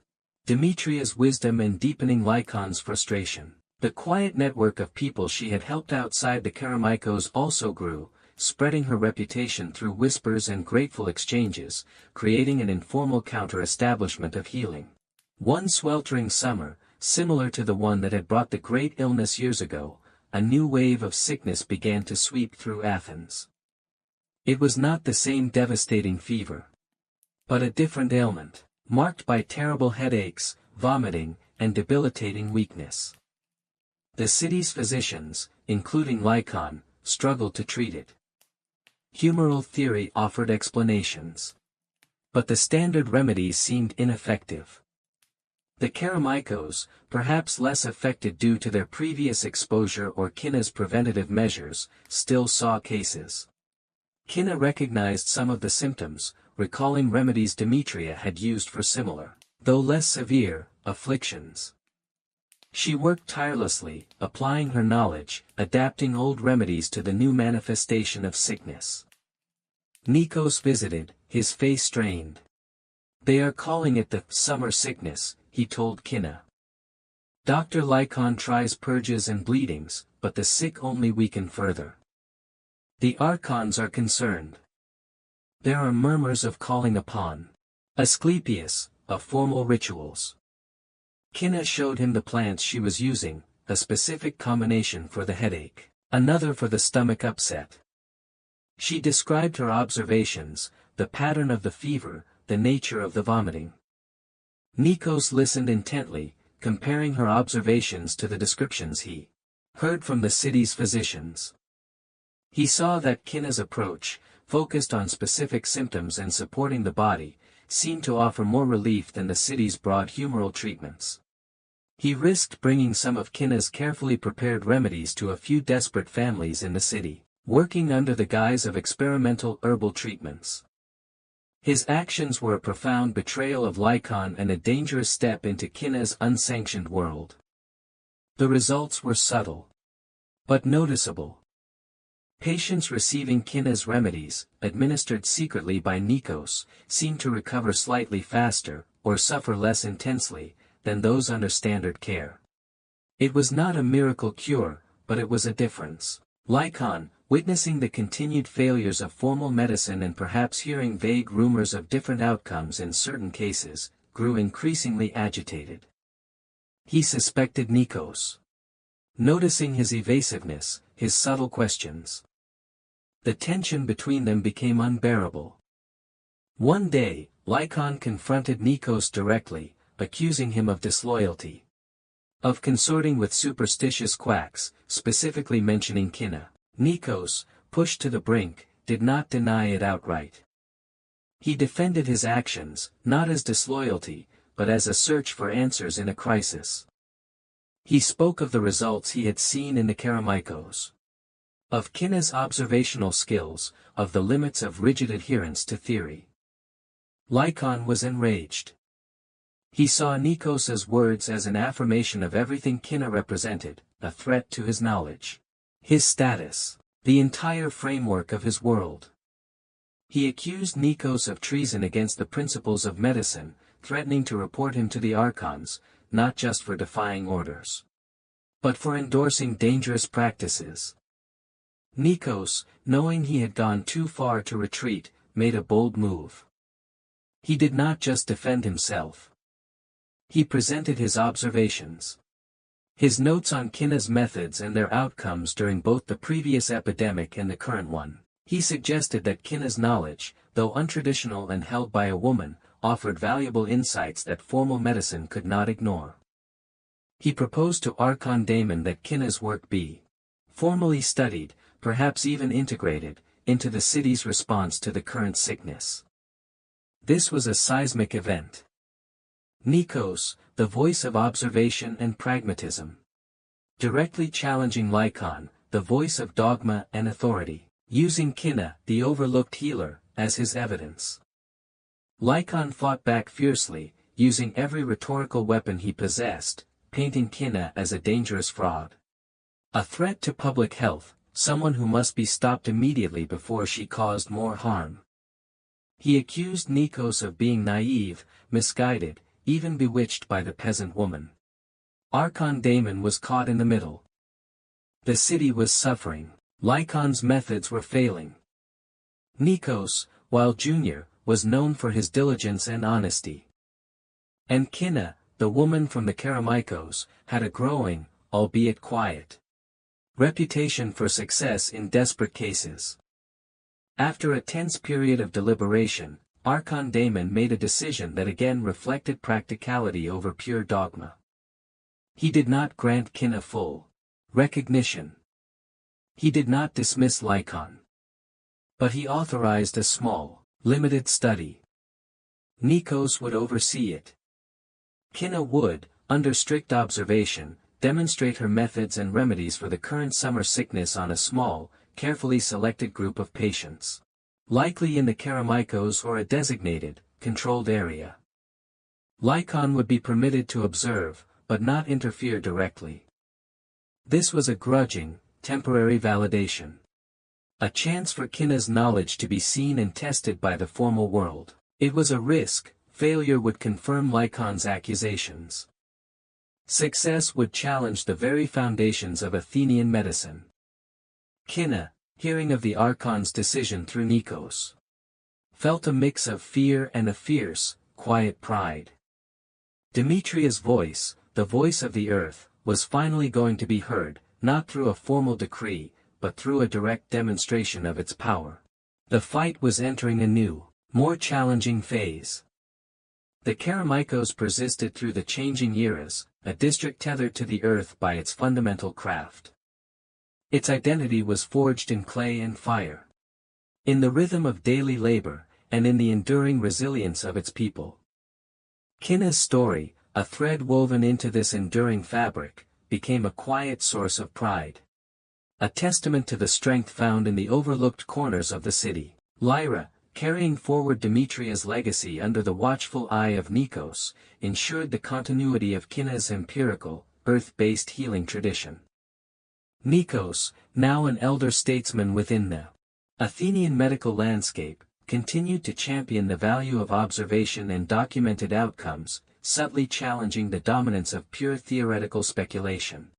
Demetria's wisdom and deepening Lycon's frustration. The quiet network of people she had helped outside the Karameikos also grew, spreading her reputation through whispers and grateful exchanges, creating an informal counter-establishment of healing. One sweltering summer, similar to the one that had brought the great illness years ago, a new wave of sickness began to sweep through Athens. It was not the same devastating fever, but a different ailment, marked by terrible headaches, vomiting, and debilitating weakness. The city's physicians, including Lycon, struggled to treat it. Humoral theory offered explanations, but the standard remedies seemed ineffective. The Karameikos, perhaps less affected due to their previous exposure or Kinna's preventative measures, still saw cases. Kinna recognized some of the symptoms, recalling remedies Demetria had used for similar, though less severe, afflictions. She worked tirelessly, applying her knowledge, adapting old remedies to the new manifestation of sickness. Nikos visited, his face strained. "They are calling it the summer sickness," he told Kinna. "Dr. Lycon tries purges and bleedings, but the sick only weaken further. The archons are concerned. There are murmurs of calling upon Asclepius, of formal rituals." Kinna showed him the plants she was using, a specific combination for the headache, another for the stomach upset. She described her observations, the pattern of the fever, the nature of the vomiting. Nikos listened intently, comparing her observations to the descriptions he heard from the city's physicians. He saw that Kinna's approach, focused on specific symptoms and supporting the body, seemed to offer more relief than the city's broad humoral treatments. He risked bringing some of Kinna's carefully prepared remedies to a few desperate families in the city, working under the guise of experimental herbal treatments. His actions were a profound betrayal of Lycon and a dangerous step into Kinna's unsanctioned world. The results were subtle, but noticeable. Patients receiving Kinna's remedies, administered secretly by Nikos, seemed to recover slightly faster, or suffer less intensely, than those under standard care. It was not a miracle cure, but it was a difference. Lycon, witnessing the continued failures of formal medicine and perhaps hearing vague rumors of different outcomes in certain cases, grew increasingly agitated. He suspected Nikos. Noticing his evasiveness, his subtle questions, the tension between them became unbearable. One day, Lycon confronted Nikos directly, accusing him of disloyalty, of consorting with superstitious quacks, specifically mentioning Kinna. Nikos, pushed to the brink, did not deny it outright. He defended his actions, not as disloyalty, but as a search for answers in a crisis. He spoke of the results he had seen in the Karameikos, of Kinna's observational skills, of the limits of rigid adherence to theory. Lycon was enraged. He saw Nikos's words as an affirmation of everything Kinna represented, a threat to his knowledge, his status, the entire framework of his world. He accused Nikos of treason against the principles of medicine, threatening to report him to the archons, not just for defying orders, but for endorsing dangerous practices. Nikos, knowing he had gone too far to retreat, made a bold move. He did not just defend himself. He presented his observations. His notes on Kinna's methods and their outcomes during both the previous epidemic and the current one. He suggested that Kinna's knowledge, though untraditional and held by a woman, offered valuable insights that formal medicine could not ignore. He proposed to Archon Damon that Kinna's work be formally studied, perhaps even integrated, into the city's response to the current sickness. This was a seismic event. Nikos, the voice of observation and pragmatism, directly challenging Lycon, the voice of dogma and authority, using Kinna, the overlooked healer, as his evidence. Lycon fought back fiercely, using every rhetorical weapon he possessed, painting Kinna as a dangerous fraud. A threat to public health, someone who must be stopped immediately before she caused more harm. He accused Nikos of being naive, misguided, even bewitched by the peasant woman. Archon Damon was caught in the middle. The city was suffering. Lycon's methods were failing. Nikos, while junior, was known for his diligence and honesty. And Kinna, the woman from the Karameikos, had a growing, albeit quiet, reputation for success in desperate cases. After a tense period of deliberation, Archon Damon made a decision that again reflected practicality over pure dogma. He did not grant Kinna full recognition. He did not dismiss Lycon. But he authorized a small, limited study. Nikos would oversee it. Kinna would, under strict observation, demonstrate her methods and remedies for the current summer sickness on a small, carefully selected group of patients. Likely in the Karameikos or a designated, controlled area. Lycon would be permitted to observe, but not interfere directly. This was a grudging, temporary validation. A chance for Kinna's knowledge to be seen and tested by the formal world. It was a risk. Failure would confirm Lycon's accusations. Success would challenge the very foundations of Athenian medicine. Kinna, hearing of the Archon's decision through Nikos, felt a mix of fear and a fierce, quiet pride. Demetria's voice, the voice of the earth, was finally going to be heard, not through a formal decree, but through a direct demonstration of its power. The fight was entering a new, more challenging phase. The Karameikos persisted through the changing eras, a district tethered to the earth by its fundamental craft. Its identity was forged in clay and fire. In the rhythm of daily labor, and in the enduring resilience of its people. Kinna's story, a thread woven into this enduring fabric, became a quiet source of pride. A testament to the strength found in the overlooked corners of the city. Lyra, carrying forward Demetria's legacy under the watchful eye of Nikos, ensured the continuity of Kinna's empirical, earth-based healing tradition. Nikos, now an elder statesman within the Athenian medical landscape, continued to champion the value of observation and documented outcomes, subtly challenging the dominance of pure theoretical speculation.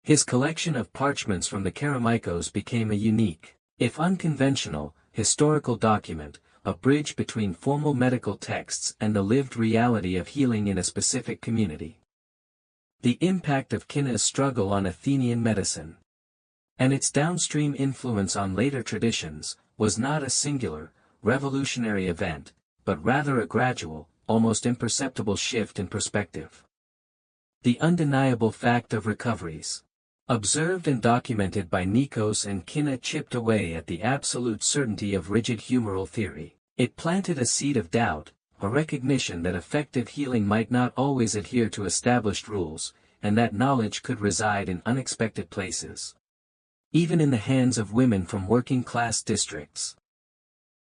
His collection of parchments from the Karameikos became a unique, if unconventional, historical document, a bridge between formal medical texts and the lived reality of healing in a specific community. The impact of Kinna's struggle on Athenian medicine, and its downstream influence on later traditions, was not a singular, revolutionary event, but rather a gradual, almost imperceptible shift in perspective. The undeniable fact of recoveries, observed and documented by Nikos and Kinna, chipped away at the absolute certainty of rigid humoral theory. It planted a seed of doubt, a recognition that effective healing might not always adhere to established rules, and that knowledge could reside in unexpected places. Even in the hands of women from working-class districts.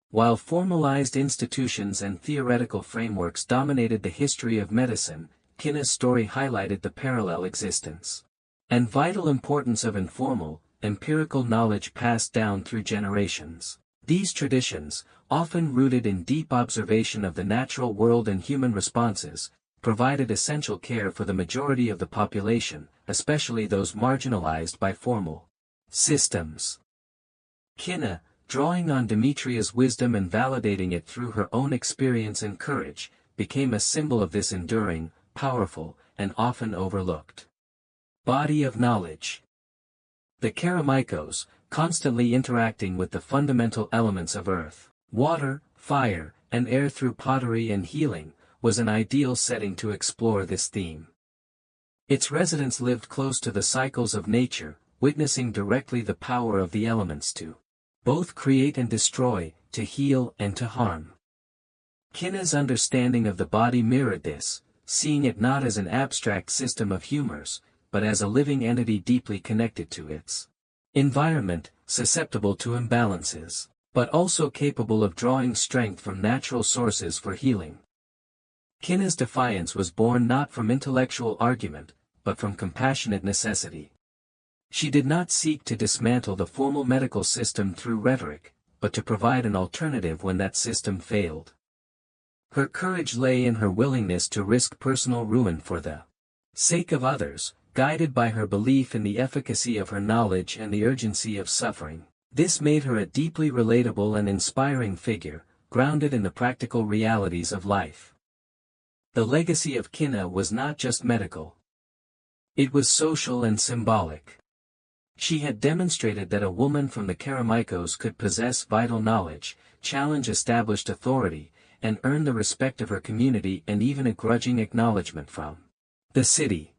While formalized institutions and theoretical frameworks dominated the history of medicine, Kinna's story highlighted the parallel existence and vital importance of informal, empirical knowledge passed down through generations. These traditions, often rooted in deep observation of the natural world and human responses, provided essential care for the majority of the population, especially those marginalized by formal systems. Kinna, drawing on Demetria's wisdom and validating it through her own experience and courage, became a symbol of this enduring, powerful, and often overlooked body of knowledge. The Karameikos, constantly interacting with the fundamental elements of earth, water, fire, and air through pottery and healing, was an ideal setting to explore this theme. Its residents lived close to the cycles of nature, witnessing directly the power of the elements to both create and destroy, to heal and to harm. Kinna's understanding of the body mirrored this, seeing it not as an abstract system of humors, but as a living entity deeply connected to its environment, susceptible to imbalances, but also capable of drawing strength from natural sources for healing. Kinna's defiance was born not from intellectual argument, but from compassionate necessity. She did not seek to dismantle the formal medical system through rhetoric, but to provide an alternative when that system failed. Her courage lay in her willingness to risk personal ruin for the sake of others, guided by her belief in the efficacy of her knowledge and the urgency of suffering. This made her a deeply relatable and inspiring figure, grounded in the practical realities of life. The legacy of Kinna was not just medical. It was social and symbolic. She had demonstrated that a woman from the Karameikos could possess vital knowledge, challenge established authority, and earn the respect of her community and even a grudging acknowledgement from the city.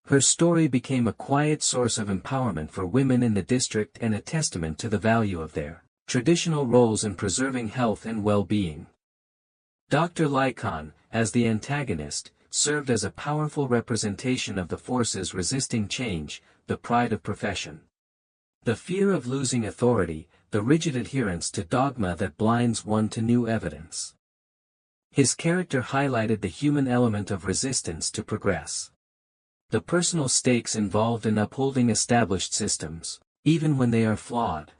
Her story became a quiet source of empowerment for women in the district and a testament to the value of their traditional roles in preserving health and well-being. Dr. Lycon, as the antagonist, served as a powerful representation of the forces resisting change, the pride of profession. The fear of losing authority, the rigid adherence to dogma that blinds one to new evidence. His character highlighted the human element of resistance to progress. The personal stakes involved in upholding established systems, even when they are flawed.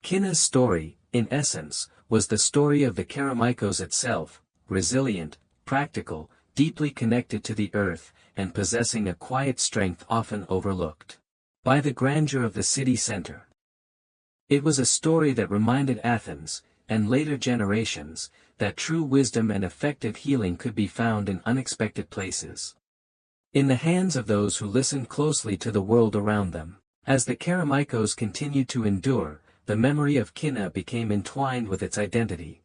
Kinna's story, in essence, was the story of the Karameikos itself, resilient, practical, deeply connected to the earth, and possessing a quiet strength often overlooked by the grandeur of the city center. It was a story that reminded Athens, and later generations, that true wisdom and effective healing could be found in unexpected places. In the hands of those who listened closely to the world around them. As the Karameikos continued to endure, the memory of Kinna became entwined with its identity.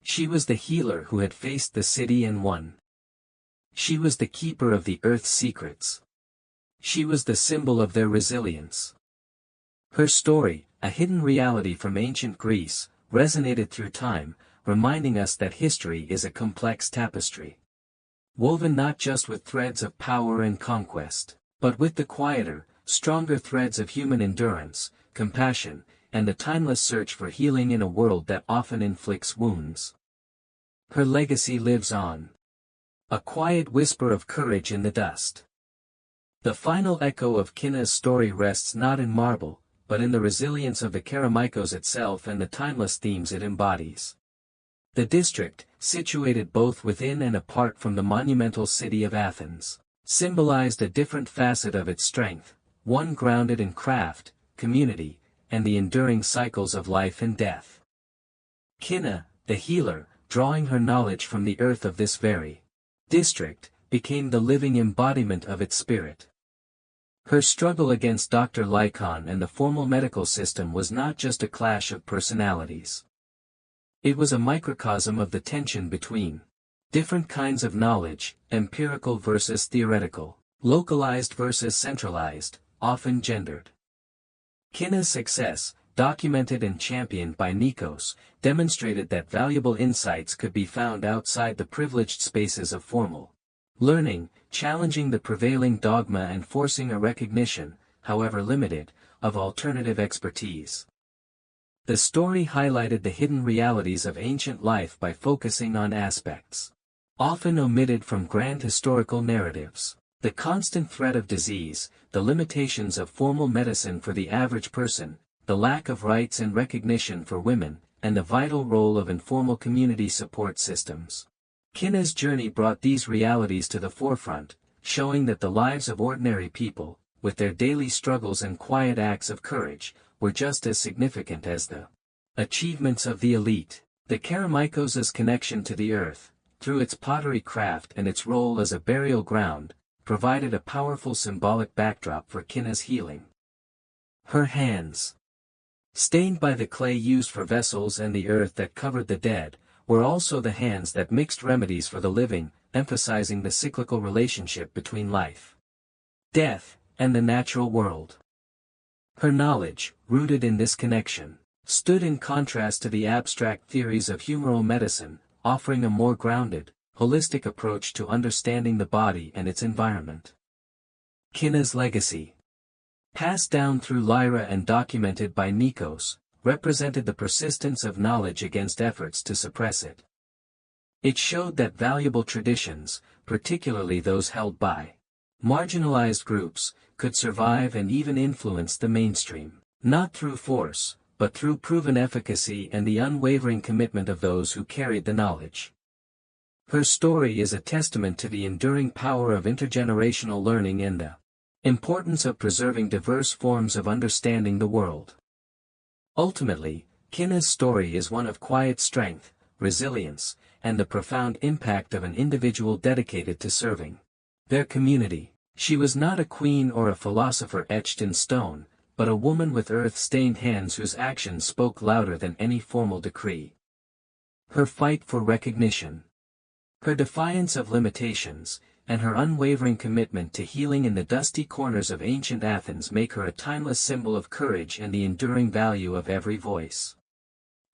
She was the healer who had faced the city and won. She was the keeper of the earth's secrets. She was the symbol of their resilience. Her story, a hidden reality from ancient Greece, resonated through time, reminding us that history is a complex tapestry, woven not just with threads of power and conquest, but with the quieter, stronger threads of human endurance, compassion, and the timeless search for healing in a world that often inflicts wounds. Her legacy lives on. A quiet whisper of courage in the dust. The final echo of Kinna's story rests not in marble, but in the resilience of the Karameikos itself and the timeless themes it embodies. The district, situated both within and apart from the monumental city of Athens, symbolized a different facet of its strength, one grounded in craft, community, and the enduring cycles of life and death. Kinna, the healer, drawing her knowledge from the earth of this very district, became the living embodiment of its spirit. Her struggle against Dr. Lycon and the formal medical system was not just a clash of personalities. It was a microcosm of the tension between different kinds of knowledge, empirical versus theoretical, localized versus centralized, often gendered. Kinna's success, documented and championed by Nikos, demonstrated that valuable insights could be found outside the privileged spaces of formal learning, challenging the prevailing dogma and forcing a recognition, however limited, of alternative expertise. The story highlighted the hidden realities of ancient life by focusing on aspects often omitted from grand historical narratives: the constant threat of disease, the limitations of formal medicine for the average person, the lack of rights and recognition for women, and the vital role of informal community support systems. Kinna's journey brought these realities to the forefront, showing that the lives of ordinary people, with their daily struggles and quiet acts of courage, were just as significant as the achievements of the elite. The Karameikos' connection to the earth, through its pottery craft and its role as a burial ground, provided a powerful symbolic backdrop for Kinna's healing. Her hands, stained by the clay used for vessels and the earth that covered the dead, were also the hands that mixed remedies for the living, emphasizing the cyclical relationship between life, death, and the natural world. Her knowledge, rooted in this connection, stood in contrast to the abstract theories of humoral medicine, offering a more grounded, holistic approach to understanding the body and its environment. Kinna's legacy, passed down through Lyra and documented by Nikos, represented the persistence of knowledge against efforts to suppress it. It showed that valuable traditions, particularly those held by marginalized groups, could survive and even influence the mainstream, not through force, but through proven efficacy and the unwavering commitment of those who carried the knowledge. Her story is a testament to the enduring power of intergenerational learning and the importance of preserving diverse forms of understanding the world. Ultimately, Kinna's story is one of quiet strength, resilience, and the profound impact of an individual dedicated to serving their community. She was not a queen or a philosopher etched in stone, but a woman with earth-stained hands whose actions spoke louder than any formal decree. Her fight for recognition, her defiance of limitations, and her unwavering commitment to healing in the dusty corners of ancient Athens make her a timeless symbol of courage and the enduring value of every voice,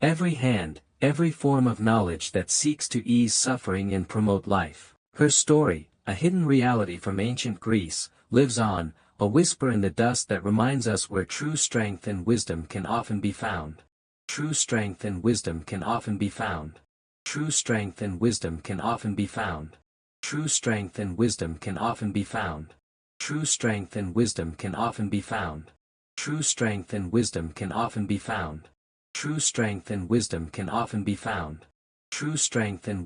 every hand, every form of knowledge that seeks to ease suffering and promote life. Her story, a hidden reality from ancient Greece, lives on, a whisper in the dust that reminds us where true strength and wisdom can often be found. True strength and wisdom can often be found. True strength and wisdom can often be found. True strength and wisdom can often be found. True strength and wisdom can often be found. True strength and wisdom can often be found. True strength and wisdom can often be found. True strength and